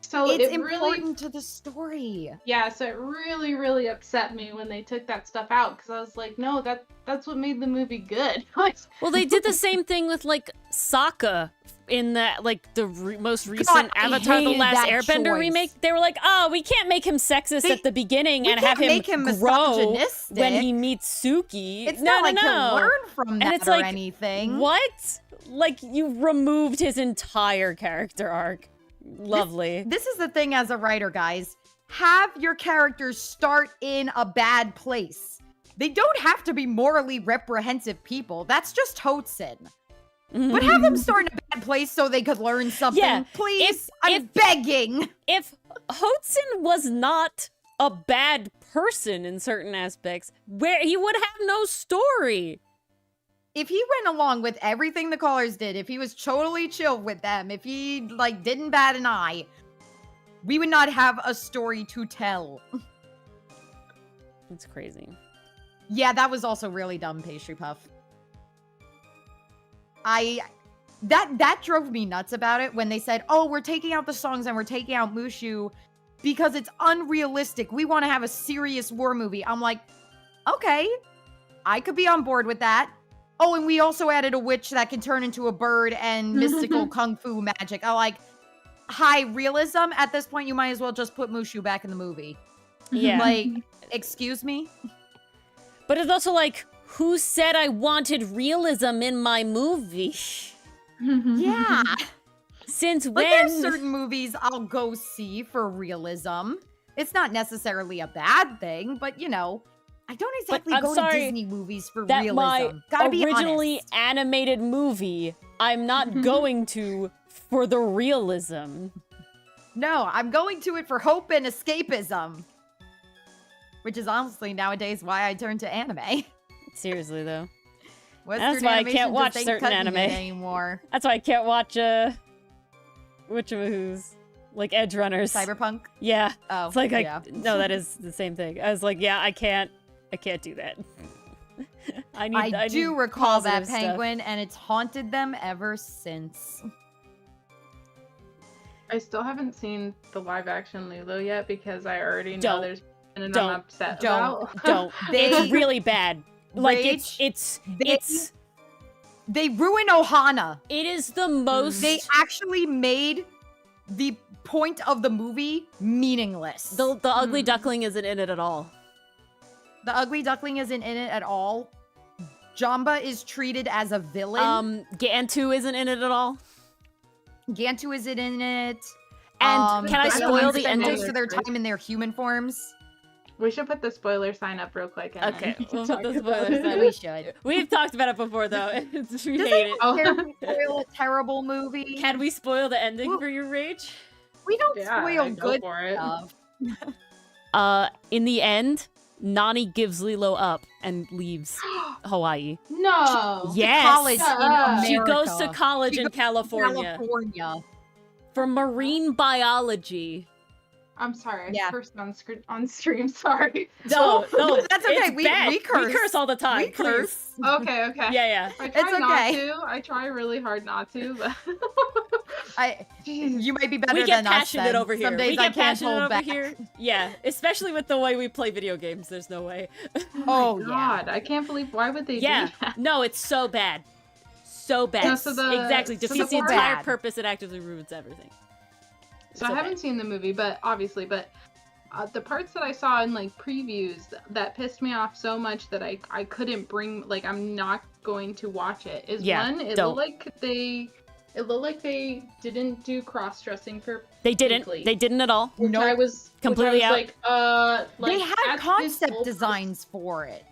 So It's it really, important to the story. yeah. So it really, really upset me when they took that stuff out because I was like, no, that's what made the movie good. Well, they did the same thing with like Sokka in that like the most recent I Avatar: The hated Last that Airbender choice. remake. They were like, oh, we can't make him sexist at the beginning We and can't have him, make him grow misogynistic. when he meets Suki. It's no, not no, like no. he'll learn from that it's or like, anything. What? Like you removed his entire character arc. Lovely. This is the thing as a writer, guys. Have your characters start in a bad place. They don't have to be morally reprehensible people. That's just Hotsun. But have them start in a bad place so they could learn something. Yeah, Please, I'm begging. If Hotsun was not a bad person in certain aspects, where he would have no story. If he went along with everything the callers did, if he was totally chill with them, if he, like, didn't bat an eye, we would not have a story to tell. It's crazy. Yeah, that was also really dumb, Pastry Puff. That drove me nuts about it when they said, oh, we're taking out the songs and we're taking out Mushu because it's unrealistic. We want to have a serious war movie. I'm like, okay, I could be on board with that. Oh, and we also added a witch that can turn into a bird and mystical kung fu magic. I like high realism. At this point, you might as well just put Mushu back in the movie. Yeah. Like, excuse me? But it's also like, who said I wanted realism in my movie? Yeah. Since Like, when? there's certain movies I'll go see for realism. It's not necessarily a bad thing, but, you know, I don't exactly I'm go sorry to Disney movies for that realism. my Gotta be originally honest. animated movie, I'm not going to for the realism. No, I'm going to it for hope and escapism. Which is honestly nowadays why I turn to anime. Seriously, though. Western That's why I animation can't just watch ain't certain cutting anime. it anymore. That's why I can't watch, who's like Edge Runners. Cyberpunk? Yeah. Oh, It's like, yeah. no, that is the same thing. I was like, yeah, I can't do that. I do need recall that positive stuff. penguin, and it's haunted them ever since. I still haven't seen the live action Lilo yet because I already know Don't. there's and Don't. I'm upset Don't. about. Don't. They- It's really bad. Like Rage, it's They ruin Ohana. it is the most They actually made the point of the movie meaningless. the ugly duckling isn't in it at all. The ugly duckling isn't in it at all. Jamba is treated as a villain. Gantu isn't in it at all. Gantu isn't in it. And can I they spoil don't the spend ending? most of their time in their human forms. We should put the spoiler sign up real quick. And Okay, then we'll talk put the about spoiler it. sign We should. We've talked about it before though. We Does hate it. Oh. anyone care if we spoil a terrible movie? Can we spoil the ending Well- for your rage? We don't Yeah, spoil go good for it. stuff. In the end, Nani gives Lilo up and leaves Hawaii. No. Yes. College in Shut She America. goes to college She in goes to California California. for marine biology. I'm sorry. I Yeah. cursed on stream. Sorry. No, no, That's okay. it's We bad. curse. all the time. We please. curse. Okay. Okay. Yeah, yeah. I try It's not okay. to. I try really hard not to, but You might be better We get than us. passionate then. over here. Some days We I get can't passionate hold over back. here. Yeah, especially with the way we play video games. There's no way. Oh, my yeah. God, I can't believe why would they Yeah, do that? no, it's so bad. So bad. No, so the- exactly. so the Defeats the part- entire Bad. purpose. It actively ruins everything. So I haven't seen the movie, but obviously, the parts that I saw in like previews that pissed me off so much that I couldn't bring, like, I'm not going to watch it. Is Yeah, one, it don't. looked like they It looked like they didn't do cross-dressing for They didn't. Weekly. They didn't at all. Which Nope. I was Completely out. They at had this concept whole designs for it.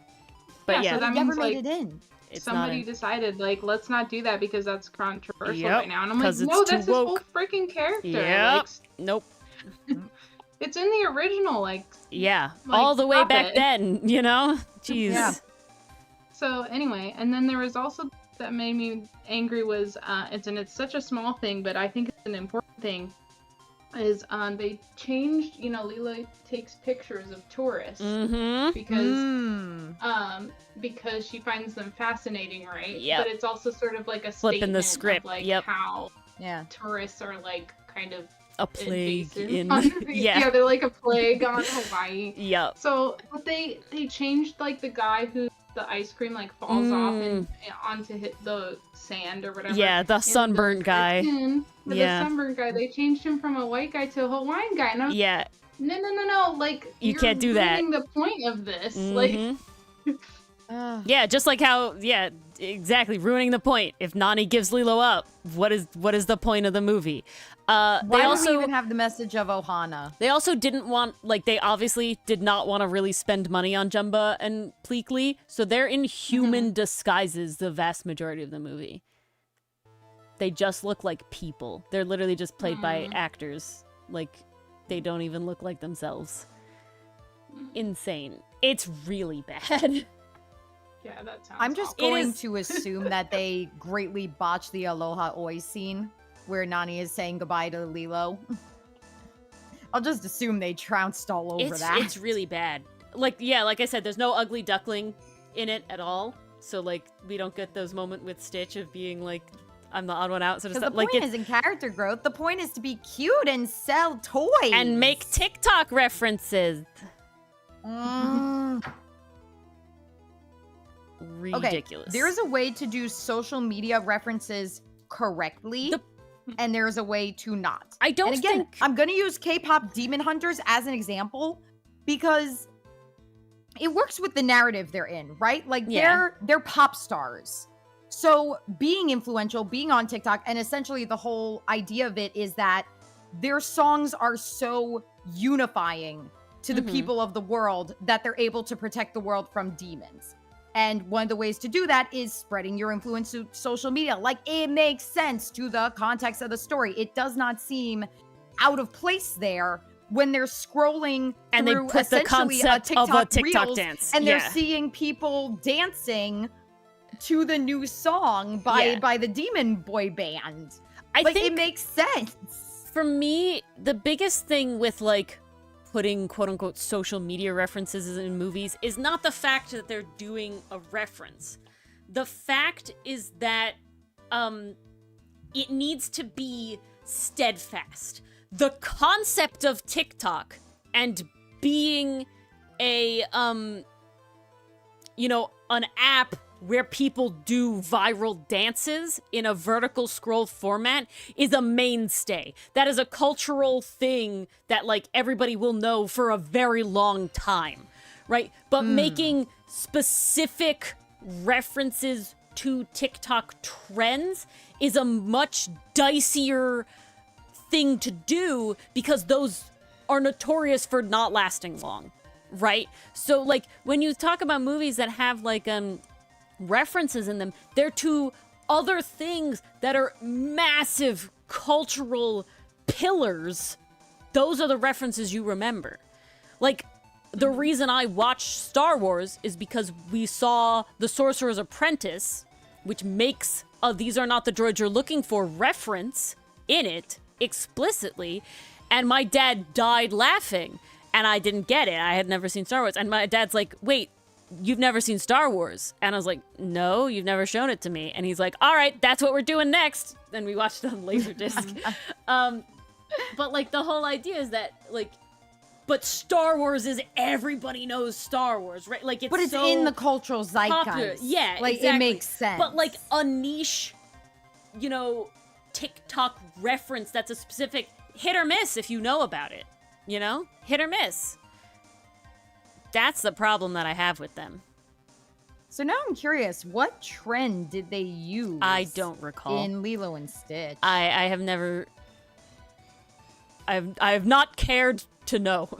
But Yeah, yeah, so that Never means, made like, it in. it's not somebody in. decided, like, let's not do that because that's controversial Yep, right now. And I'm like, 'cause it's no, too that's his whole woke. freaking character. Yep. Like, Nope. it's in the original, like. Yeah. Like, All the way stop back it. then, you know? Jeez. Yeah. So anyway, and then there was also that made me angry was it's such a small thing, but I think it's an important thing. Is they changed, Lilo takes pictures of tourists Mm-hmm. because she finds them fascinating, right? Yep. But it's also sort of like a Flipping the statement script, of like yep. how Yeah. tourists are like kind of A plague invasive in. on- Yeah. they're like a plague on Hawaii. Yep. So, but they changed like the guy who the ice cream like falls off and onto the sand or whatever. Yeah, the In sunburned guy. cartoon, with Yeah. the sunburned guy, they changed him from a white guy to a Hawaiian guy, and I was Yeah. no, like You you're can't do that. ruining the point of this, like. Mhm. Ugh. Yeah, just like how, yeah, exactly, ruining the point. If Nani gives Lilo up, what is the point of the movie? Why They don't also we even have the message of Ohana? They also didn't want, like, they obviously did not want to really spend money on Jumba and Pleakley, so they're in human disguises the vast majority of the movie. They just look like people. They're literally just played by actors. Like, they don't even look like themselves. Insane. It's really bad. Yeah, that sounds. I'm just awful. going is- to assume that they greatly botched the Aloha Oi scene where Nani is saying goodbye to Lilo. I'll just assume they trounced all over that. It's really bad. Like, yeah, like I said, there's no ugly duckling in it at all. So, like, we don't get those moments with Stitch of being like, I'm the odd one out sort of Because stuff. the Like, point it's isn't character growth. The point is to be cute and sell toys. and make TikTok references. Mm. Ridiculous. Okay, there's a way to do social media references correctly, and there's a way to not. I don't And again, think I'm gonna use K-pop Demon Hunters as an example because it works with the narrative they're in, right? Like Yeah. they're pop stars. So being influential, being on TikTok, and essentially the whole idea of it is that their songs are so unifying to the Mhm. people of the world that they're able to protect the world from demons. And one of the ways to do that is spreading your influence to social media. Like, it makes sense to the context of the story. It does not seem out of place there when they're scrolling and they through put the essentially concept of a TikTok Reels, dance. and they're yeah. seeing people dancing to the new song by the Demon Boy band. I Like, think it makes sense. for me, the biggest thing with like putting quote unquote social media references in movies is not the fact that they're doing a reference. The fact is that it needs to be steadfast. The concept of TikTok and being a an app where people do viral dances in a vertical scroll format is a mainstay. That is a cultural thing that like everybody will know for a very long time, right? But making specific references to TikTok trends is a much dicier thing to do because those are notorious for not lasting long, right? So like when you talk about movies that have like references in them, they're to other things that are massive cultural pillars. Those are the references you remember. Like the reason I watched Star Wars is because we saw The Sorcerer's Apprentice, which makes a "these are not the droids you're looking for" reference in it explicitly, and my dad died laughing, and I didn't get it. I had never seen Star Wars, and my dad's like, "Wait, you've never seen Star Wars?" And I was like, "No, you've never shown it to me." And he's like, "All right, that's what we're doing next." And we watched it on Laserdisc. But like the whole idea is that like, but Star Wars is everybody knows Star Wars, right? Like But it's so in the cultural zeitgeist. popular. Yeah, like exactly. it makes sense. But like a niche, TikTok reference that's a specific hit or miss if you know about it, hit or miss. That's the problem that I have with them. So now I'm curious, what trend did they use? I don't recall. In Lilo and Stitch. I have never. I have not cared to know.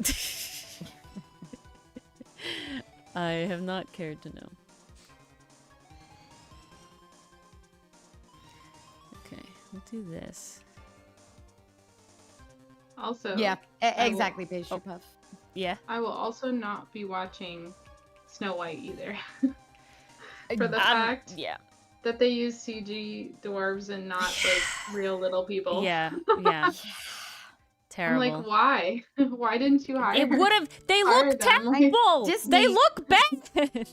I have not cared to know. Okay, we'll do this. Also, Yeah, I will- exactly, Pastry Puff. Yeah. I will also not be watching Snow White either. For the Um, fact Yeah. that they use CG dwarves and not like real little people. Yeah. Yeah. I'm Terrible. like, why? Why didn't you hire? It would have. They hire look them, like- terrible. Disney- They look bad.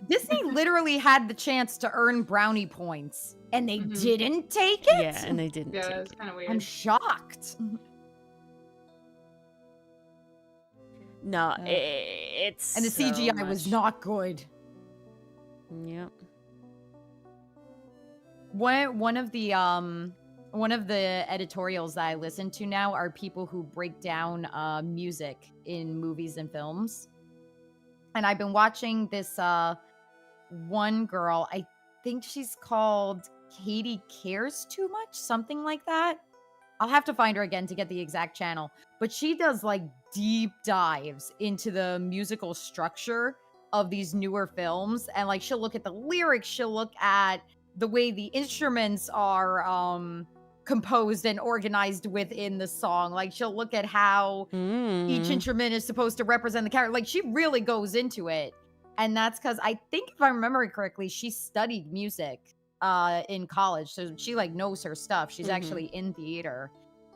Disney literally had the chance to earn brownie points, and they Mhm. didn't take it? Yeah, and they didn't. Yeah, take it's it. kind of weird. I'm shocked. No, it's And the so CGI was much. not good. Yep. One of the editorials that I listen to now are people who break down music in movies and films. And I've been watching this one girl, I think she's called Katie Cares Too Much, something like that. I'll have to find her again to get the exact channel. But she does like deep dives into the musical structure of these newer films. And like she'll look at the lyrics, she'll look at the way the instruments are composed and organized within the song. Like she'll look at how each instrument is supposed to represent the character. Like she really goes into it. And that's because I think, if I remember it correctly, she studied music in college. So she like knows her stuff. She's actually in theater.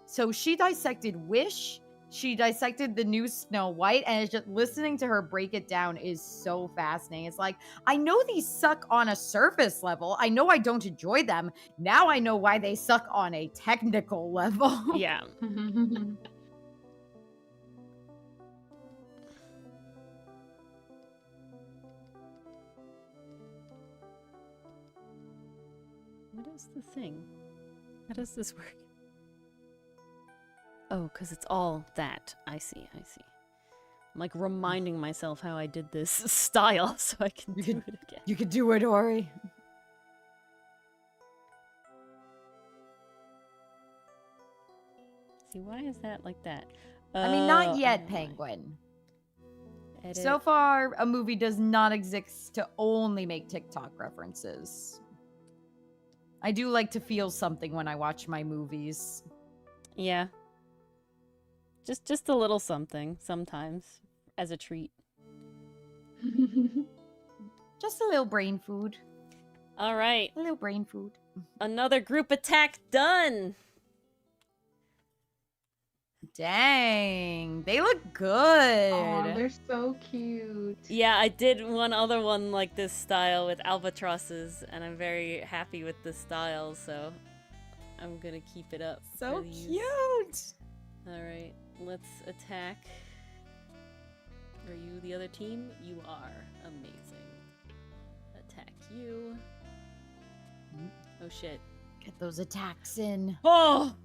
So she dissected Wish. She dissected the new Snow White, and it's just listening to her break it down is so fascinating. It's like, I know these suck on a surface level. I know I don't enjoy them. Now I know why they suck on a technical level. Yeah. What is the thing? How does this work? Oh, because it's all that. I see, I see. I'm like reminding myself how I did this style so I can do it again. You could do it, Ori. See, why is that like that? I mean, not yet, oh, Penguin. edit. So far, a movie does not exist to only make TikTok references. I do like to feel something when I watch my movies. Yeah. Just a little something sometimes as a treat. Just a little brain food. All right. A little brain food. Another group attack done. Dang, they look good. Oh, they're so cute. Yeah, I did one other one like this style with albatrosses, and I'm very happy with this style, so I'm gonna keep it up. So for these. cute. All right, let's attack. Are you the other team? You are. Amazing. Attack you. Oh shit. Get those attacks in. Oh!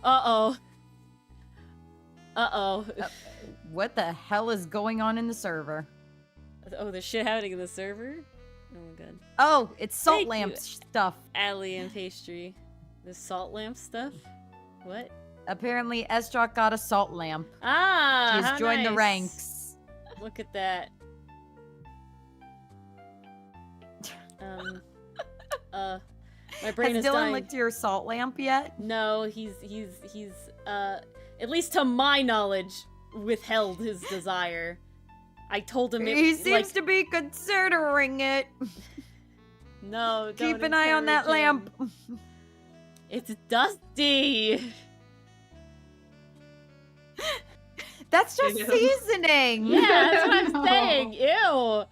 Uh-oh. Uh-oh. What the hell is going on in the server? Oh, there's shit happening in the server? Oh my god. Oh, it's salt Thank lamp you. stuff. Allie and pastry. The salt lamp stuff? What? Apparently, Estrock got a salt lamp. Ah! She's how joined the nice. ranks. Look at that. My brain Has is Dylan dying. licked your salt lamp yet? No, he's at least to my knowledge, withheld his desire. I told him it He was seems like, to be considering it. no, don't Keep an eye on that encourage him. lamp. It's dusty. That's just Ew. seasoning. Yeah, that's what No. I'm saying. Ew.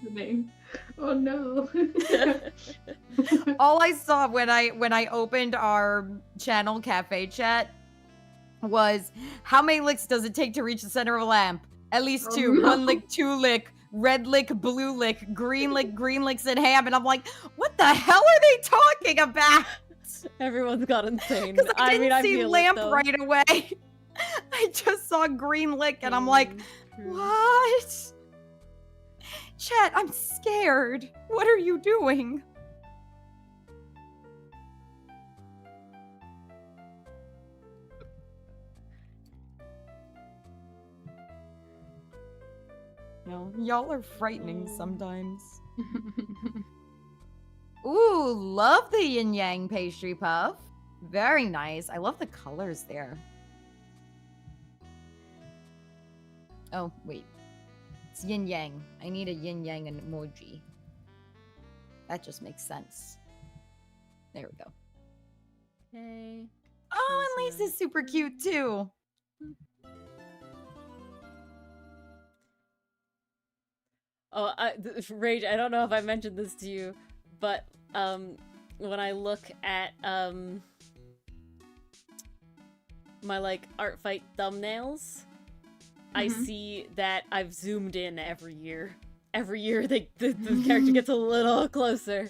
Listening. Oh no. All I saw when I opened our channel cafe chat was, how many licks does it take to reach the center of a lamp? At least Oh, two. no. 1 lick, 2 lick, red lick, blue lick, green licks, and ham. And I'm like, what the hell are they talking about? Everyone's got insane. Because I didn't I see feel it, lamp though. right away. I just saw green lick, and I'm like, True. what? Chet, I'm scared. What are you doing? No, y'all are frightening sometimes. Ooh, love the yin yang pastry puff. Very nice. I love the colors there. Oh, wait. It's yin yang. I need a yin yang emoji. That just makes sense. There we go. Okay. Oh, and Lisa's super cute too. Oh, Rage, I don't know if I mentioned this to you, but when I look at my like ArtFight thumbnails, I see that I've zoomed in every year. Every year the character gets a little closer.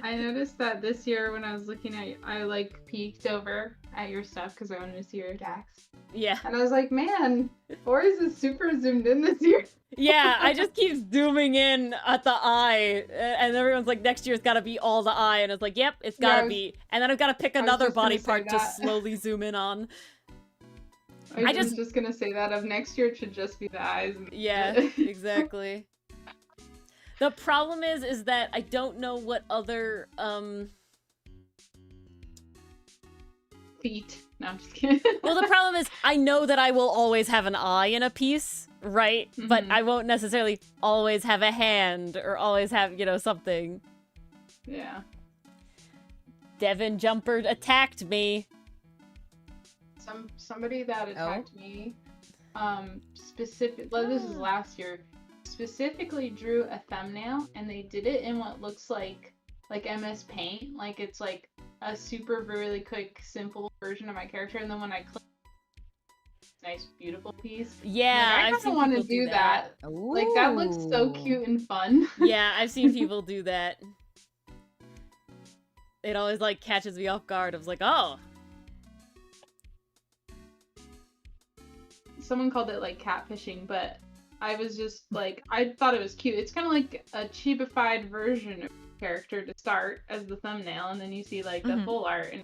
I noticed that this year when I was looking at, I like peeked over at your stuff because I wanted to see your attacks. Yeah. And I was like, man, Boris is super zoomed in this year. Yeah, I just keep zooming in at the eye, and everyone's like, next year's gotta be all the eye, and it's like, yep, it's gotta be. And then I've gotta pick another body part to slowly zoom in on. I was just gonna say that of next year it should just be the eyes. Yeah, exactly. The problem is that I don't know what other, feet. No, I'm just kidding. Well, the problem is I know that I will always have an eye in a piece, right? But I won't necessarily always have a hand or always have, you know, something. Yeah. Devin Jumper attacked me. Somebody that attacked me, this is last year, specifically drew a thumbnail, and they did it in what looks like MS Paint, like it's like a super really quick simple version of my character, and then when I click nice beautiful piece, yeah, I kind of want to do that. Like that looks so cute and fun. Yeah, I've seen people do that. It always like catches me off guard. I was like, oh. Someone called it like catfishing, but I was just like, I thought it was cute. It's kind of like a cheapified version of character to start as the thumbnail, and then you see like the full art, and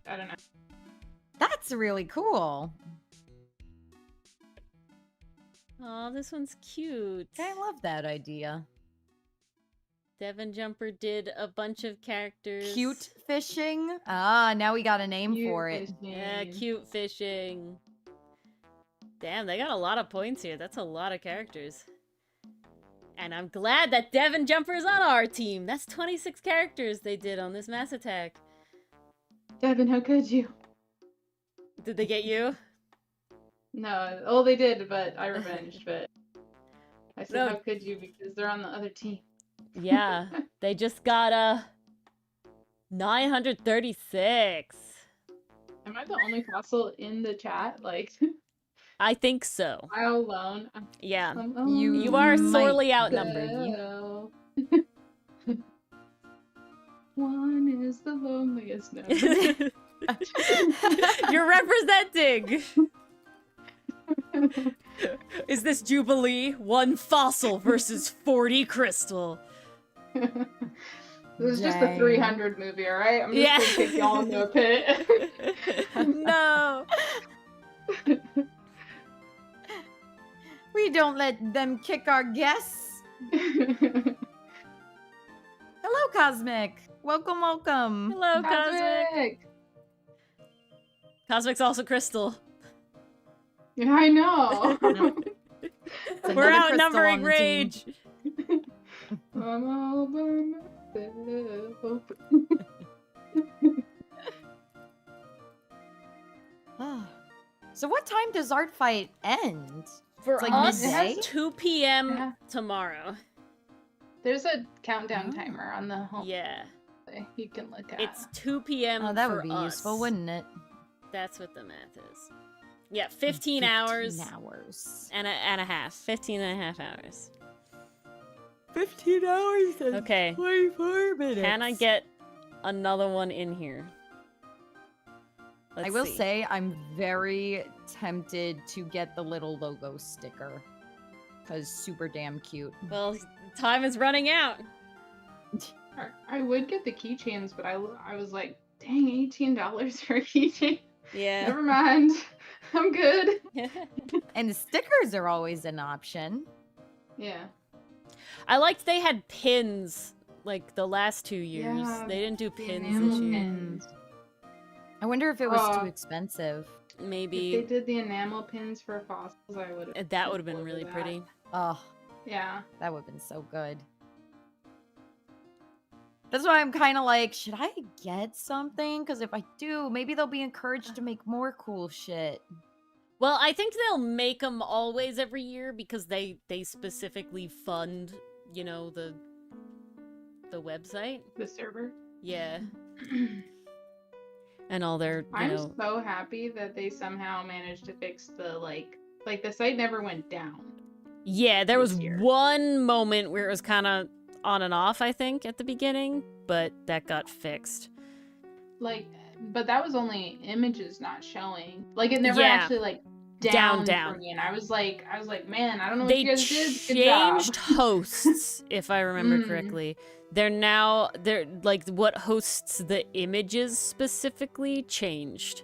I don't know. That's really cool. Oh, this one's cute. I love that idea. Devin Jumper did a bunch of characters. Cute fishing. Ah, now we got a name for it. Yeah, cute fishing. Damn, they got a lot of points here. That's a lot of characters. And I'm glad that Devin Jumper's on our team. That's 26 characters they did on this mass attack. Devin, how could you? Did they get you? No, oh, they did, but I revenged, but I said, how could you? Because they're on the other team. Yeah, they just got 936. Am I the only fossil in the chat? Like... I think so. I alone. Yeah. You are sorely outnumbered. One is the loneliest. No. You're representing. Is this Jubilee? 1 fossil versus 40 crystal. This is just a 300 movie, alright? I'm just gonna take y'all into a pit. No. We don't let them kick our guests. Hello, Cosmic. Welcome, welcome. Hello, Cosmic. Cosmic's also Crystal. Yeah, I know. We're outnumbering Rage. I'm all by myself. So what time does ArtFight end? For like us, midday? 2 p.m. tomorrow. There's a countdown timer on the home. Yeah. You can look at. It's 2 p.m. Oh, that for would be us. useful, wouldn't it? That's what the math is. Yeah, 15 hours. 15 hours. And a half. 15 and a half hours. 15 hours and okay. 24 minutes. Can I get another one in here? I will say I'm very tempted to get the little logo sticker. Because super damn cute. Well, time is running out. I would get the keychains, but I was like, dang, $18 for a keychain. Yeah. Never mind. I'm good. And the stickers are always an option. Yeah. I liked they had pins like the last 2 years. Yeah, They didn't do the pins enamel this year. pins. I wonder if it was Oh. too expensive. If they Maybe did the enamel pins for fossils, I would have. that would have been really pretty. Oh, Yeah. that would have been so good. That's why I'm kind of like, should I get something? Because if I do, maybe they'll be encouraged to make more cool shit. Well, I think they'll make them always every year because they specifically fund, you know, the website. The server. Yeah. And all their, you I'm know, so happy that they somehow managed to fix the like the site never went down. yeah, there was this year. one moment where it was kind of on and off, I think, at the beginning, but that got fixed. Like, but that was only images not showing. Like, it never Yeah. actually like Down. for me. And I was like, man, I don't know what They you guys did. Good job. changed hosts, if I remember correctly. They're like what hosts the images specifically changed.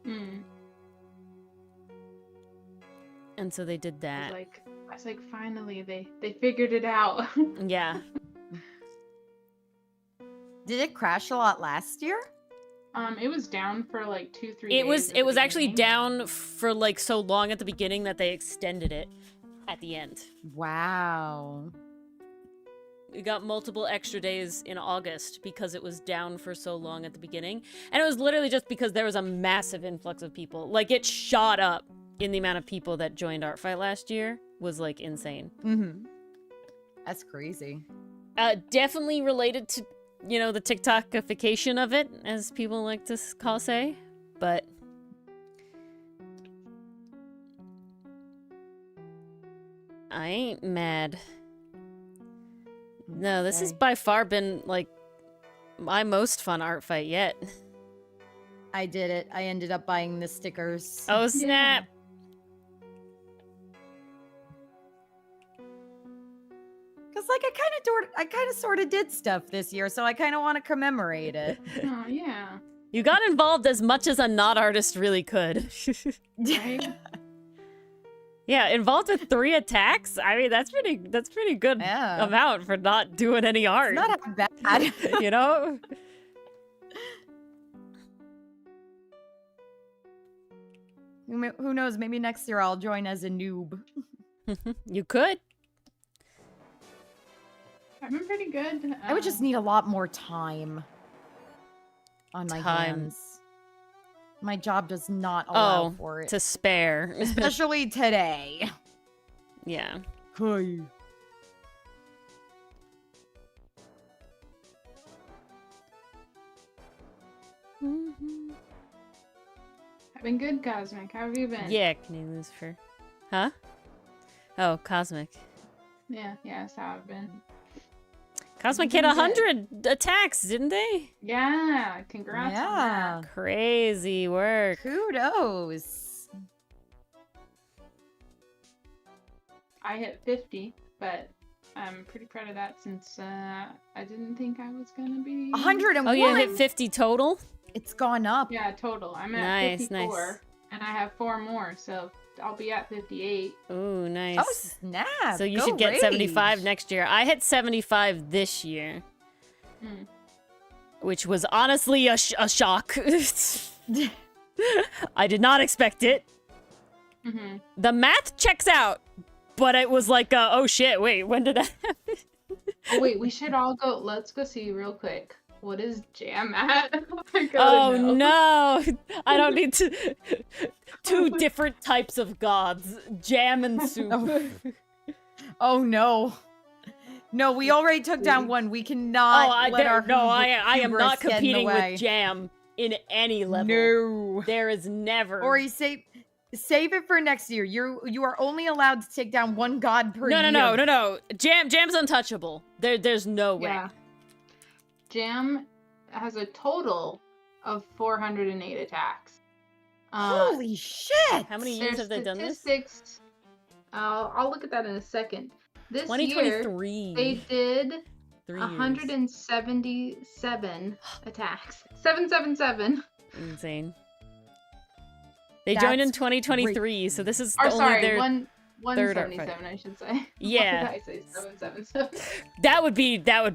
Mm. And so they did that. I was like, finally, they figured it out. Yeah. Did it crash a lot last year? It was down for like 2-3 days. It was at the actually beginning. down for like so long at the beginning that they extended it at the end. Wow. We got multiple extra days in August because it was down for so long at the beginning. And it was literally just because there was a massive influx of people. Like, it shot up in the amount of people that joined ArtFight last year was, like, insane. Mm-hmm. That's crazy. Definitely related to, you know, the TikTokification of it, as people like to say. But I ain't mad. No, this has Okay. by far been, like, my most fun art fight yet. I did it. I ended up buying the stickers. Oh, snap. Because, like, I kind of sort of did stuff this year, so I kind of want to commemorate it. Oh, yeah. You got involved as much as a not artist really could. Right? Yeah, involved with 3 attacks? I mean, that's pretty good Yeah. amount for not doing any art. It's not half bad. You know? Who knows? Maybe next year I'll join as a noob. You could. I've been pretty good. I would just need a lot more time on my hands. My job does not allow for it. To spare. Especially today. Yeah. Hi. I've been good, Cosmic. How have you been? Yeah, can you lose for... Huh? Oh, Cosmic. Yeah, that's how I've been. Cosmic hit 100 attacks, didn't they? Yeah, congrats on Yeah. Crazy work. Kudos. that. I hit 50, but I'm pretty proud of that since I didn't think I was gonna be... 101. Oh, you hit 50 total? It's gone up. Yeah, total. I'm at Nice, 54, nice. and I have 4 more, so I'll be at 58. Ooh, nice. Oh, snap. So you Go should get Rage. 75 next year. I hit 75 this year. Mm. Which was honestly a shock. I did not expect it. Mm-hmm. The math checks out, but it was like, oh shit, wait, when did that happen? Oh wait, we should all go. Let's go see real quick. What is Jam at? I gotta Oh know. no, I don't need to. 2 different types of gods, jam and soup. Oh, no. No, we already took down one. We cannot let our I am hubris not get in the competing way. with jam in any level. No. There is never. Ori, save it for next year. You are only allowed to take down one god per year. No. Jam's untouchable. There's no way. Yeah. Jam has a total of 408 attacks. Holy shit! How many years have they done this? Statistics I'll look at that in a second. This year, 2023. they did 3 years. 177 attacks. 777. Insane. They joined in That's 2023, so this is Or only sorry, their 177, I should say. Yeah. Why did I say 777? that would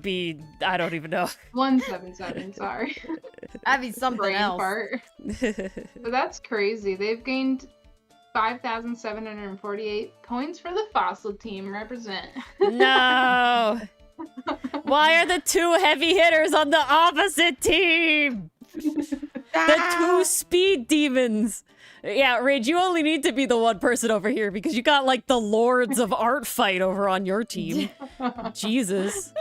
be I don't even know. 177, sorry. That'd be something Brain else. fart. But that's crazy. They've gained 5,748 points for the fossil team. Represent. No. Why are the two heavy hitters on the opposite team? The two speed demons. Yeah, Rage, you only need to be the one person over here because you got like the lords of ArtFight over on your team. Jesus.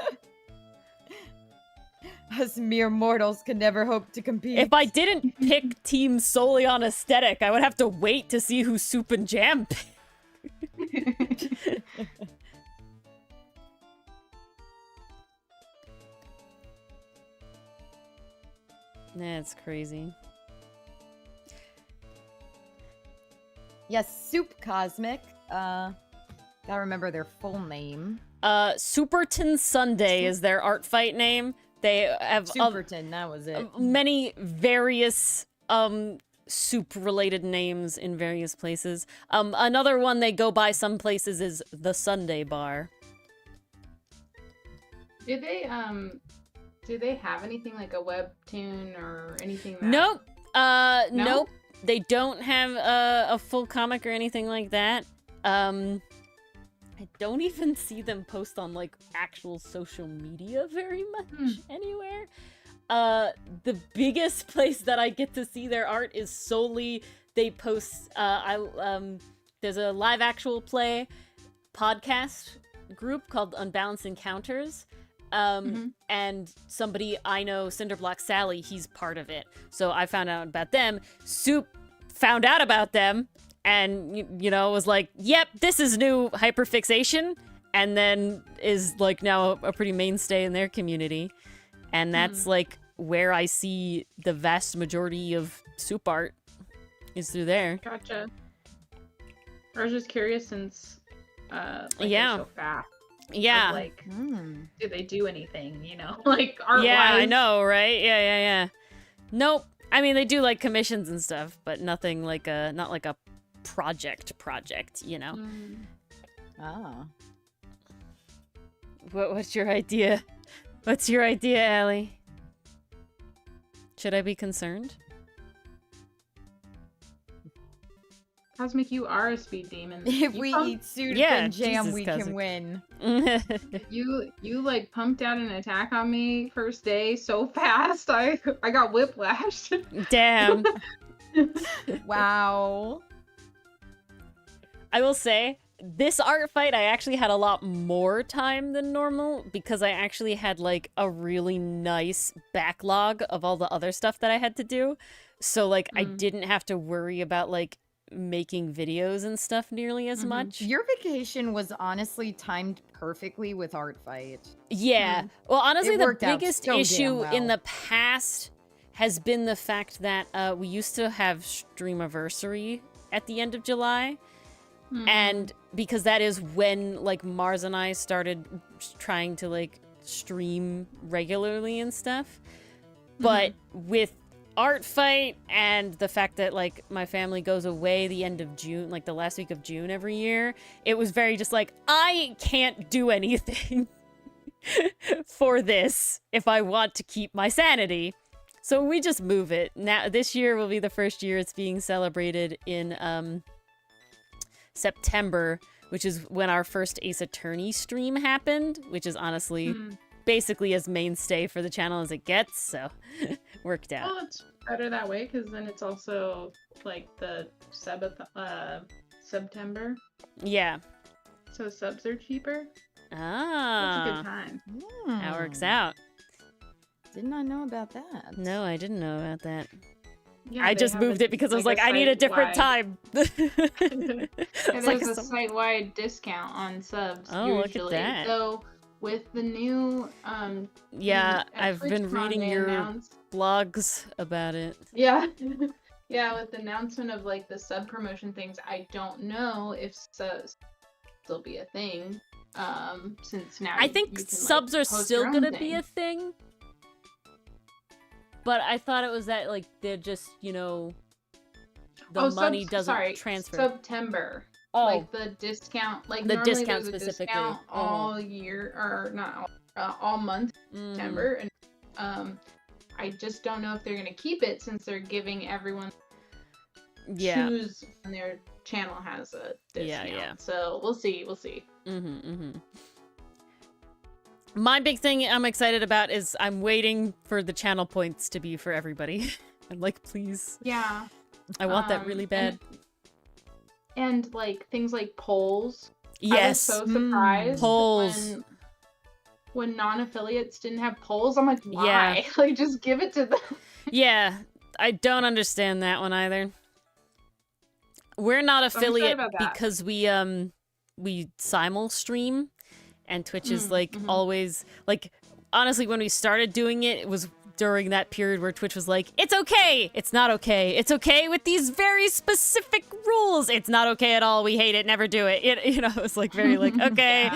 Us mere mortals can never hope to compete. If I didn't pick teams solely on aesthetic, I would have to wait to see who Soup and Jam picked. That's crazy. Yes, Soup Cosmic. Gotta remember their full name. Superton Sunday is their ArtFight name. They have Superton, that was it. many various soup-related names in various places. Another one they go by some places is the Sunday Bar. Do they have anything like a webtoon or anything? That... Nope. No? Nope. They don't have a full comic or anything like that. I don't even see them post on like actual social media very much anywhere. The biggest place that I get to see their art is solely they post. There's a live actual play podcast group called Unbalanced Encounters. And somebody I know, Cinderblock Sally, he's part of it. So I found out about them. Soup found out about them and, you know, was like, yep, this is new hyperfixation. And then is like now a pretty mainstay in their community. And that's like where I see the vast majority of soup art is through there. Gotcha. I was just curious since, Yeah. they're so fast. Yeah. Like, do they do anything, you know? Like, art-wise? Yeah, I know, right? Yeah. Nope. I mean, they do like commissions and stuff, but nothing like not like a project, you know? Oh. What's your idea? What's your idea, Allie? Should I be concerned? Cosmic, you are a speed demon. If You we pumped- eat soup Yeah, and jam, Jesus, we Cosmic. can win. You like pumped out an attack on me first day so fast. I got whiplashed. Damn. Wow. I will say, this art fight, I actually had a lot more time than normal because I actually had like a really nice backlog of all the other stuff that I had to do. So like I didn't have to worry about like making videos and stuff nearly as much. Your vacation was honestly timed perfectly with ArtFight. Yeah. Well, honestly, It the worked out biggest so damn issue in well. the past has been the fact that we used to have Streamiversary at the end of July. And because that is when like Mars and I started trying to like stream regularly and stuff. But with ArtFight and the fact that like my family goes away the end of June, like the last week of June every year, it was very just like, I can't do anything for this if I want to keep my sanity. So we just move it. Now this year will be the first year it's being celebrated in September, which is when our first Ace Attorney stream happened, which is honestly basically as mainstay for the channel as it gets, so worked out. Well, it's better that way because then it's also like the September, Yeah. so subs are cheaper. That's a Ah, good time. that works out. Did not know about that. No, I didn't know about that. Yeah, I they just have moved it because I was like like, I need a different time. Yeah, It's like there's a site-wide discount on subs. Oh, look at usually. that. So with the new Yeah, at I've been TwitchCon, reading they your announced- blogs about it. Yeah. Yeah, with the announcement of like the sub promotion things, I don't know if still be a thing. Since now I you think can, subs are post still your own gonna be a thing. thing. But I thought it was that, like, they're just, you know, the money doesn't transfer. September. Oh. Like the discount, like The normally discount there's a specifically. discount all year, or not all month, September, and I just don't know if they're gonna keep it since they're giving everyone choose when their channel has a discount. Yeah. So we'll see. My big thing I'm excited about is I'm waiting for the channel points to be for everybody. I'm like, please. Yeah. I want that really bad. And like things like polls. Yes. I was so surprised polls. When non-affiliates didn't have polls. I'm like, why? Yeah. Like, just give it to them. Yeah, I don't understand that one either. We're not affiliate because we simul stream, and Twitch is like always like, honestly, when we started doing it, it was during that period where Twitch was like, it's okay, it's not okay, it's okay with these very specific rules, it's not okay at all, we hate it, never do it. You know, it's like very like, okay,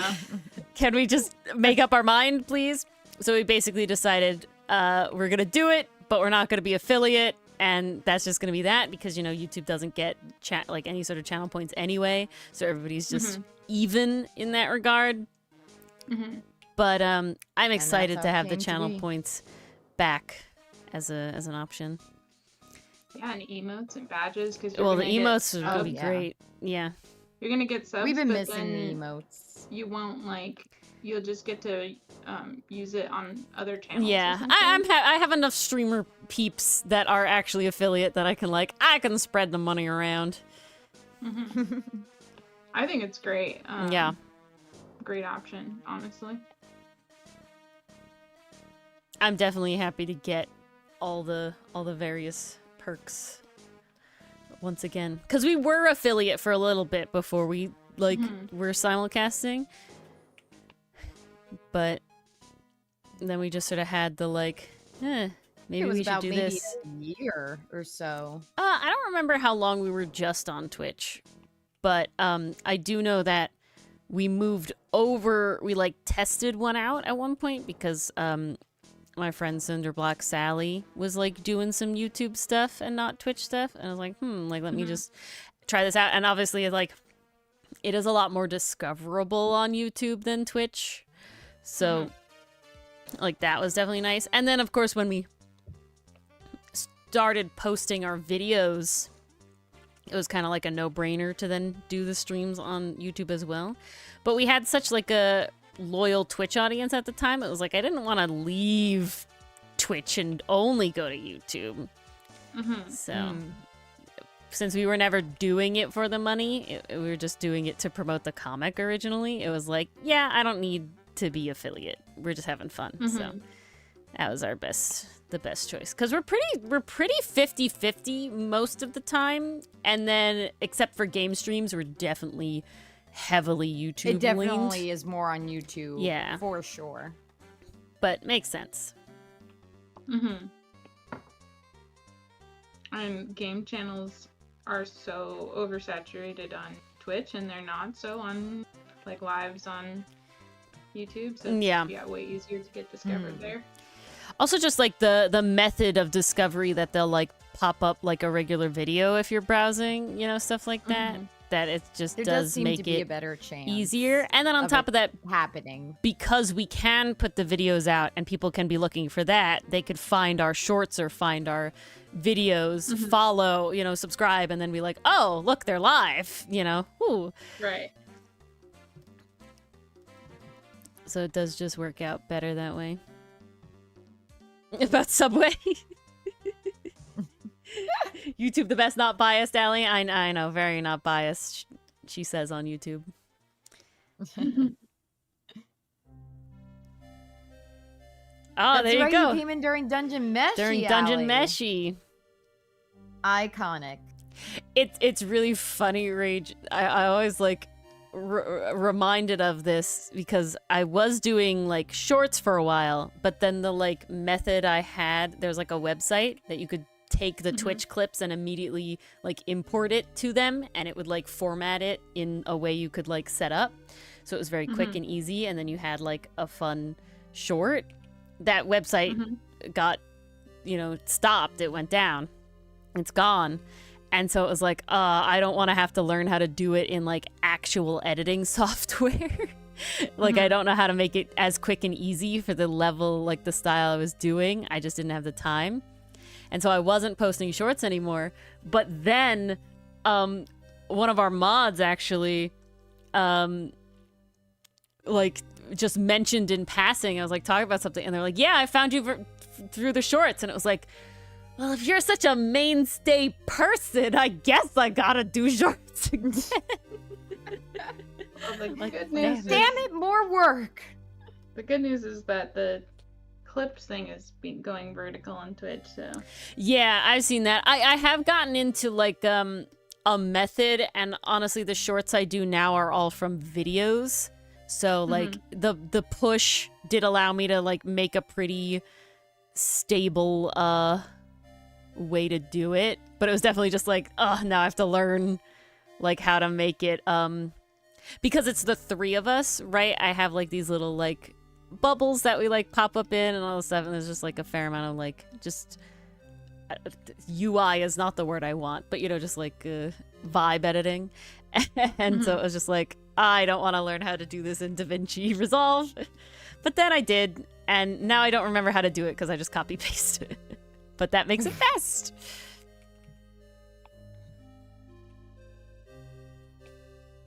can we just make up our mind, please? So we basically decided we're gonna do it, but we're not gonna be affiliate, and that's just gonna be that, because, you know, YouTube doesn't get like any sort of channel points anyway, so everybody's just even in that regard. But I'm excited to have the channel points back as an option. Yeah, and emotes and badges, because the emotes would be great. Yeah, you're gonna get subs. We've been missing the emotes. You won't you'll just get to use it on other channels. Yeah, I have enough streamer peeps that are actually affiliate that I can spread the money around. I think it's great. Yeah, great option, honestly. I'm definitely happy to get all the various perks once again, because we were affiliate for a little bit before we were simulcasting, but then we just sort of had the maybe we should do this. A year or so. I don't remember how long we were just on Twitch, but I do know that we moved over. We tested one out at one point because my friend Cinderblock Sally was doing some YouTube stuff and not Twitch stuff, and I was like, let me just try this out. And obviously, it is a lot more discoverable on YouTube than Twitch, so that was definitely nice. And then, of course, when we started posting our videos, it was kind of like a no-brainer to then do the streams on YouTube as well. But we had such a loyal Twitch audience at the time. It was I didn't want to leave Twitch and only go to YouTube. So since we were never doing it for the money, we were just doing it to promote the comic originally. It was yeah, I don't need to be affiliate. We're just having fun. So that was the best choice, because we're pretty 50-50 most of the time, and then except for game streams, we're definitely heavily YouTube It definitely leaned. is more on YouTube. Yeah, for sure. But makes sense. And game channels are so oversaturated on Twitch, and they're not so on lives on YouTube. So it's way easier to get discovered there. Also, just the method of discovery that they'll pop up a regular video if you're browsing, stuff like that. That it just does make it a better chance easier. And then on top of that, happening, because we can put the videos out and people can be looking for that, they could find our shorts or find our videos, follow, subscribe, and then be like, oh, look, they're live, Ooh. Right. So it does just work out better that way. About Subway. YouTube the best, not biased, Allie. I know, very not biased, she says on YouTube. Oh, there you go. You came in during Dungeon Meshy. During Dungeon Meshy. Iconic. It's really funny, Rage. I always reminded of this because I was doing shorts for a while, but then the method I had, there's a website that you could take the Twitch clips and immediately like import it to them, and it would like format it in a way you could like set up. So it was very quick and easy, and then you had like a fun short. That website got, you know, stopped. It went down. It's gone. And so it was like, I don't want to have to learn how to do it in like actual editing software. Like, I don't know how to make it as quick and easy for the level, like the style I was doing. I just didn't have the time. And so I wasn't posting shorts anymore. But then one of our mods actually like just mentioned in passing, I was like talking about something, and they're like, yeah, I found you through the shorts. And it was like, well, if you're such a mainstay person, I guess I gotta do shorts again. Well, the Like, good news is, Damn it, more work. the good news is that the clips thing is going vertical on Twitch, so Yeah, I've seen that. I have gotten into like a method, and honestly the shorts I do now are all from videos. So like the push did allow me to like make a pretty stable way to do it, but it was definitely just like, oh, now I have to learn like how to make it because it's the three of us, right? I have like these little like bubbles that we like pop up in and all this stuff, and there's just like a fair amount of like just UI is not the word I want, but you know, just like vibe editing. And so it was just like, I don't want to learn how to do this in DaVinci Resolve. But then I did, and now I don't remember how to do it because I just copy paste it. But that makes it fast.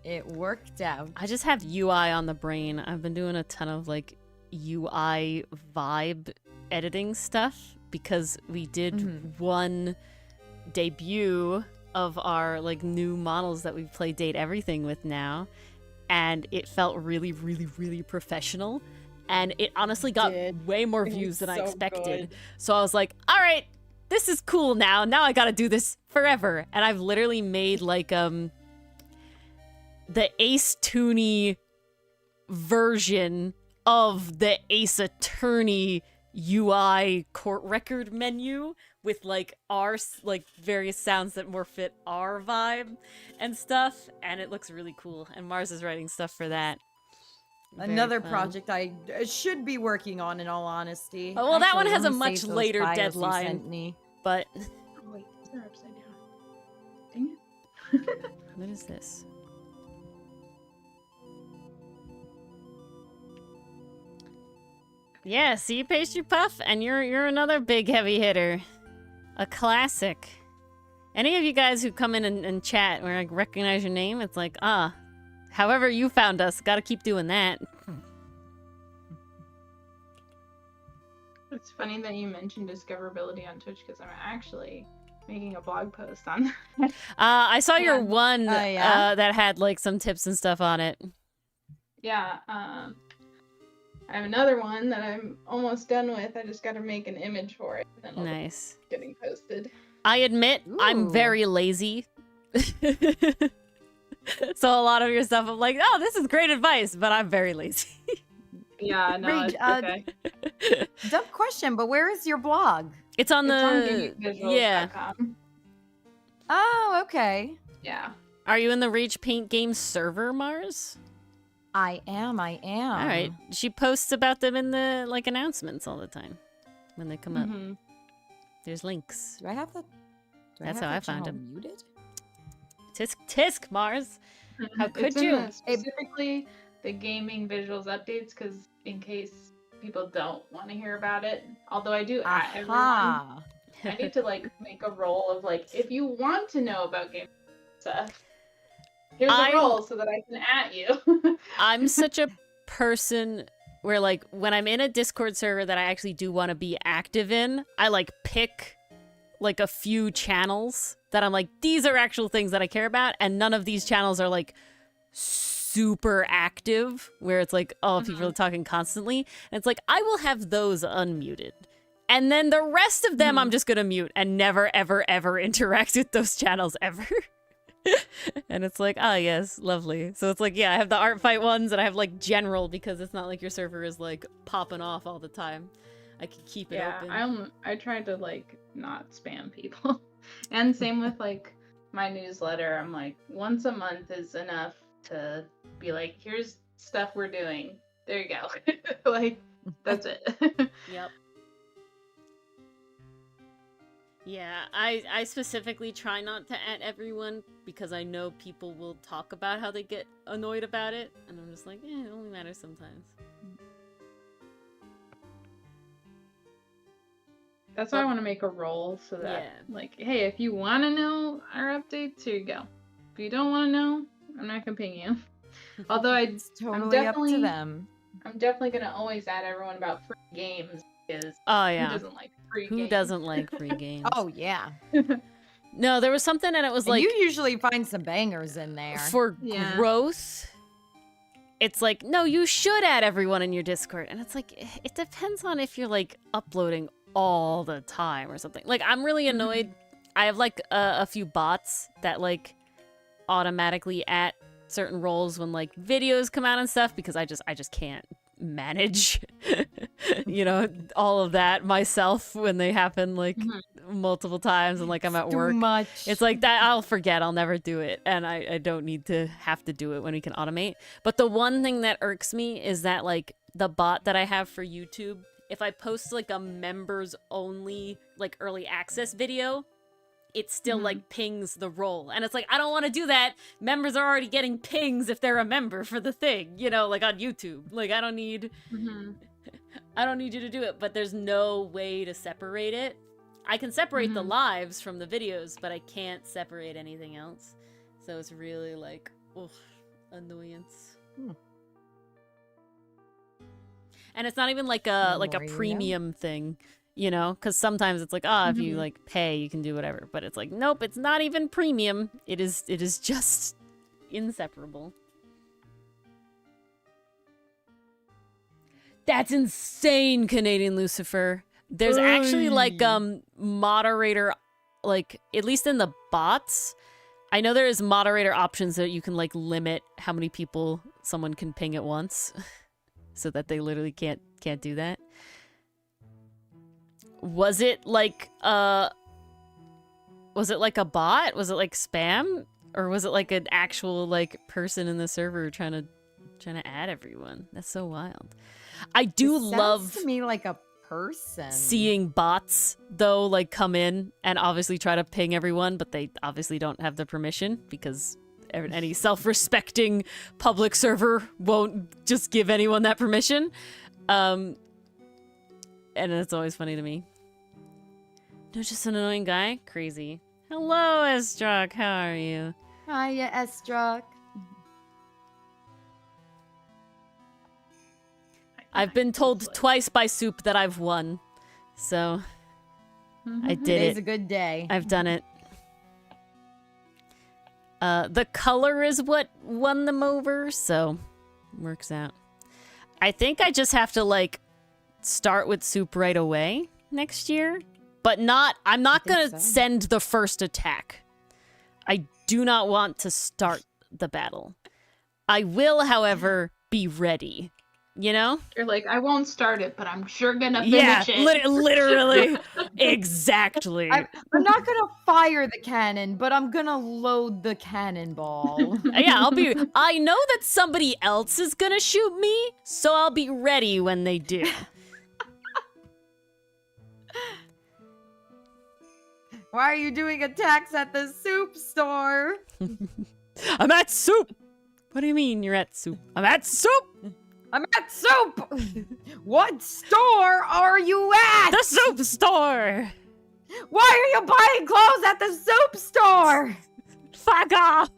It worked out. I just have UI on the brain. I've been doing a ton of like UI vibe editing stuff because we did one debut of our like new models that we play Date Everything with now, and it felt really, really, really professional, and it honestly got way more views than I expected. So I was like, all right, this is cool now I gotta do this forever. And I've literally made like the Ace Tooney version of the Ace Attorney UI court record menu with like our like various sounds that more fit our vibe and stuff, and it looks really cool, and Mars is writing stuff for that. Very Another fun. project I should be working on, in all honesty. Oh, well, that Actually, one has let a me much save those later files you deadline. sent me. But oh wait, they're upside down. Dang it. what is this? Yeah, see, Pastry Puff, and you're another big heavy hitter. A classic. Any of you guys who come in and chat or like recognize your name, it's like, however you found us, gotta keep doing that. It's funny that you mentioned discoverability on Twitch because I'm actually making a blog post on that. I saw your one yeah? that had like some tips and stuff on it. Yeah, I have another one that I'm almost done with. I just got to make an image for it. And then it'll be Nice. getting posted. I admit I'm Ooh. very lazy. So a lot of your stuff I'm like, oh, this is great advice, but I'm very lazy. Yeah, no, Rage, it's okay. Dumb question, but where is your blog? It's on It's the on gamingvisuals.com. yeah. Oh, okay. Yeah. Are you in the RagePaintGames server, Mars? I am. All right. She posts about them in the like announcements all the time when they come up. Mhm. There's links. Do I have the? That's how I found him. Muted? Tisk Mars. How could It's in you? the- specifically the gaming visuals updates, because in case people don't want to hear about it. Although I do at everyone. Aha. I need to like make a role of like, if you want to know about game stuff, here's a role so that I can at you. I'm such a person where like when I'm in a Discord server that I actually do want to be active in, I like pick like a few channels that I'm like, these are actual things that I care about, and none of these channels are like super active where it's like, oh, people are talking constantly, and it's like I will have those unmuted, and then the rest of them I'm just gonna mute and never ever ever interact with those channels ever. And it's like, ah, yes, lovely. So it's like, yeah, I have the ArtFight ones, and I have like general, because it's not like your server is like popping off all the time. I could keep it Yeah, open. I tried to like not spam people. And same with like my newsletter. I'm like once a month is enough to be like, here's stuff we're doing. There you go. Like that's it. Yep. Yeah, I specifically try not to at everyone because I know people will talk about how they get annoyed about it, and I'm just like, it only matters sometimes. That's why I want to make a role so that, Yeah. like, hey, if you want to know our updates, here you go. If you don't want to know, I'm not gonna ping you. Although It's totally up to them. I'm definitely gonna always add everyone about free games because Oh who yeah. doesn't like free Who games? doesn't like free games? Oh yeah. No, there was something and it was And like you usually find some bangers in there. for Yeah. growth. It's like, no, you should add everyone in your Discord. And it's like, it depends on if you're like uploading all the time or something. Like, I'm really annoyed. I have like a few bots that like automatically at certain roles when like videos come out and stuff because I just can't manage you know, all of that myself when they happen like multiple times and like I'm at work. Too much. It's like that I'll forget, I'll never do it, and I don't need to have to do it when we can automate. But the one thing that irks me is that like the bot that I have for YouTube, if I post like a members only like early access video, it still like pings the role. And it's like, I don't want to do that. Members are already getting pings if they're a member for the thing, you know, like on YouTube. Like I don't need I don't need you to do it, but there's no way to separate it. I can separate the lives from the videos, but I can't separate anything else. So it's really like, ugh, annoyance. And it's not even like a premium thing, you know, because sometimes it's like, if you like pay, you can do whatever. But it's like, nope, it's not even premium. It is just inseparable. That's insane, Canadian Lucifer. There's actually like moderator, like at least in the bots, I know there is moderator options that you can like limit how many people someone can ping at once, so that they literally can't do that. Was it like a bot? Was it like spam, or was it like an actual like person in the server trying to add everyone? That's so wild. I do love to me like a person seeing bots though like come in and obviously try to ping everyone, but they obviously don't have the permission because any self-respecting public server won't just give anyone that permission. And it's always funny to me. No, just an annoying guy? Crazy. Hello, Estrock. How are you? Hiya, Estrock. I've been told twice by Soup that I've won. So, I did it. Today's a good day. I've done it. The color is what won them over, so works out. I think I just have to, like, start with Soup right away next year. But I'm not gonna send the first attack. I do not want to start the battle. I will, however, be ready. You know? You're like, I won't start it, but I'm sure gonna finish it. Literally. Exactly. I'm not gonna fire the cannon, but I'm gonna load the cannonball. Yeah, I know that somebody else is gonna shoot me, so I'll be ready when they do. Why are you doing attacks at the soup store? I'm at Soup! What do you mean you're at Soup? I'm at Soup! I'm at Soup! What store are you at? The Soup store! Why are you buying clothes at the soup store? Fuck off!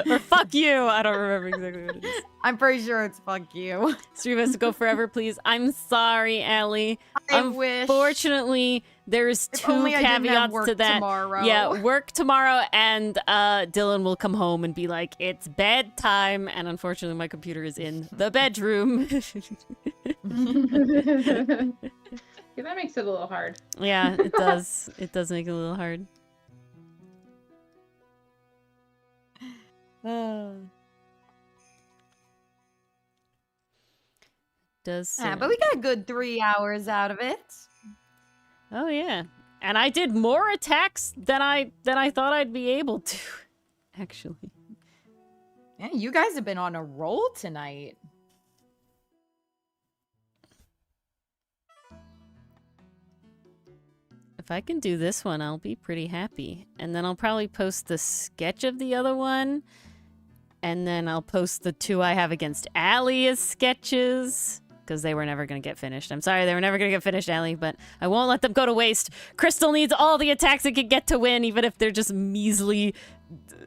Or fuck you! I don't remember exactly what it is. I'm pretty sure it's fuck you. Stream has to go forever, please. I'm sorry, Allie. I wish. Unfortunately, there's If two only I didn't have caveats work to that. tomorrow. Yeah, work tomorrow, and Dylan will come home and be like, it's bedtime, and unfortunately my computer is in the bedroom. Yeah, that makes it a little hard. Yeah, it does. It does make it a little hard. does Yeah, soon. but we got a good 3 hours out of it. Oh yeah. And I did more attacks than I thought I'd be able to, actually. Yeah, you guys have been on a roll tonight. If I can do this one, I'll be pretty happy. And then I'll probably post the sketch of the other one. And then I'll post the 2 I have against Allie as sketches. Because they were never going to get finished. I'm sorry, they were never going to get finished, Allie, but I won't let them go to waste. Crystal needs all the attacks it can get to win, even if they're just measly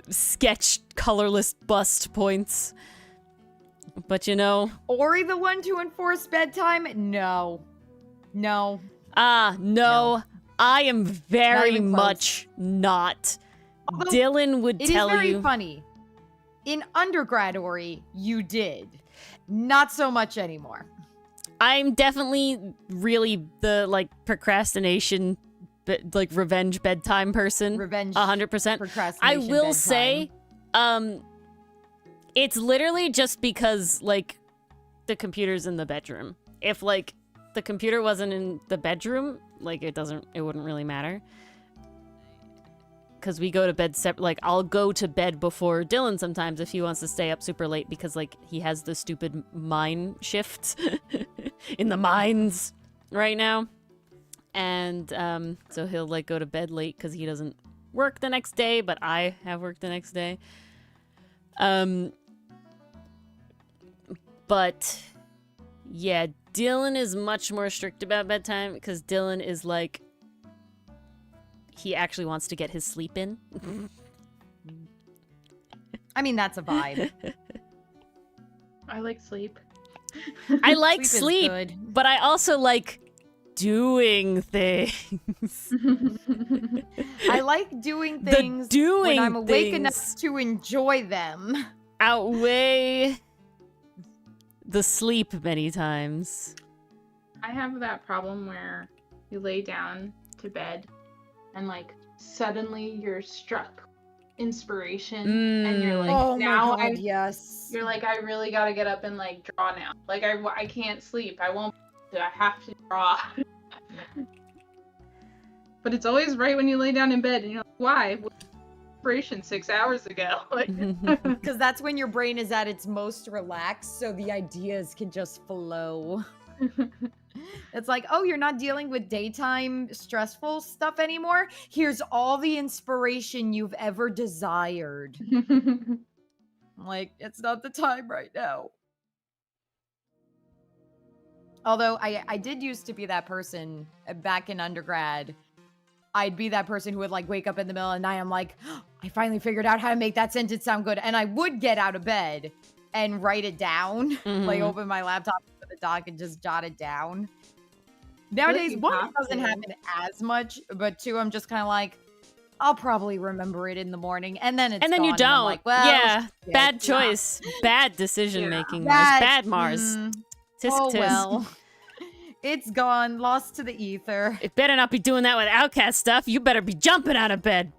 sketch colorless bust points. But you know... Ori the one to enforce bedtime? No. No. No. I am very even close. much not. Although, Dylan would tell It is very you... funny. In undergrad, Ori, you did. Not so much anymore. I'm definitely really the, like, procrastination, like, revenge bedtime person. Revenge 100%. procrastination I will bedtime. say, it's literally just because, like, the computer's in the bedroom. If, like, the computer wasn't in the bedroom, like, it wouldn't really matter. Because we go to bed like, I'll go to bed before Dylan sometimes if he wants to stay up super late because, like, he has the stupid mind shift in the mines right now. And, so he'll, like, go to bed late because he doesn't work the next day, but I have work the next day. But, yeah, Dylan is much more strict about bedtime because Dylan is, like, he actually wants to get his sleep in. I mean, that's a vibe. I like sleep. I like Sleep is sleep, good. but I also like doing things. I like doing The things doing when I'm awake things enough to enjoy them. outweigh the sleep many times. I have that problem where you lay down to bed and, like, suddenly you're struck inspiration and you're like, Oh now my god, yes. you're like, I really gotta get up and, like, draw now. Like, I can't sleep. I won't. I have to draw. But it's always right when you lay down in bed and you're like, why? Inspiration 6 hours ago. Like, Because that's when your brain is at its most relaxed, so the ideas can just flow. It's like, oh, you're not dealing with daytime stressful stuff anymore? Here's all the inspiration you've ever desired. I'm like, it's not the time right now. Although I did used to be that person back in undergrad. I'd be that person who would, like, wake up in the middle of the night. I'm like, oh, I finally figured out how to make that sentence sound good. And I would get out of bed and write it down. Like, open my laptop with the doc and just jot it down. Nowadays, one, it doesn't happen as much, but two, I'm just kind of like, I'll probably remember it in the morning, and then it's And then you gone, don't. and I'm like, well, yeah, shit. bad choice. Bad decision making. Bad- Bad Mars. Tisk Oh tisk. well. It's gone, lost to the ether. It better not be doing that with Outcast stuff. You better be jumping out of bed.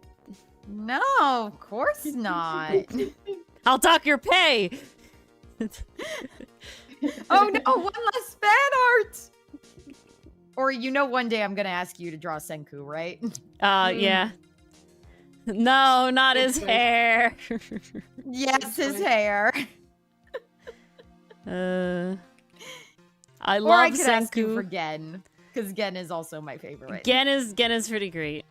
No, of course not. I'll dock your pay. Oh no, one less fan art! Or, you know, one day I'm gonna ask you to draw Senku, right? Yeah. No, not his hair. Yes, his hair. I Or love I could ask you for Senku. Gen, because Gen is also my favorite. Gen is pretty great.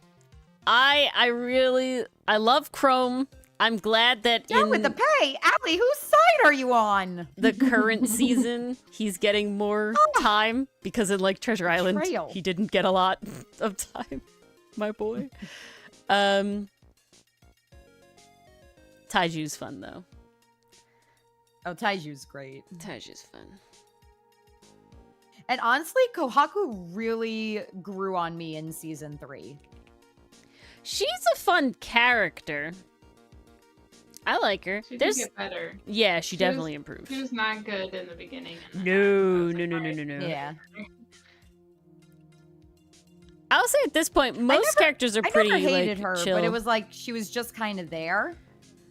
I love Chrome. I'm glad that Yeah, in with the pay! Allie, whose side are you on? the current season, he's getting more time because in, like, Treasure Island, Betrayal. he didn't get a lot of time. My boy. Taiju's fun though. Oh, Taiju's great. Taiju's fun. And honestly, Kohaku really grew on me in season 3. She's a fun character. I like her. she did get better. Yeah, she She definitely improved. She was not good in the beginning. No. Yeah. I'll say at this point, most characters are I pretty never hated like her, chill. but it was like she was just kind of there.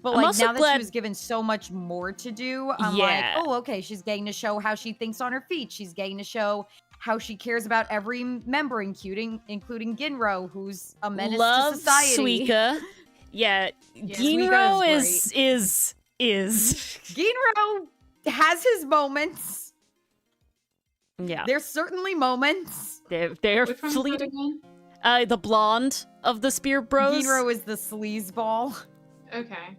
But, I'm like, also now that glad- she was given so much more to do, I'm like, Yeah. "Oh, okay, she's getting to show how she thinks on her feet. She's getting to show how she cares about every member, including Ginro, who's a menace Love to society." Suika. Yeah, Yeah, Ginro Suika is Ginro has his moments. yeah. There's certainly moments. They're Which one's that fleeting. again? The blonde of the Spear Bros. Ginro is the sleazeball. Okay.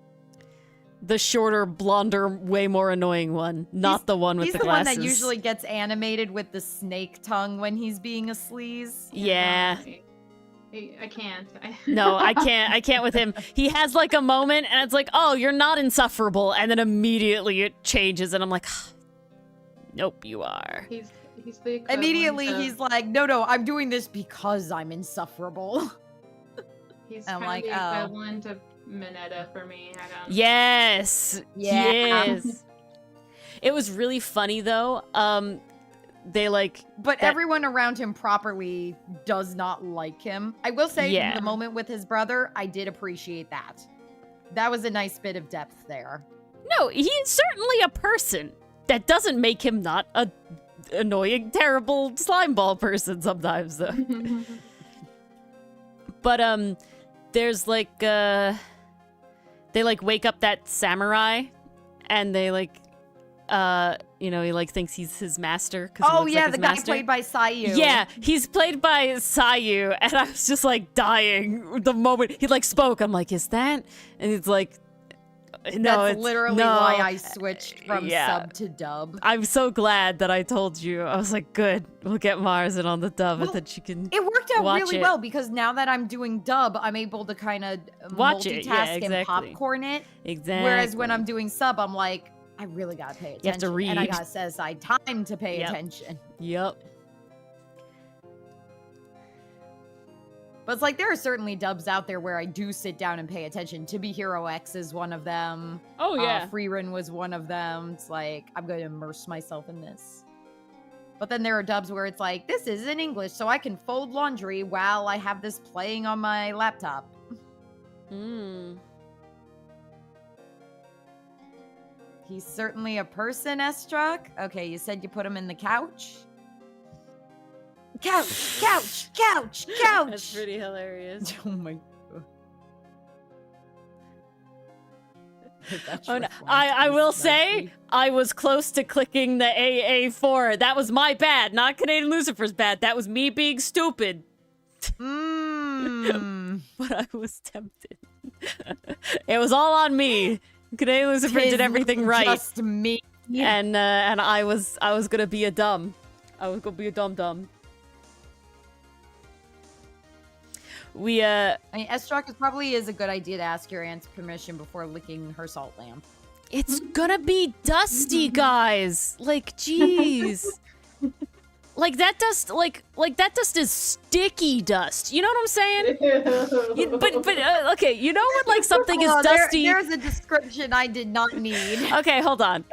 The shorter, blonder, way more annoying one. Not the one with He's the the one glasses. that usually gets animated with the snake tongue when he's being a sleaze. Yeah. I can't. No, I can't with him. He has like a moment and it's like, oh, you're not insufferable. And then immediately it changes and I'm like, nope, you are. He's the equivalent Immediately of- he's like, no, I'm doing this because I'm insufferable. He's I'm kind like, of the oh. equivalent of Mineta for me. I don't. Yes. Yeah. Yes. It was really funny though. They like But that- everyone around him properly does not like him. I will say, Yeah. the moment with his brother, I did appreciate that. That was a nice bit of depth there. No, he's certainly a person. That doesn't make him not a annoying, terrible slime ball person sometimes though. But there's like they like wake up that samurai and they like he like thinks he's his master. 'Cause he Oh looks yeah, like the his guy master. played by Sayu. Yeah, he's played by Sayu, and I was just like dying the moment he like spoke. I'm like, is that? And he's like, no, That's it's literally no. why I switched from yeah. sub to dub. I'm so glad that I told you. I was like, good, we'll get Mars in on the dub, Well, and then she can It worked out watch really it. well because now that I'm doing dub, I'm able to kind of Watch multitask it, yeah, and exactly. popcorn it. exactly. Whereas when I'm doing sub, I'm like, I really gotta pay attention. You have to And I read. gotta set aside time to pay Yep. attention. Yep. But it's like there are certainly dubs out there where I do sit down and pay attention. To Be Hero X is one of them. Oh Free Run was one of them. It's like, I'm going to immerse myself in this. But then there are dubs where it's like, this is in English, so I can fold laundry while I have this playing on my laptop. Hmm. He's certainly a person, Estruck. Okay, you said you put him in the couch? Couch, couch, couch, couch! That's pretty hilarious. Oh my god. Oh, no. I will say, I was close to clicking the AA4. That was my bad, not Canadian Lucifer's bad. That was me being stupid. Mmm. But I was tempted. It was all on me. Canadian Lucifer did everything right. Just me. And I was gonna be a dumb. I was gonna be a dumb. We I mean, Estruck probably is a good idea to ask your aunt's permission before licking her salt lamp. it's gonna be dusty, guys. Like, jeez. Like that dust, like that dust is sticky dust. You know what I'm saying? But okay, you know when like something is Oh, dusty. There's a description I did not need. Okay, hold on.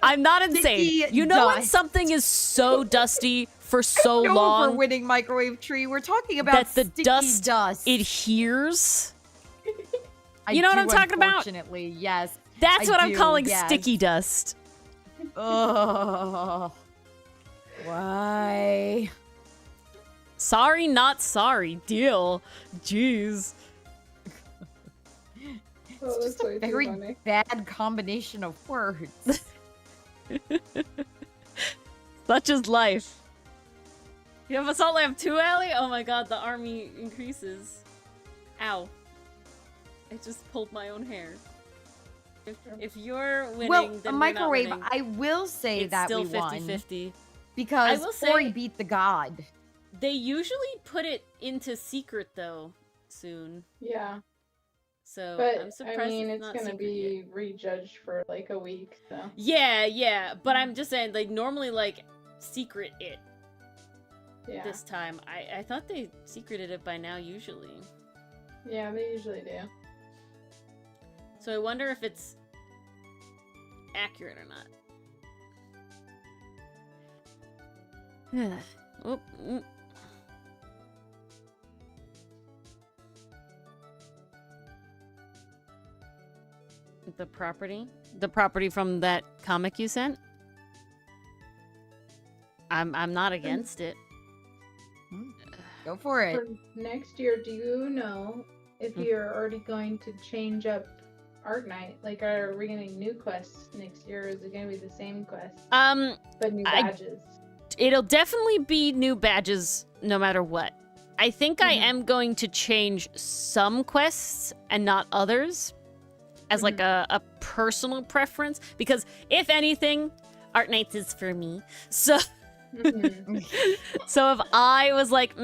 I'm not insane. Sticky You know when dust. something is so dusty for so No, long for winning microwave tree. We're talking about that the sticky dust dust. adheres? I you know what do, I'm talking about? Unfortunately, yes. That's I what I'm do, calling yes. sticky dust. Oh, why? Sorry, not sorry. Deal. Jeez. Oh, that's way too Very funny. bad combination of words. Such is life. You have assault lamp too, Allie? Oh my god, the army increases. Ow. I just pulled my own hair. If you're winning, Well, then a we're not microwave, winning. I will say It's that still we won 50-50. because I will say- Ori beat the god. They usually put it into secret though soon. Yeah, So but I'm surprised I mean, it's it's not gonna secret be yet. rejudged for like a week, so Yeah, but I'm just saying, like, normally, like, secret it yeah, this time. I thought they secreted it by now, usually. yeah, they usually do. So I wonder if it's accurate or not. Oh, mm. The property from that comic you sent. I'm not against it. Go for it. For next year, do you know if you're already going to change up Art Night? Like, are we getting new quests next year, or is it going to be the same quests? But new badges? It'll definitely be new badges no matter what. I think I am going to change some quests and not others as like a personal preference, because if anything, Art Nights is for me. So so if I was like,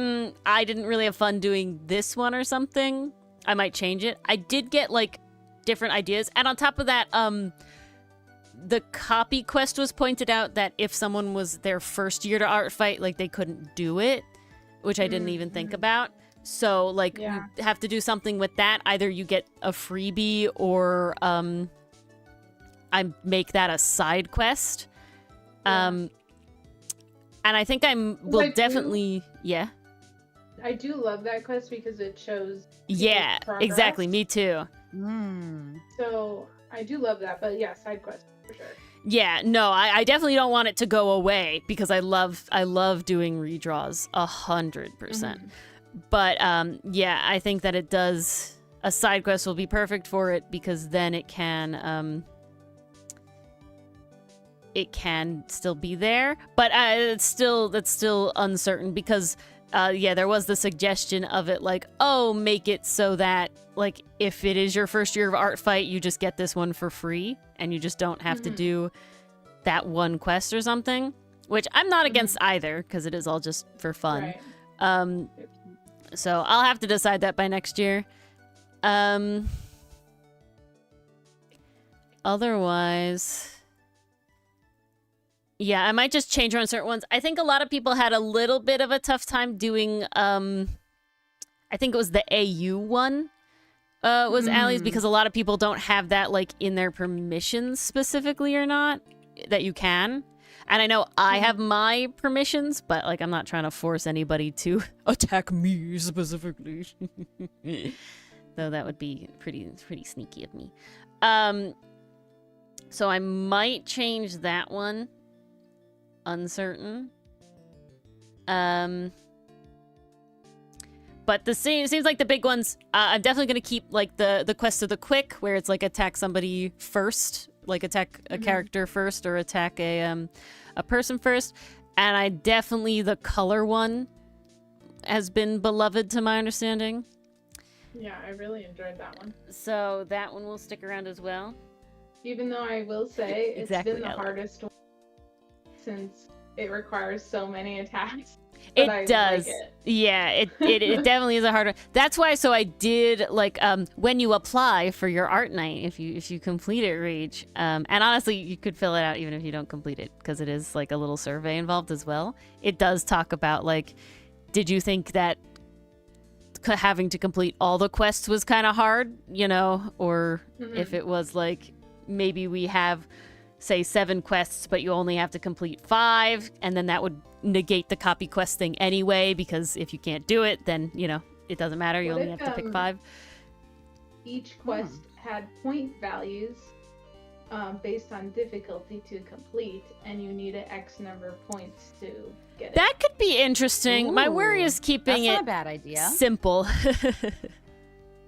I didn't really have fun doing this one or something, I might change it. I did get like different ideas, and on top of that, the copy quest was pointed out that if someone was their first year to ArtFight, like they couldn't do it, which I didn't even think about. So like you have to do something with that. Either you get a freebie or I make that a side quest. And I think will definitely I do love that quest because it shows progress. Exactly, me too. So I do love that, but yeah, side quest for sure. Yeah, no, I definitely don't want it to go away because I love doing redraws 100%. But yeah, I think that a side quest will be perfect for it, because then it can still be there, but that's still uncertain, because there was the suggestion of it like, oh, make it so that like if it is your first year of ArtFight, you just get this one for free and you just don't have to do that one quest or something, which I'm not against either, because it is all just for fun. Right. So I'll have to decide that by next year. Otherwise, yeah, I might just change around certain ones. I think a lot of people had a little bit of a tough time doing, I think it was the AU one, was Allie's, because a lot of people don't have that, like, in their permissions specifically or not, that you can. And I know I have my permissions, but, like, I'm not trying to force anybody to attack me specifically. Though that would be pretty sneaky of me. So I might change that one. Uncertain. But it seems like the big ones, I'm definitely going to keep like the quest of the quick, where it's like attack somebody first, like attack a character first, or attack a person first. And I definitely, the color one has been beloved to my understanding. Yeah, I really enjoyed that one. So that one will stick around as well. Even though I will say it's been the hardest one, since it requires so many attacks. It does. Like it. Yeah, it definitely is a harder. That's why. So I did like when you apply for your art night, if you complete it, Rage, and honestly, you could fill it out even if you don't complete it, because it is like a little survey involved as well. It does talk about like, did you think that having to complete all the quests was kind of hard, or if it was like maybe we have, say, 7 quests, but you only have to complete 5, and then that would negate the copy quest thing anyway, because if you can't do it, then, it doesn't matter. You only have to pick 5. Each quest had point values based on difficulty to complete, and you need an X number of points to get it. That could be interesting. Ooh, my worry is keeping that's it not a bad idea. Simple.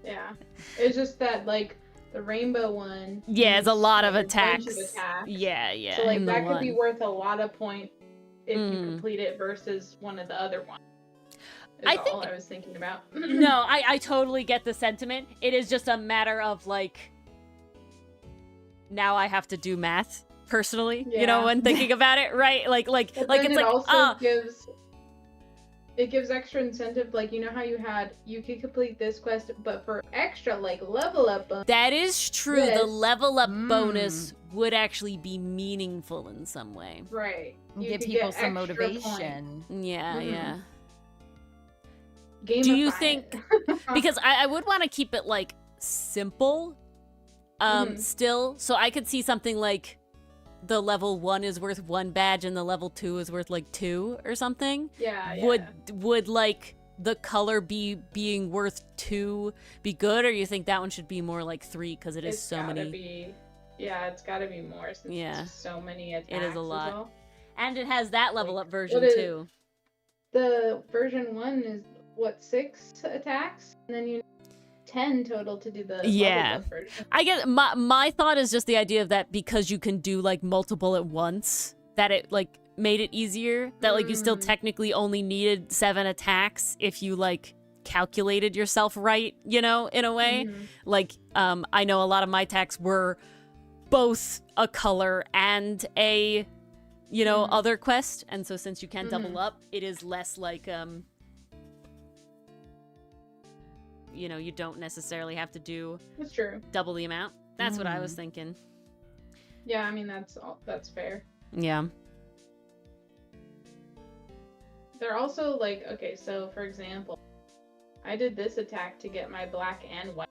Yeah. It's just that, like, the rainbow one. Yeah, it's a lot of attacks. Attacks. Yeah. So, like, that could be worth a lot of points if you complete it versus one of the other ones. I was thinking about. No, I totally get the sentiment. It is just a matter of, like, now I have to do math personally, when thinking about it, right? Like it's like, it gives extra incentive, like, how you could complete this quest, but for extra, like, level up bonus. That is true. The level up bonus would actually be meaningful in some way. Right. Give people some motivation. Yeah. Gamify Do you think, because I would want to keep it, like, simple, still, so I could see something like the level 1 is worth 1 badge and the level 2 is worth like 2 or something. Yeah. Would like the color being worth 2 be good, or you think that one should be more like 3 because it is It's so gotta many? Yeah, it's gotta be more since Yeah. it's so many attacks. It is a lot. As well. And it has that level Like, up version too. The version 1 is what, 6 attacks, and then you 10 total to do the leveled up version. I guess my thought is just the idea of that because you can do like multiple at once, that it like made it easier, that like you still technically only needed 7 attacks if you like calculated yourself right, you know, in a way. Like I know a lot of my attacks were both a color and a, you know, other quest, and so since you can double up, it is less like you know, you don't necessarily have to do That's true. double the amount. That's what I was thinking. Yeah, I mean that's fair. Yeah. They're also like, okay, so for example, I did this attack to get my black and white.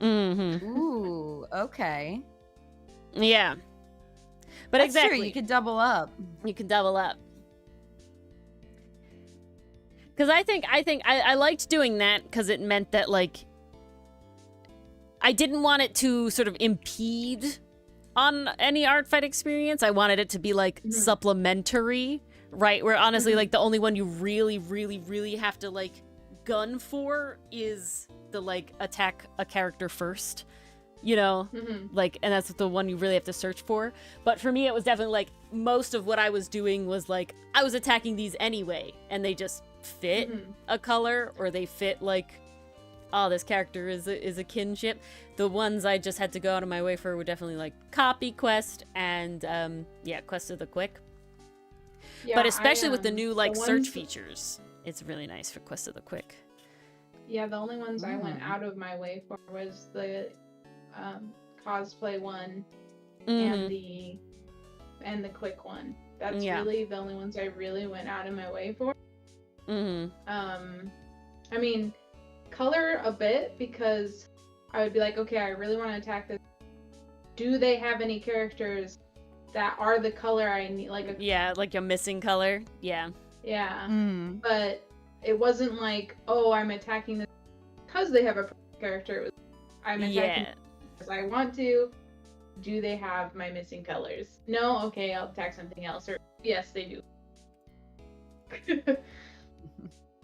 Ooh, okay. Yeah. But That's exactly, true. You could double up. you can double up. Because I liked doing that because it meant that like I didn't want it to sort of impede on any art fight experience. I wanted it to be like supplementary, right? Where honestly, like the only one you really, really, really have to like gun for is the like attack a character first, you know, like, and that's the one you really have to search for. But for me, it was definitely like most of what I was doing was like I was attacking these anyway, and they just fit a color, or they fit like, oh, this character is a kinship. The ones I just had to go out of my way for were definitely like copy quest and Quest of the Quick. Yeah, But especially with the new like the search ones- features, it's really nice for Quest of the Quick. Yeah, the only ones I went out of my way for was the cosplay one and the quick one. That's really the only ones I really went out of my way for. I mean, color a bit, because I would be like, okay, I really want to attack this. Do they have any characters that are the color I need? Like like your missing color. Yeah. But it wasn't like, oh, I'm attacking this because they have a character. It was, I'm attacking because I want to. Do they have my missing colors? No? Okay, I'll attack something else. Or yes, they do.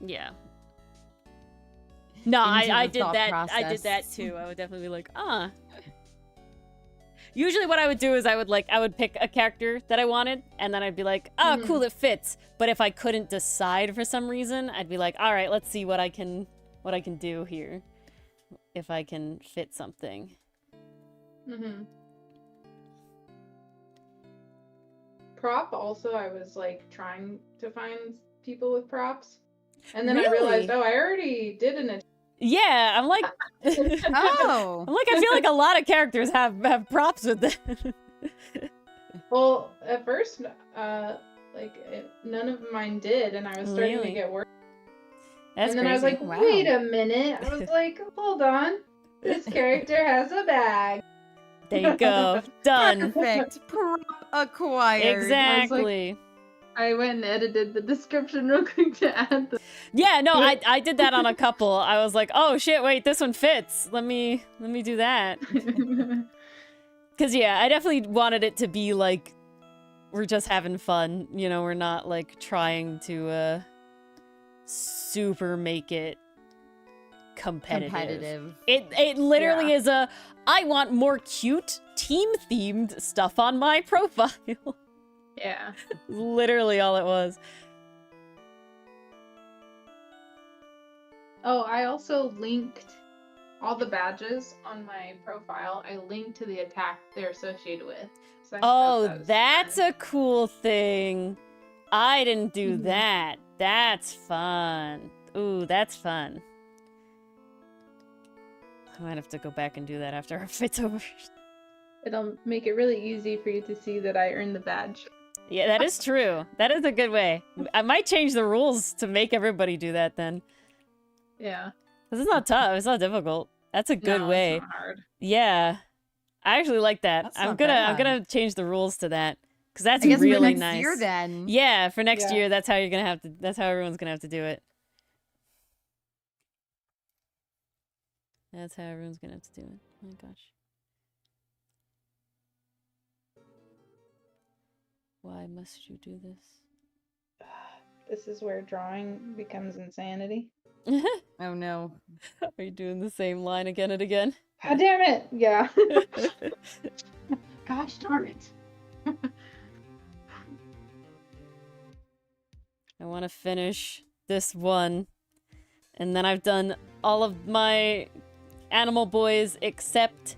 Yeah. No, I did thought that. I did that process. too. I would definitely be like, Usually what I would do is I would pick a character that I wanted, and then I'd be like, oh, cool, it fits. But if I couldn't decide for some reason, I'd be like, all right, let's see what I can do here. If I can fit something. Prop also, I was like trying to find people with props. And then I realized, oh, I already did an attack. Yeah, I'm like, Oh. I'm like, I feel like a lot of characters have props with them. Well, at first, none of mine did, and I was starting to get worried. That's and then crazy. I was like, wait a minute. I was like, hold on. This character has a bag. There you go. Done. Perfect. Prop acquired. Exactly. I went and edited the description real quick to add the... Yeah, no, I did that on a couple. I was like, oh shit, wait, this one fits. Let me do that. Cause yeah, I definitely wanted it to be like we're just having fun. You know, we're not like trying to super make it competitive. It literally is I want more cute team themed stuff on my profile. Yeah. Literally all it was. Oh, I also linked all the badges on my profile. I linked to the attack they're associated with. So I thought that was that's fun. a cool thing. I didn't do that. That's fun. Ooh, that's fun. I might have to go back and do that after our fight's over. It'll make it really easy for you to see that I earned the badge. Yeah, that is true. That is a good way. I might change the rules to make everybody do that then. Yeah. This is not tough. It's not difficult. That's a good way. It's not hard. Yeah. I actually like that. That's I'm not gonna bad. change the rules to that. Because that's I guess really for next nice. year then. Yeah, for next Yeah. year, that's how everyone's gonna have to do it. That's how everyone's gonna have to do it. Oh my gosh. Why must you do this? This is where drawing becomes insanity. Oh no. Are you doing the same line again and again? God damn it! Yeah. Gosh darn it. I want to finish this one. And then I've done all of my Animal Boys except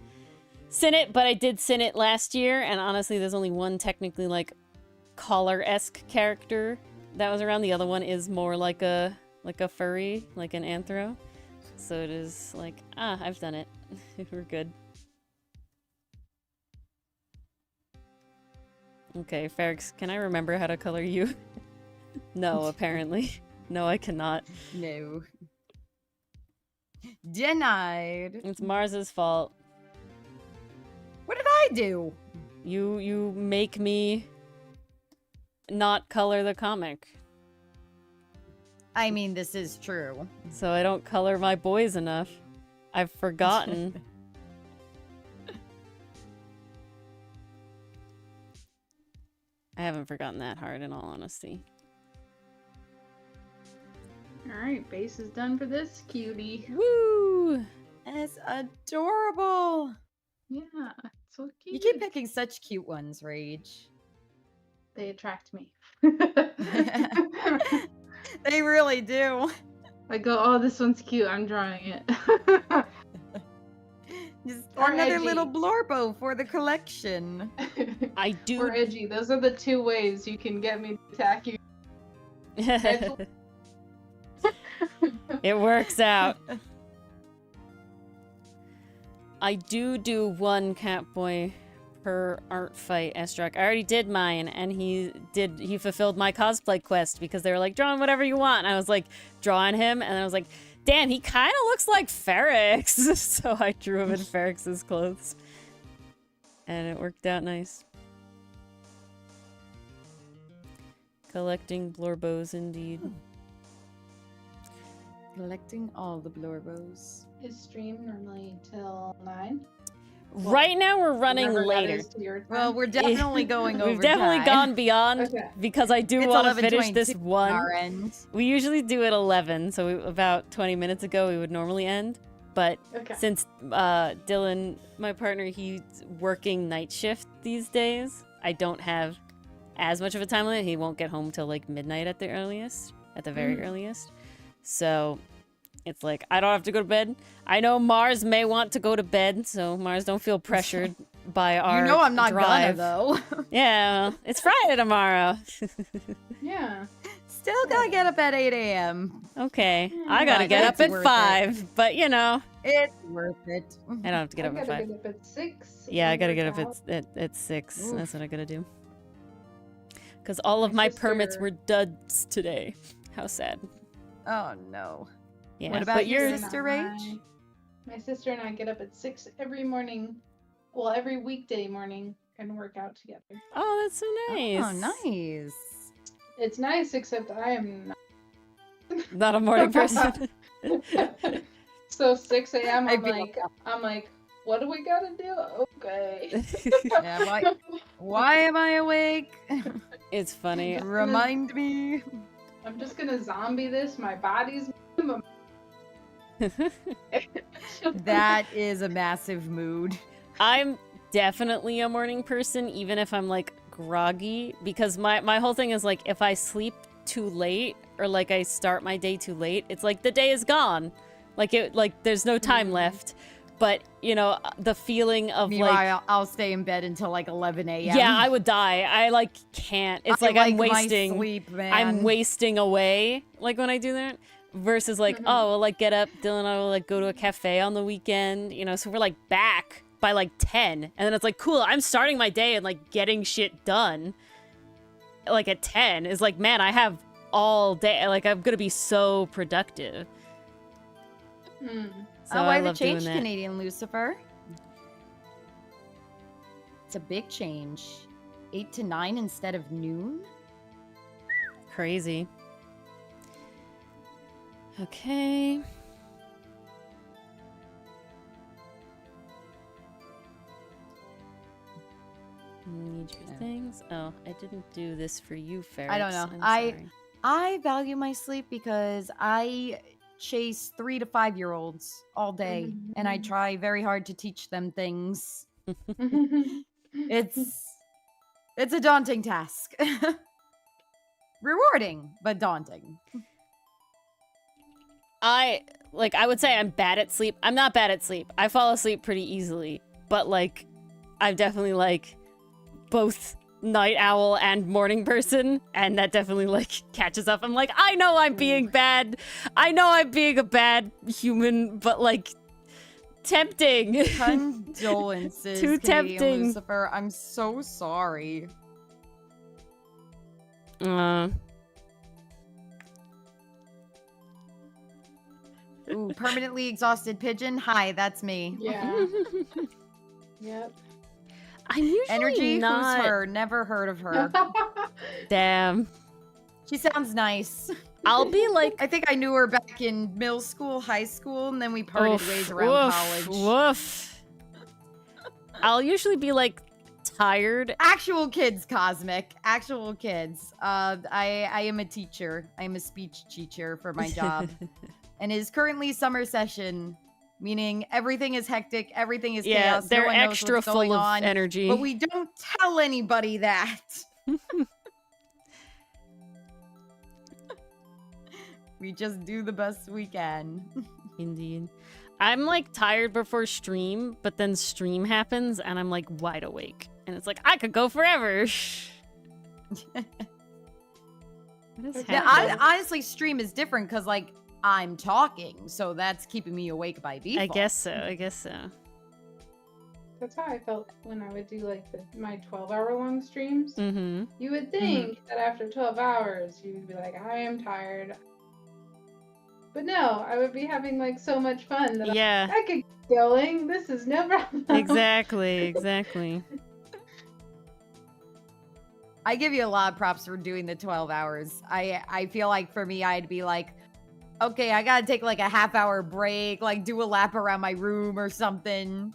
Sinnet, but I did Sinnet last year, and honestly, there's only one technically, like, collar-esque character that was around. The other one is more like a furry, like an anthro. So it is like, I've done it. We're good. Okay, Ferrix, can I remember how to color you? No, apparently. No, I cannot. No. Denied. It's Mars's fault. What did I do? You make me not color the comic. I mean, this is true. So I don't color my boys enough. I've forgotten. I haven't forgotten that hard, in all honesty. Alright, base is done for this cutie. Woo! It's adorable. Yeah, so cute. You keep picking such cute ones, Rage. They attract me. They really do. I go, oh, this one's cute, I'm drawing it. Just Or another edgy. little blorbo for the collection. I do. Or edgy. Those are the two ways you can get me to attack you. It works out. I do one Catboy per ArtFight Estruck. I already did mine, and he fulfilled my cosplay quest because they were like, drawing whatever you want. And I was like, drawing him, and I was like, damn, he kind of looks like Ferrix. So I drew him in Ferrix's clothes. And it worked out nice. Collecting Blorbos, indeed. Collecting all the blorbos. Is stream normally till 9? Right now we're running Whenever that later. is to your time. Well, we're definitely going over We've definitely time. gone beyond Okay. because I do It's want to finish this 11:22 on one. our end. We usually do it 11, so about 20 minutes ago we would normally end. But Okay. since Dylan, my partner, he's working night shift these days, I don't have as much of a time limit. He won't get home till like midnight at the earliest, at the very earliest. So it's like, I don't have to go to bed. I know Mars may want to go to bed, so Mars, don't feel pressured by our You know I'm not drive. gonna, though. Yeah, it's Friday tomorrow. Yeah. Still gotta get up at 8 a.m. Okay, I gotta But get up it's at worth 5, but you know, It's worth it. I don't have to get I up at gotta 5. get up at 6. Yeah, I and gotta get work up out. at 6. Oof. That's what I gotta do. Because all of My my permits sister- were duds today. How sad. Oh, no. Yeah, What about but your you're sister, Rage? My sister and I get up at 6 every morning. Well, every weekday morning and work out together. Oh, that's so nice. Oh, nice. It's nice, except I am not. Not a morning person. So 6 a.m. I feel I'm like, what do we gotta do? Okay. Yeah, why am I awake? It's funny. Remind me. I'm just gonna zombie this. My body's. That is a massive mood. I'm definitely a morning person, even if I'm like groggy, because my whole thing is like, if I sleep too late or like I start my day too late, it's like the day is gone. Like there's no time left. But you know, the feeling of Meanwhile, like, I'll stay in bed until like 11 a.m. yeah, I would die. I like can't. It's I like I'm my wasting. sleep, man. I'm wasting away like when I do that. Versus like, oh, we'll like get up, Dylan and I will like go to a cafe on the weekend, you know, so we're like back by like 10. And then it's like, cool, I'm starting my day and like getting shit done. Like at 10 is like, man, I have all day. Like I'm gonna be so productive. So Oh, I why the love doing change, that. Canadian Lucifer? It's a big change. 8 to 9 instead of noon? Crazy. Okay. Need your things. Oh, I didn't do this for you, Ferrets. I don't know. I'm sorry. I value my sleep because I chase 3 to 5-year-olds all day, and I try very hard to teach them things. It's a daunting task. Rewarding, but daunting. I would say I'm bad at sleep. I'm not bad at sleep. I fall asleep pretty easily, but like I'm definitely like both night owl and morning person, and that definitely like catches up. I'm like, I know I'm being bad. I know I'm being a bad human, but like tempting. Condolences, Too Katie and tempting. Lucifer. I'm so sorry. Ooh, permanently exhausted pigeon. Hi, that's me. Yeah. Yep. I'm usually Energy, not. who's her? Never heard of her. Damn. She sounds nice. I'll be like, I think I knew her back in middle school, high school, and then we parted ways around college. Woof. I'll usually be like tired. Actual kids, Cosmic. Actual kids. I am a teacher. I am a speech teacher for my job. And it is currently summer session, meaning everything is hectic, everything is Yeah, chaos. they're no one knows extra what's going full of on, energy. but we don't tell anybody that. We just do the best we can. Indeed. I'm like tired before stream, but then stream happens and I'm like wide awake. And it's like, I could go forever. What is Now, happening? honestly, stream is different because, like, I'm talking, so that's keeping me awake by default. I guess so. That's how I felt when I would do like my 12-hour long streams. Mm-hmm. You would think that after 12 hours, you would be like, I am tired. But no, I would be having like so much fun that Yeah. I could keep going. This is no problem. Exactly. I give you a lot of props for doing the 12 hours. I feel like for me, I'd be like, okay, I gotta take like a half-hour break, like do a lap around my room or something.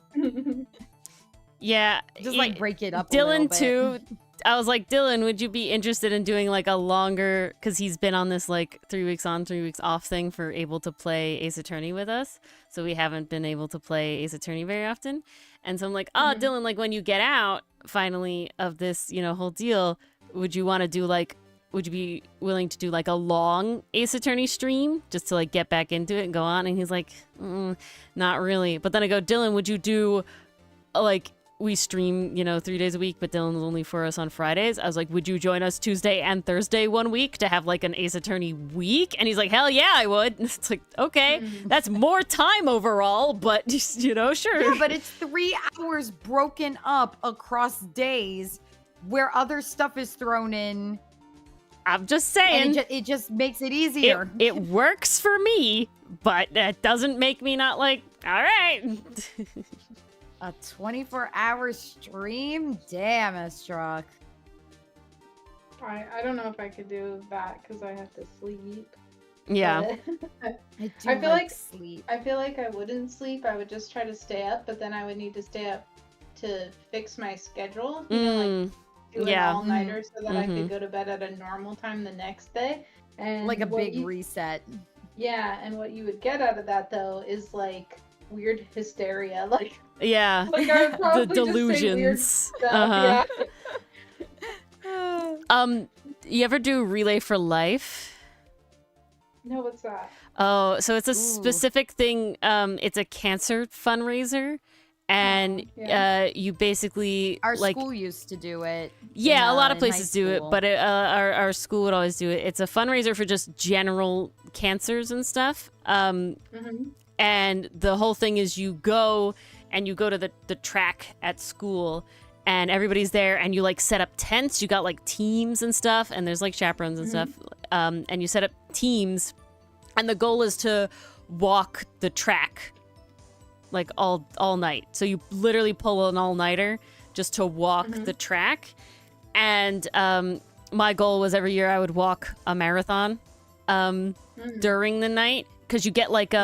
Yeah. Just like break it up a little Dylan bit. too. I was like, Dylan, would you be interested in doing like a longer, because he's been on this like 3 weeks on, 3 weeks off thing for able to play Ace Attorney with us. So we haven't been able to play Ace Attorney very often. And so I'm like, oh, Dylan, like when you get out finally of this, whole deal, would you want to do like, would you be willing to do like a long Ace Attorney stream just to like get back into it and go on? And he's like, not really. But then I go, Dylan, would you do like, we stream, 3 days a week, but Dylan's only for us on Fridays. I was like, would you join us Tuesday and Thursday one week to have like an Ace Attorney week? And he's like, hell yeah, I would. It's like, okay, that's more time overall, but sure. Yeah, but it's 3 hours broken up across days where other stuff is thrown in. I'm just saying. And it just makes it easier. It works for me, but that doesn't make me not like, all right. A 24-hour stream? Damn, Estruck. I don't know if I could do that because I have to sleep. Yeah. But I feel like sleep. I feel like I wouldn't sleep. I would just try to stay up, but then I would need to stay up to fix my schedule. Like do an all-nighter so that I could go to bed at a normal time the next day. And Like a big reset. Yeah, and what you would get out of that though is like weird hysteria, like Yeah. like I would probably The just say weird delusions. stuff. Yeah. You ever do Relay for Life? No, what's that? Oh, so it's a specific thing. It's a cancer fundraiser, and you basically Our like school used to do it. a lot of in places high do it, school. but our school would always do it. It's a fundraiser for just general cancers and stuff. And the whole thing is you go to the track at school, and everybody's there, and you like set up tents. You got like teams and stuff, and there's like chaperones and stuff. And you set up teams, and the goal is to walk the track like all night. So you literally pull an all-nighter just to walk the track. And my goal was every year I would walk a marathon during the night, because you get like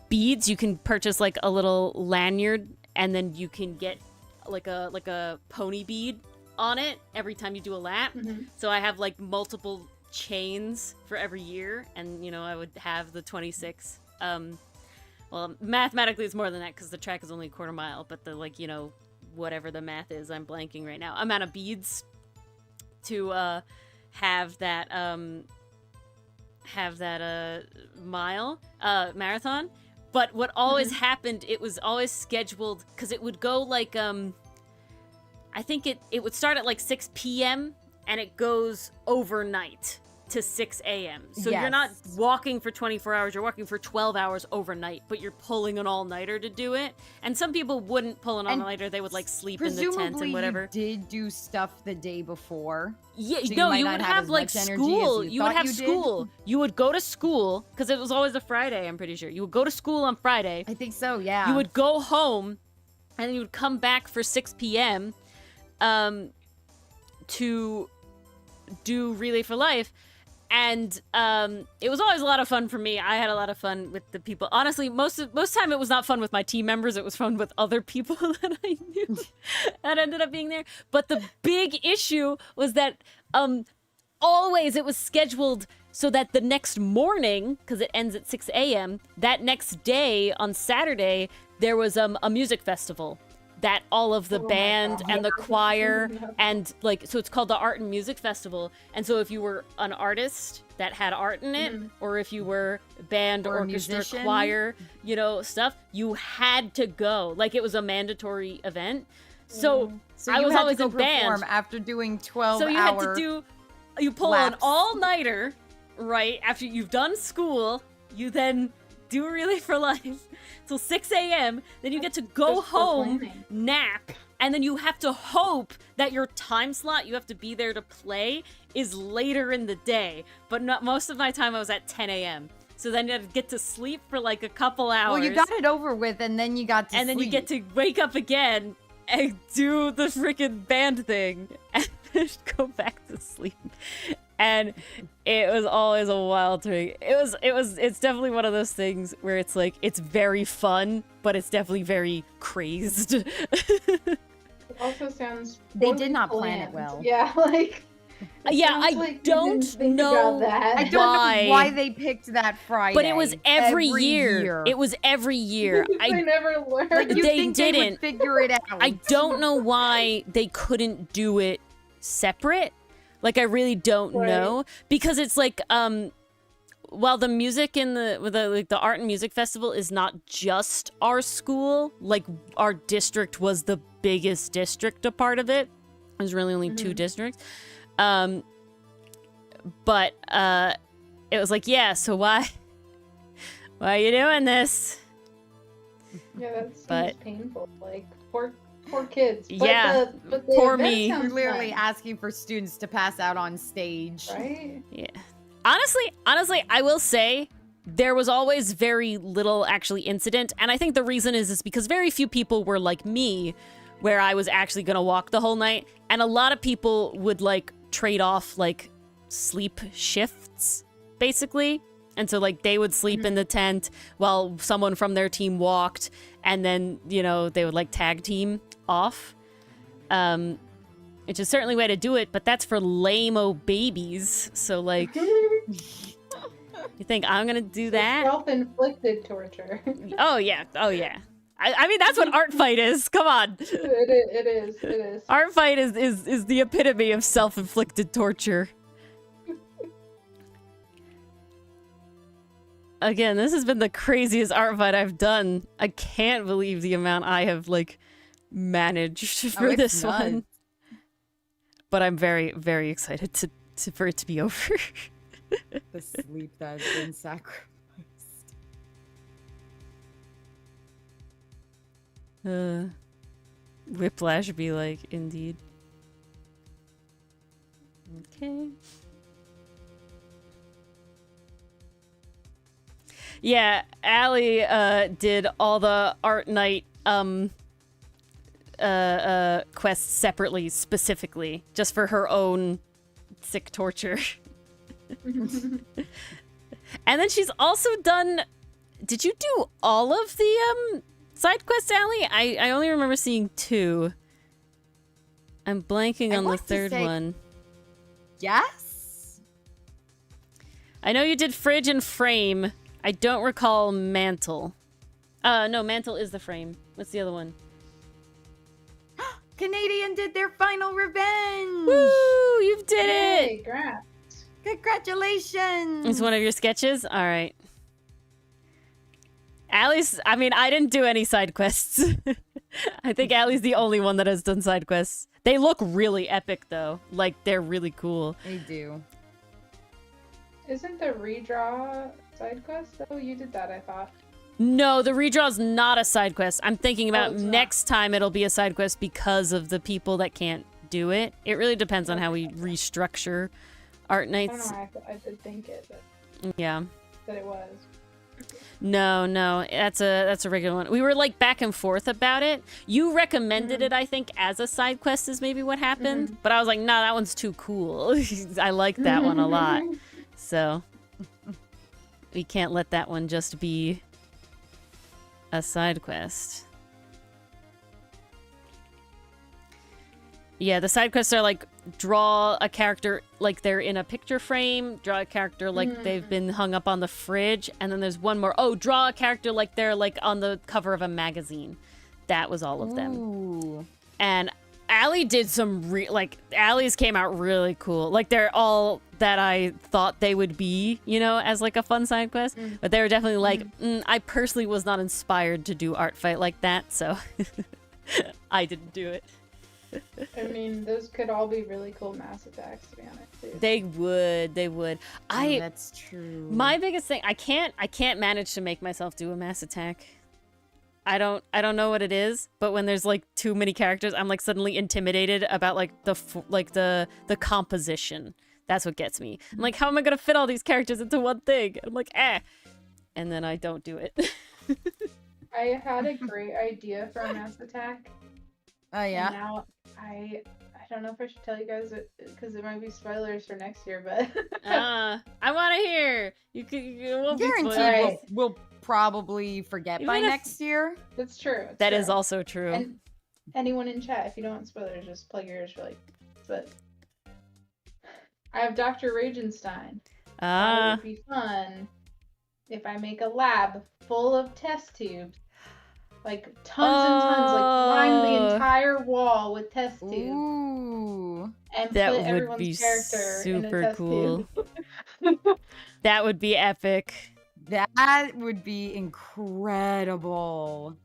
beads. You can purchase like a little lanyard, and then you can get like a pony bead on it every time you do a lap. Mhm. So I have like multiple chains for every year, and I would have the 26. Well, mathematically it's more than that because the track is only a quarter mile, but the whatever the math is, I'm blanking right now. Amount of beads to have that mile marathon. But what always happened, it was always scheduled because it would go like I think it would start at like 6 p.m. and it goes overnight to 6 a.m. So you're not Yes. walking for 24 hours, you're walking for 12 hours overnight, but you're pulling an all-nighter to do it. And some people wouldn't pull an And all-nighter, they would like sleep in the tent Presumably, and whatever. you did do stuff the day before. Yeah, So you no, might you not would have have as like much energy as school. you You would thought have you did. school. You would go to school because it was always a Friday. I'm pretty sure you would go to school on Friday. I think so, yeah. You would go home, and then you would come back for 6 p.m. To do Relay for Life. And it was always a lot of fun for me. I had a lot of fun with the people. Honestly, most time it was not fun with my team members. It was fun with other people that I knew that ended up being there. But the big issue was that always it was scheduled so that the next morning, because it ends at 6 a.m., that next day on Saturday, there was a music festival that all of the Oh my band God. and the choir and so it's called the Art and Music Festival. And so if you were an artist that had art in it, or if you were band, Or a orchestra, musician. choir, stuff, you had to go. Like it was a mandatory event. So So I you was had always to go in band. perform after doing 12 So you hour had to you pull an laps. all-nighter, right? After you've done school, you then do Relay for Life till 6 a.m. Then you get to go Just for home, planning. nap, and then you have to hope that your time slot you have to be there to play is later in the day. But not most of my time I was at 10 a.m. So then you get to sleep for like a couple hours. Well, you got it over with, and then you got to and then you get to wake up again and do the freaking band thing and then go back to sleep. And it was always a wild thing. It's definitely one of those things where it's like, it's very fun, but it's definitely very crazed. It also sounds. They poorly did not plan it planned. well. Yeah, like. it Yeah, sounds I like you don't didn't think know about that. I don't Why? know why they picked that Friday. But it was every year. It was every year. they never learned. Like, you They think they didn't. would figure it out. I don't know why they couldn't do it separate. Like, I really don't Right. know. Because it's like, while the music in the Art and Music Festival is not just our school, like, our district was the biggest district a part of it. There's really only 2 districts. But it was like, yeah, so why are you doing this? Yeah, that seems But- painful. Like poor kids. But Yeah, but the poor event me. You're sounds literally fun, asking for students to pass out on stage. right? Yeah. Honestly, I will say there was always very little actually incident, and I think the reason is because very few people were like me, where I was actually gonna walk the whole night, and a lot of people would like trade off like sleep shifts, basically. And so like they would sleep in the tent while someone from their team walked, and then they would like tag team off. Which is certainly a way to do it, but that's for lame-o babies. So like, you think I'm gonna do that? Self-inflicted torture. Oh yeah. I mean, that's what ArtFight is. Come on. It is. ArtFight is the epitome of self-inflicted torture. Again, this has been the craziest ArtFight I've done. I can't believe the amount I have like managed for it's this nuts. one. But I'm very, very excited for it to be over. The sleep that has been sacrificed. Whiplash be like, indeed. Okay. Yeah, Allie did all the art night quests separately, specifically, just for her own sick torture. And then she's also done. Did you do all of the side quests, Allie? I only remember seeing 2. I'm blanking I on the want to third say- one. Yes? I know you did fridge and frame. I don't recall mantle. No, mantle is the frame. What's the other one? Canadian did their final revenge! Woo! You did it! Yay, congrats. Congratulations! It's one of your sketches? Alright. Allie's, I mean, I didn't do any side quests. I think Allie's the only one that has done side quests. They look really epic, though. Like, they're really cool. They do. Isn't the redraw side quest? Oh, you did that, I thought. No, the redraw's not a side quest. I'm thinking about it's not. next time it'll be a side quest because of the people that can't do it. It really depends on how we restructure Art I don't Nights. know, I did think it, but Yeah. that it was. No, that's a regular one. We were like back and forth about it. You recommended it, I think, as a side quest is maybe what happened. But I was like, nah, that one's too cool. I like that one a lot. So we can't let that one just be a side quest. Yeah, the side quests are like draw a character like they're in a picture frame, draw a character like they've been hung up on the fridge, and then there's one more. Oh, draw a character like they're like on the cover of a magazine. That was all of them. Ooh. And Allie did some like Allie's came out really cool. Like they're all that I thought they would be, you know, as like a fun side quest. But they were definitely like, I personally was not inspired to do ArtFight like that, so I didn't do it. I mean, those could all be really cool mass attacks, to be honest. Too. They would. Oh, that's true. My biggest thing, I can't manage to make myself do a mass attack. I don't know what it is, but when there's like too many characters, I'm like suddenly intimidated about like the composition. That's what gets me. I'm like, how am I gonna fit all these characters into one thing? I'm like, and then I don't do it. I had a great idea for a mass attack. Oh, And yeah? now I don't know if I should tell you guys it because it might be spoilers for next year, but I want to hear. You won't be Guaranteed spoiled. we'll probably forget by Even if- next year. it's true. It's That true. is also true. And anyone in chat, if you don't want spoilers, just plug your ears really. But I have Dr. Ragenstein. It would be fun if I make a lab full of test tubes. Like tons and tons, like line the entire wall with test tubes. Ooh. And That put would everyone's be character in a super test cool. tube. That would be epic. That would be incredible.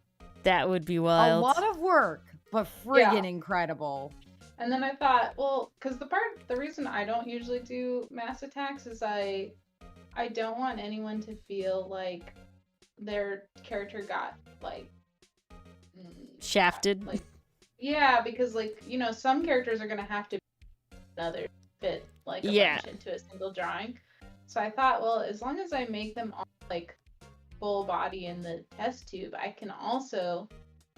That would be wild. A lot of work, but friggin' incredible. And then I thought, well, because the reason I don't usually do mass attacks is I don't want anyone to feel like their character got like Shafted. like yeah, because like, you know, some characters are gonna have to others fit like a bunch into a single drawing. So I thought, well, as long as I make them all like full body in the test tube, I can also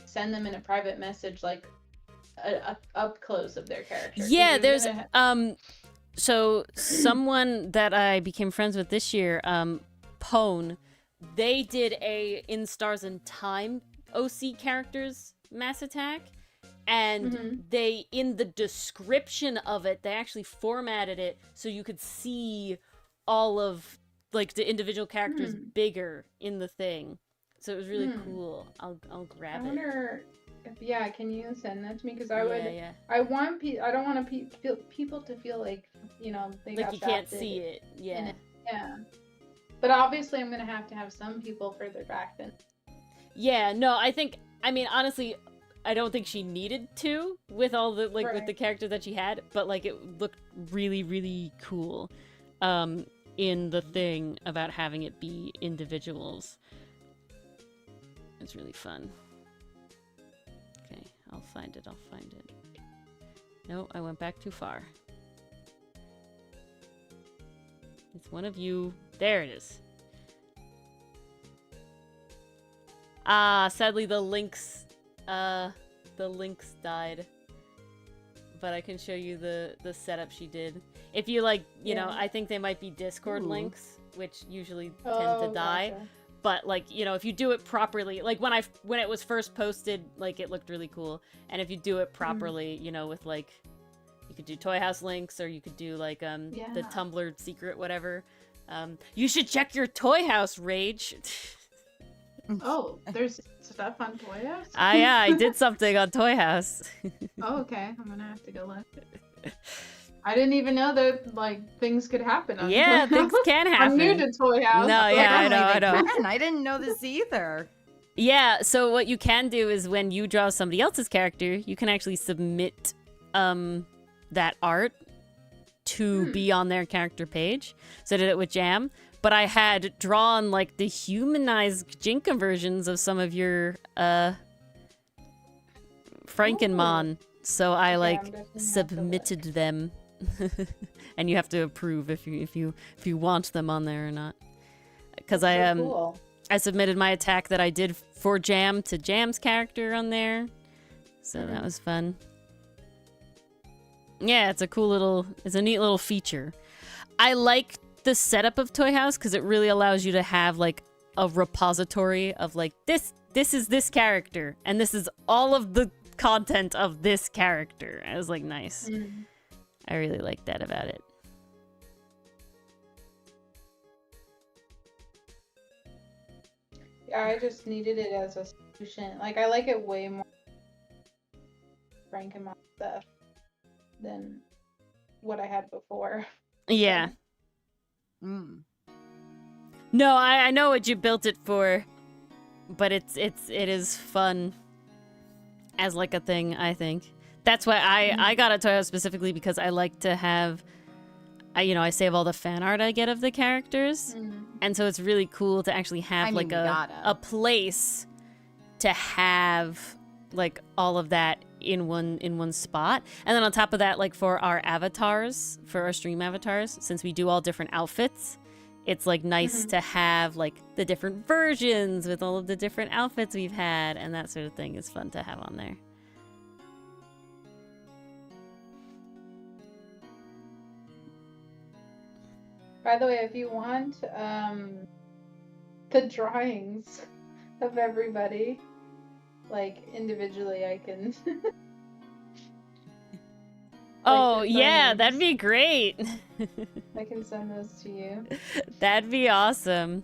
send them in a private message like a up close of their character. 'Cause Yeah, you're there's gonna so someone that I became friends with this year, Pone, they did a In Stars and Time OC characters mass attack, and they, in the description of it, they actually formatted it so you could see all of like the individual characters bigger in the thing. So it was really cool. I'll grab I it. wonder if, can you send that to me? Because I would, Yeah. I don't want people to feel like, you know, they Like got you can't shafted see it. Yeah. in it. Yeah. But obviously I'm going to have some people further back then. Yeah, no, I mean, honestly, I don't think she needed to with all the, like, with the characters that she had, but, like, it looked really, really cool, in the thing about having it be individuals. It's really fun. Okay, I'll find it. No, I went back too far. It's one of you. There it is. Sadly the links died. But I can show you the setup she did. If you like, you know, I think they might be Discord links, which usually tend to die. Gotcha. But like, you know, if you do it properly, like when it was first posted, like it looked really cool. And if you do it properly, you know, with like, you could do Toy House links, or you could do like the Tumblr secret whatever. You should check your Toy House, Rage. Oh, there's stuff on Toy House? Yeah, I did something on Toy House. Oh, okay. I'm gonna have to go look. I didn't even know that like things could happen on Yeah, Toy things House. can happen. I'm new to Toy House. No, yeah, I know, I know. I didn't know this either. Yeah, so what you can do is when you draw somebody else's character, you can actually submit that art to be on their character page. So I did it with Jam, but I had drawn like the humanized Jinka versions of some of your Frankenmon. So I like submitted them. And you have to approve if you want them on there or not. Because Cool. I submitted my attack that I did for Jam to Jam's character on there. So that was fun. Yeah, it's a neat little feature. I like the setup of Toy House because it really allows you to have like a repository of like this is this character and this is all of the content of this character. I was like, nice. I really like that about it. Yeah, I just needed it as a solution. Like, I like it way more Frankenmon stuff than what I had before. Yeah. No, I know what you built it for, but it is fun as like a thing, I think. That's why I got a Toy House specifically because I like to have, I save all the fan art I get of the characters. And so it's really cool to actually have a place to have like all of that in one spot. And then on top of that, like for our avatars, for our stream avatars, since we do all different outfits, it's like nice to have like the different versions with all of the different outfits we've had, and that sort of thing is fun to have on there. By the way, if you want the drawings of everybody, like individually, I can. Oh, yeah, that'd be great. I can send those to you. That'd be awesome.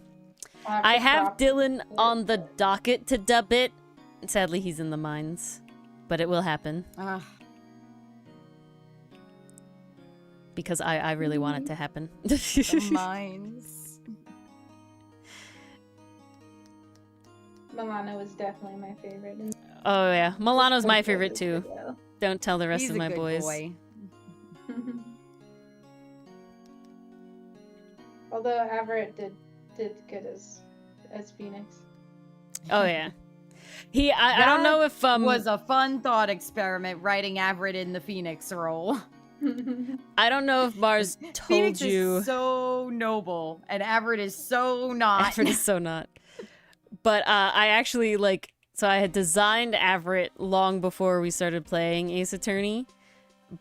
I have Dylan on the docket to dub it. Sadly, he's in the mines, but it will happen. Because I really want it to happen. The mines. Milano was definitely my favorite. Oh, yeah. Milano's my favorite, too. Don't tell the rest He's of my a good boys. Boy. Although Everett did good as Phoenix. Oh yeah, I don't know if was a fun thought experiment writing Everett in the Phoenix role. I don't know if Mars told Phoenix you. Is so noble, and Everett is so not. Everett is so not. But I actually so I had designed Everett long before we started playing Ace Attorney.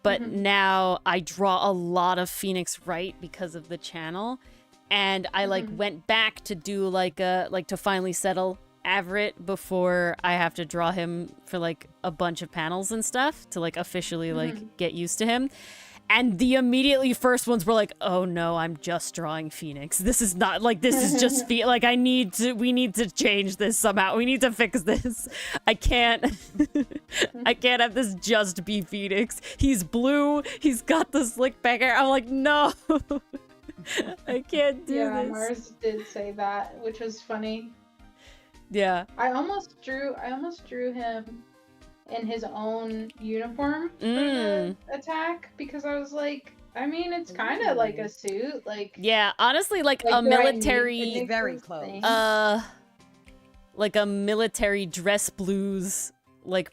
But now I draw a lot of Phoenix right because of the channel. And I went back to do to finally settle Everett before I have to draw him for a bunch of panels and stuff to officially get used to him. And the immediately first ones were like, oh no, I'm just drawing Phoenix. This is not this is just we need to change this somehow. We need to fix this. I can't have this just be Phoenix. He's blue. He's got the slick back hair. I'm like, no, I can't do this. Yeah, Mars did say that, which was funny. Yeah. I almost drew him in his own uniform for the attack because I was like, I mean, it's kind of like a suit, yeah, honestly, a military, very close, like a military dress blues,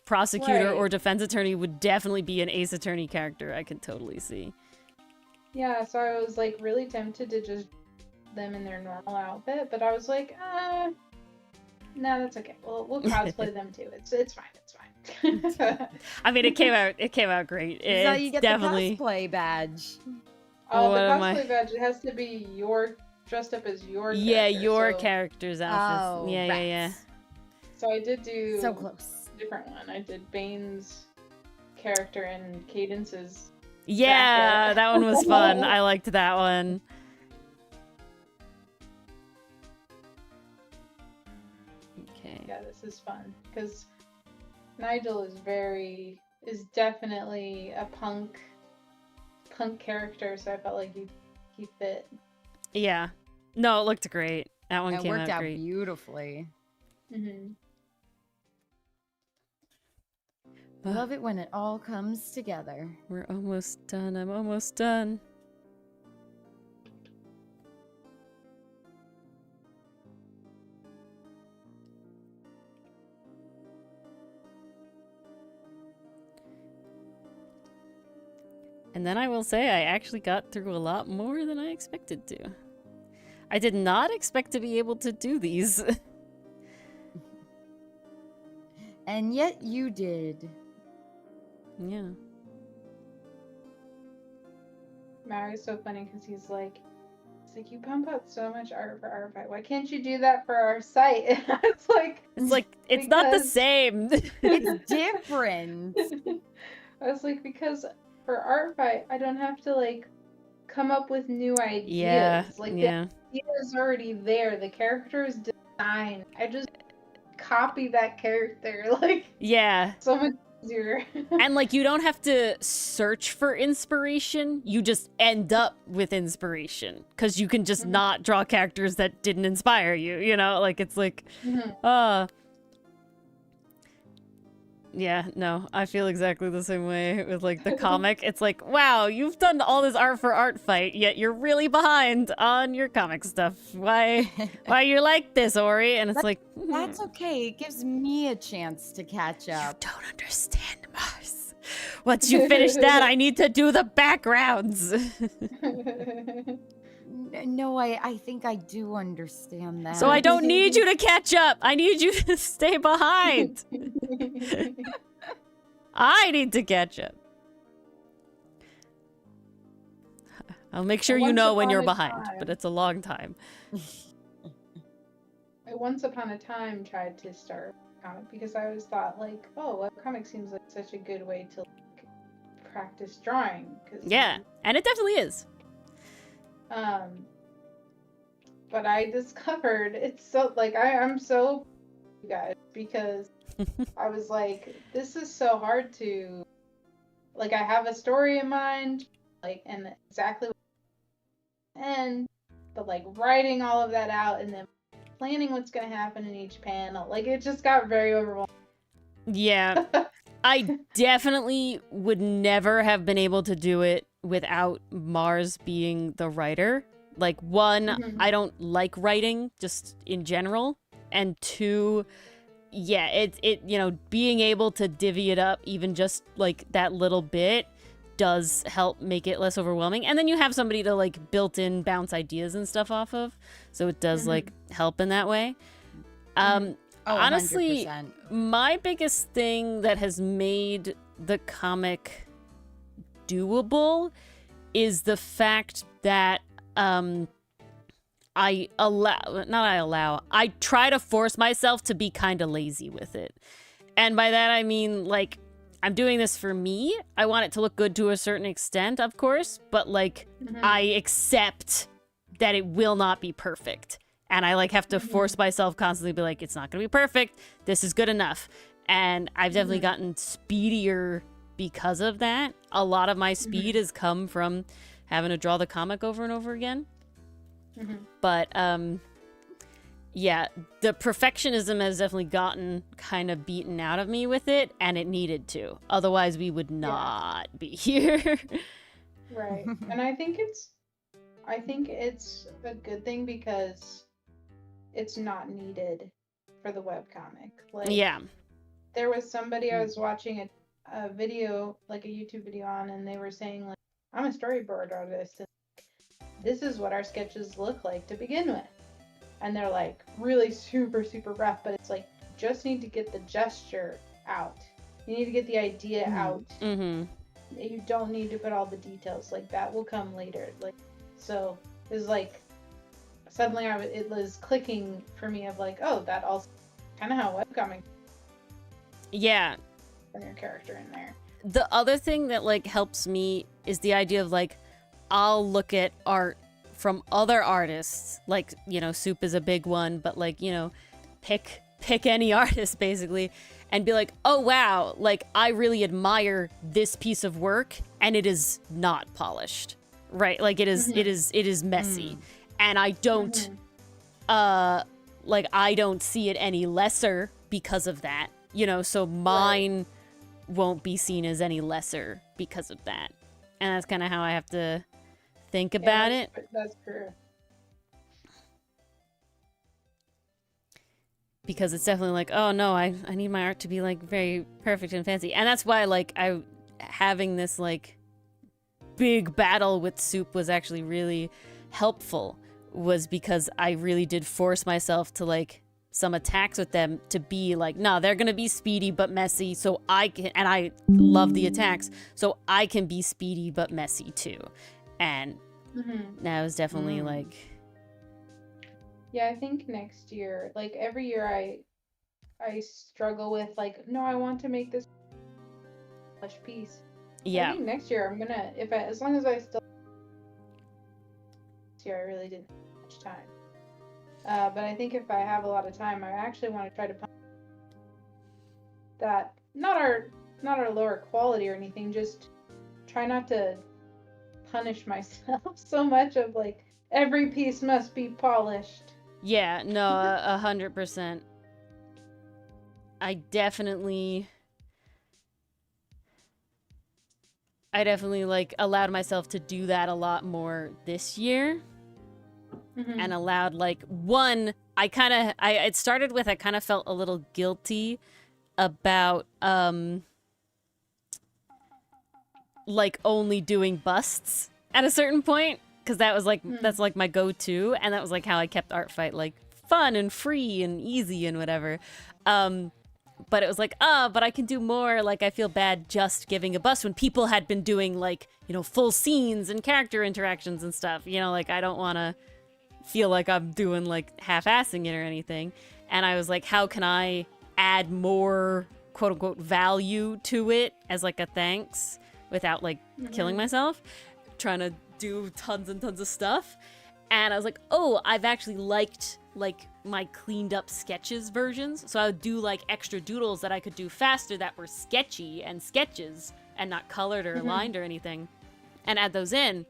prosecutor or defense attorney would definitely be an Ace Attorney character. I can totally see. Yeah, so I was really tempted to just them in their normal outfit, but I was like, no, that's okay. We'll cosplay them too. It's fine. It's fine. I mean, it came out great. So you get definitely the cosplay badge. Oh, the cosplay badge, it has to be your dressed up as your Yeah, character. your So, character's outfits. Oh, Yeah, yeah, yeah. rats. so I did do So close. a different one. I did Bane's character and Cadence's Yeah, jacket. that one was fun. I liked that one. Okay. Yeah, this is fun because Nigel is definitely a punk character, so I felt like he fit. Yeah. No, it looked great. That one It came worked out great. beautifully. Mm-hmm. Love it when it all comes together. We're almost done. I'm almost done. And then I will say I actually got through a lot more than I expected to. I did not expect to be able to do these. And yet you did. Yeah. Mario's so funny because he's like, you pump out so much art for ArtFight. Why can't you do that for our site? And it's like, It's not the because- same. It's different. I was like, because for ArtFight, I don't have to like come up with new ideas. Yeah. Like Yeah. the idea is already there. The character is designed. I just copy that character. Like Yeah. so much easier. And like you don't have to search for inspiration, you just end up with inspiration because you can just not draw characters that didn't inspire you, you know? Like it's like Mhm. yeah, no, I feel exactly the same way with like the comic. It's like, wow, you've done all this art for ArtFight, yet you're really behind on your comic stuff. Why you're like this, Ori? And it's like, That's okay. It gives me a chance to catch you up. don't understand, Mars. Once you finish that, I need to do the backgrounds. No, I think I do understand that. So I don't need you to catch up. I need you to stay behind. I need to catch up. I'll make sure you Once know when upon you're a behind, time- but it's a long time. I once upon a time tried to start a comic because I always thought like, oh, webcomic seems like such a good way to like, practice drawing. Yeah, and it definitely is. But I discovered it's so like I'm so you guys because I was like, this is so hard to like. I have a story in mind, like, and exactly what end, but like writing all of that out and then planning what's gonna happen in each panel, like it just got very overwhelming. Yeah, I definitely would never have been able to do it without Mars being the writer. Like, one, Mhm. I don't like writing just in general, and two, yeah, it you know, being able to divvy it up even just like that little bit does help make it less overwhelming. And then you have somebody to like built-in bounce ideas and stuff off of, so it does like help in that way. Oh, Honestly, 100%. my biggest thing that has made the comic doable is the fact that I try to force myself to be kind of lazy with it. And by that I mean like I'm doing this for me. I want it to look good to a certain extent, of course, but like I accept that it will not be perfect. And I like have to force myself constantly be like, it's not gonna be perfect. This is good enough. And I've definitely gotten speedier because of that. A lot of my speed has come from having to draw the comic over and over again. But yeah, the perfectionism has definitely gotten kind of beaten out of me with it, and it needed to. Otherwise, we would not be here. Right. And I think it's a good thing because it's not needed for the webcomic. Like Yeah. there was somebody I was watching a video, like a YouTube video on, and they were saying like, I'm a storyboard artist and this is what our sketches look like to begin with. And they're like really super, super rough, but it's like just need to get the gesture out. You need to get the idea out. Mm-hmm. You don't need to put all the details, like that will come later. Like so it's like suddenly it was clicking for me of like, oh, that also kind of how webcomic Yeah. from your character in there. The other thing that like helps me is the idea of like I'll look at art from other artists, like, you know, Soup is a big one, but like, you know, pick any artist basically, and be like, oh wow, like I really admire this piece of work and it is not polished, right? Like it is messy, and I don't like I don't see it any lesser because of that, you know, so mine won't be seen as any lesser because of that. And that's kind of how I have to think about it. That's true. Because it's definitely like, oh no, I need my art to be like very perfect and fancy. And that's why like having this like big battle with Soup was actually really helpful, was because I really did force myself to like some attacks with them to be like, no, they're gonna be speedy but messy, so I can, and I love the attacks, so I can be speedy but messy too. And that was definitely like, yeah, I think next year, like every year I struggle with like, no, I want to make this piece. yeah. I think next year I'm gonna, as long as I still, this year I really didn't have much time. But I think if I have a lot of time, I actually want to try to that, not our lower quality or anything, just try not to punish myself so much of like every piece must be polished. Yeah, no, 100%. I definitely like allowed myself to do that a lot more this year. And allowed like one, it started with I kind of felt a little guilty about like only doing busts at a certain point, because that was like that's like my go-to, and that was like how I kept ArtFight like fun and free and easy and whatever. But it was like, but I can do more. Like I feel bad just giving a bust when people had been doing like, you know, full scenes and character interactions and stuff, you know, like I don't want to feel like I'm doing like half-assing it or anything. And I was like, how can I add more quote unquote value to it as like a thanks without like killing myself, trying to do tons and tons of stuff. And I was like, oh, I've actually liked like my cleaned up sketches versions. So I would do like extra doodles that I could do faster that were sketchy and sketches and not colored or lined or anything, and add those in.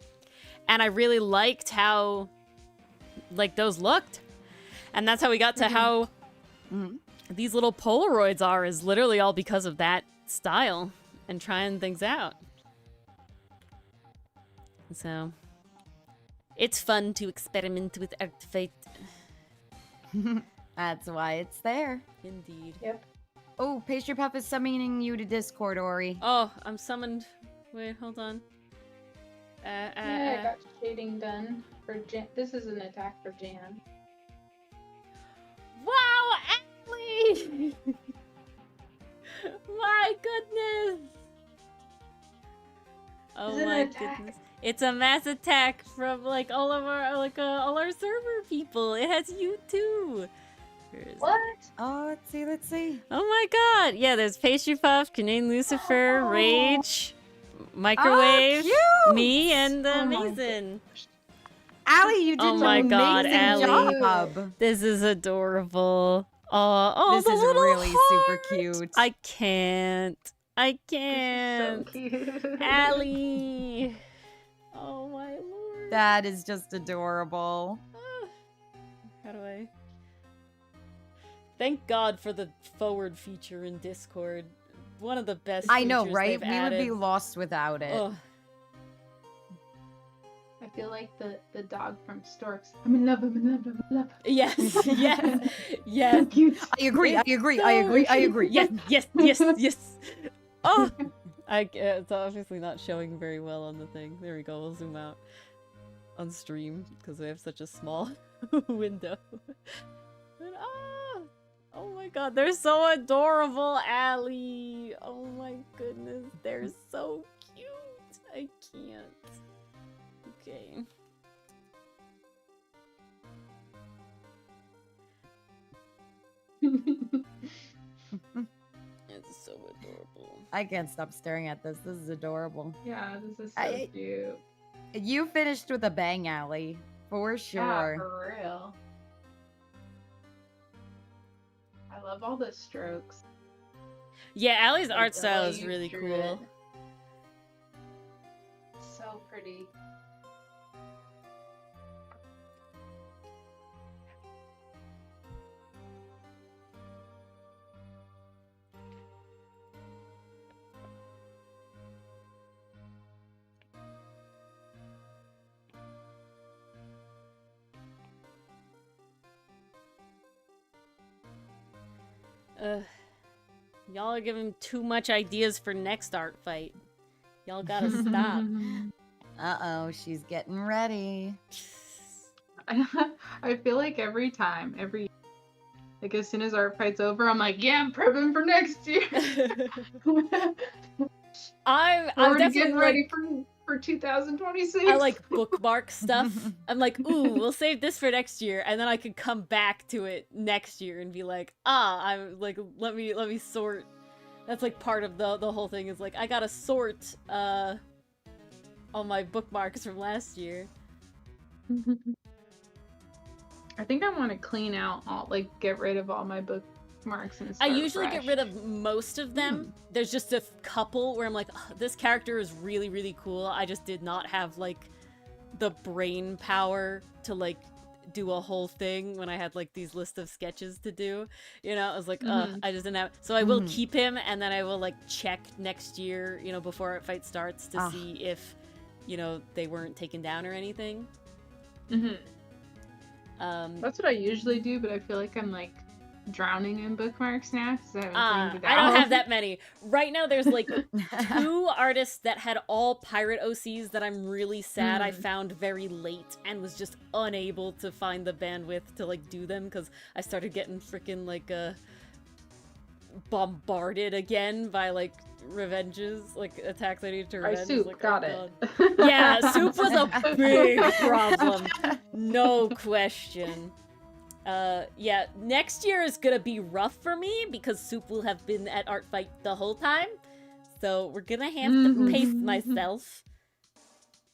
And I really liked how like those looked. And that's how we got to how these little Polaroids are, is literally all because of that style and trying things out. So it's fun to experiment with ArtFight. That's why it's there. Indeed. Yep. Oh, Pastry Puff is summoning you to Discord, Ori. Oh, I'm summoned. Wait, hold on. Yeah, I got shading done for Jan. This is an attack for Jan. Wow, Ashley! My goodness! Oh my goodness. It's a mass attack from like all of our all our server people. It has you too. Where is What? it? Oh, let's see. Oh my god. Yeah, there's Pastry Puff, Canadian Lucifer, Rage, Microwave, me, and Mason. Allie, you did Oh my an god, amazing Allie. job. This is adorable. Oh, This the is little really super heart. cute. I can't. I So can't. cute. Allie. Oh my lord. That is just adorable. How do I? Thank God for the forward feature in Discord. One of the best. I know, features right? they've We would be added. lost without it. Ugh. I feel like the dog from Storks. I'm in love, I'm in love, I'm in love. Yes, yes, yes. So cute. I agree. I agree. I agree. I agree. Yes, yes, yes, yes. Oh, it's obviously not showing very well on the thing. There we go. We'll zoom out on stream because we have such a small window. But, oh my god, they're so adorable, Allie. Oh my goodness, they're so cute. I can't. Okay. It's so adorable. I can't stop staring at this. This is adorable. Yeah, this is so cute. You finished with a bang, Allie. For Yeah, sure. for real. I love all the strokes. Yeah, Allie's Like, art the style way is you really drew cool. it. So pretty. Y'all are giving too much ideas for next art fight. Y'all gotta stop. Uh-oh, she's getting ready. I feel like every time, like as soon as our fight's over, I'm like, yeah, I'm prepping for next year. I'm Already definitely getting ready for 2026. I like bookmark stuff. I'm like, ooh, we'll save this for next year, and then I could come back to it next year and be like, I'm like, let me sort. That's like part of the whole thing is like I gotta sort all my bookmarks from last year. I think I want to clean out all, like, get rid of all my bookmarks and I start usually fresh. get rid of most of them. There's just a couple where I'm like, "Ugh, this character is really, really cool. I just did not have, like, the brain power to, like, do a whole thing when I had, like, these list of sketches to do. You know, I was like, I just didn't have... So I will keep him, and then I will, like, check next year, you know, before ArtFight starts to see if, you know, they weren't taken down or anything. That's what I usually do, but I feel like I'm like drowning in bookmarks now because I haven't cleaned it I out. don't have that many. Right now there's like 2 artists that had all pirate OCs that I'm really sad I found very late and was just unable to find the bandwidth to like do them because I started getting freaking like bombarded again by like revenges, like attacks I needed to revenge. Soup, like, got oh, it. God. Yeah, Soup was a big problem. No question. Yeah, next year is gonna be rough for me because Soup will have been at ArtFight the whole time. So we're gonna have to pace myself.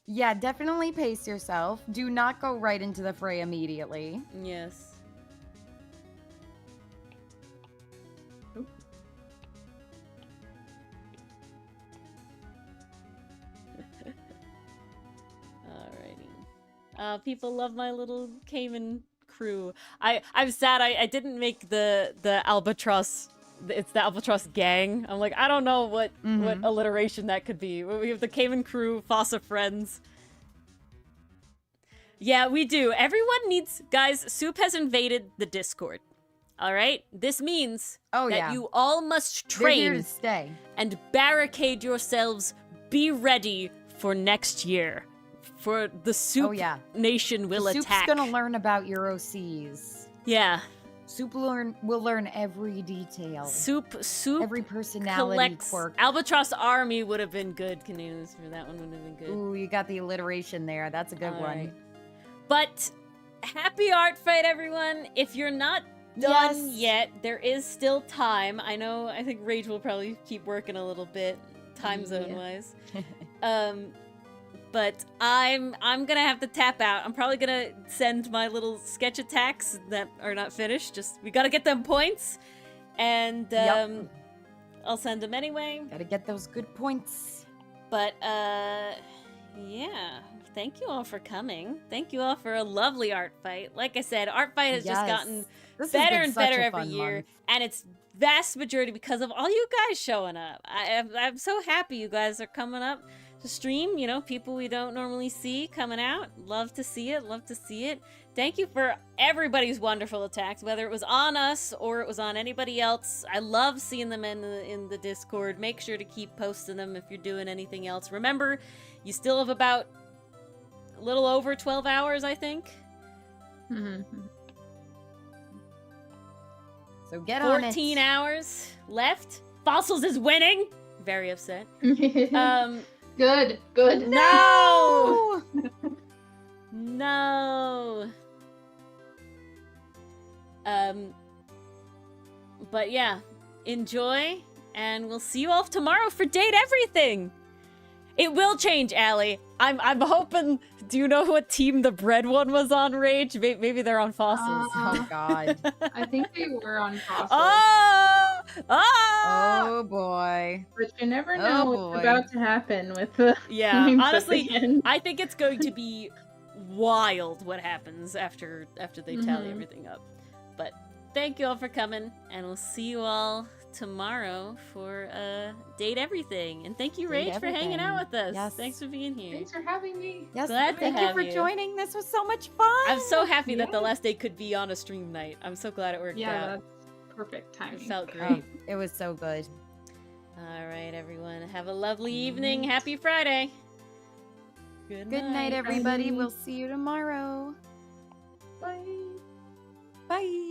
Yeah, definitely pace yourself. Do not go right into the fray immediately. Yes. Alrighty. People love my little Cayman crew. I'm sad I didn't make the albatross. It's the albatross gang. I'm like, I don't know what alliteration that could be. We have the Cayman crew, Fossa friends. Yeah, we do. Everyone needs... Guys, Soup has invaded the Discord. Alright? This means that you all must They're here train to stay. and barricade yourselves. Be ready for next year. For the Soup Nation will attack. Soup's gonna learn about your OCs. Yeah. Soup will learn every detail. Soup every personality quirk. Albatross Army would have been good, Canoes. For that one would have been good. Ooh, you got the alliteration there. That's a good one. Right. But happy ArtFight, everyone. If you're not done yet, there is still time. I think Rage will probably keep working a little bit, time zone wise. But I'm gonna have to tap out. I'm probably gonna send my little sketch attacks that are not finished. We gotta get them points, and I'll send them anyway. Gotta get those good points. But yeah. Thank you all for coming. Thank you all for a lovely ArtFight. Like I said, ArtFight has just gotten better and better every year, and it's vast majority because of all you guys showing up. I'm so happy you guys are coming up to stream, you know, people we don't normally see coming out. Love to see it, love to see it. Thank you for everybody's wonderful attacks, whether it was on us or it was on anybody else. I love seeing them in the Discord. Make sure to keep posting them if you're doing anything else. Remember, you still have about a little over 12 hours, I think. So get on it. 14 hours left. Fossils is winning. Very upset. Good. No! No. But yeah, enjoy, and we'll see you all tomorrow for Date Everything. It will change, Allie. I'm hoping. Do you know what team the bread one was on, Rage? Maybe they're on fossils. Oh God. I think they were on fossils. Oh! Oh! Oh boy. But you never Oh, know boy. what's about to happen with the Yeah, flames at honestly, the end. I think it's going to be wild what happens after they tally everything up. But thank you all for coming, and we'll see you all tomorrow for Date Everything. And thank you, Date Rage, for hanging out Everything. with us. Yes. Thanks for being here. Thanks for having me. Yes, Glad to thank you have for you. joining. This was so much fun. I'm so happy that the Yeah. last date could be on a stream night. I'm so glad it worked Yeah, out. that's perfect It timing. felt Oh, great. it was so good. All right, everyone. Have a lovely evening. Happy Friday. Good Good night, everybody. We'll see you tomorrow. Bye. Bye.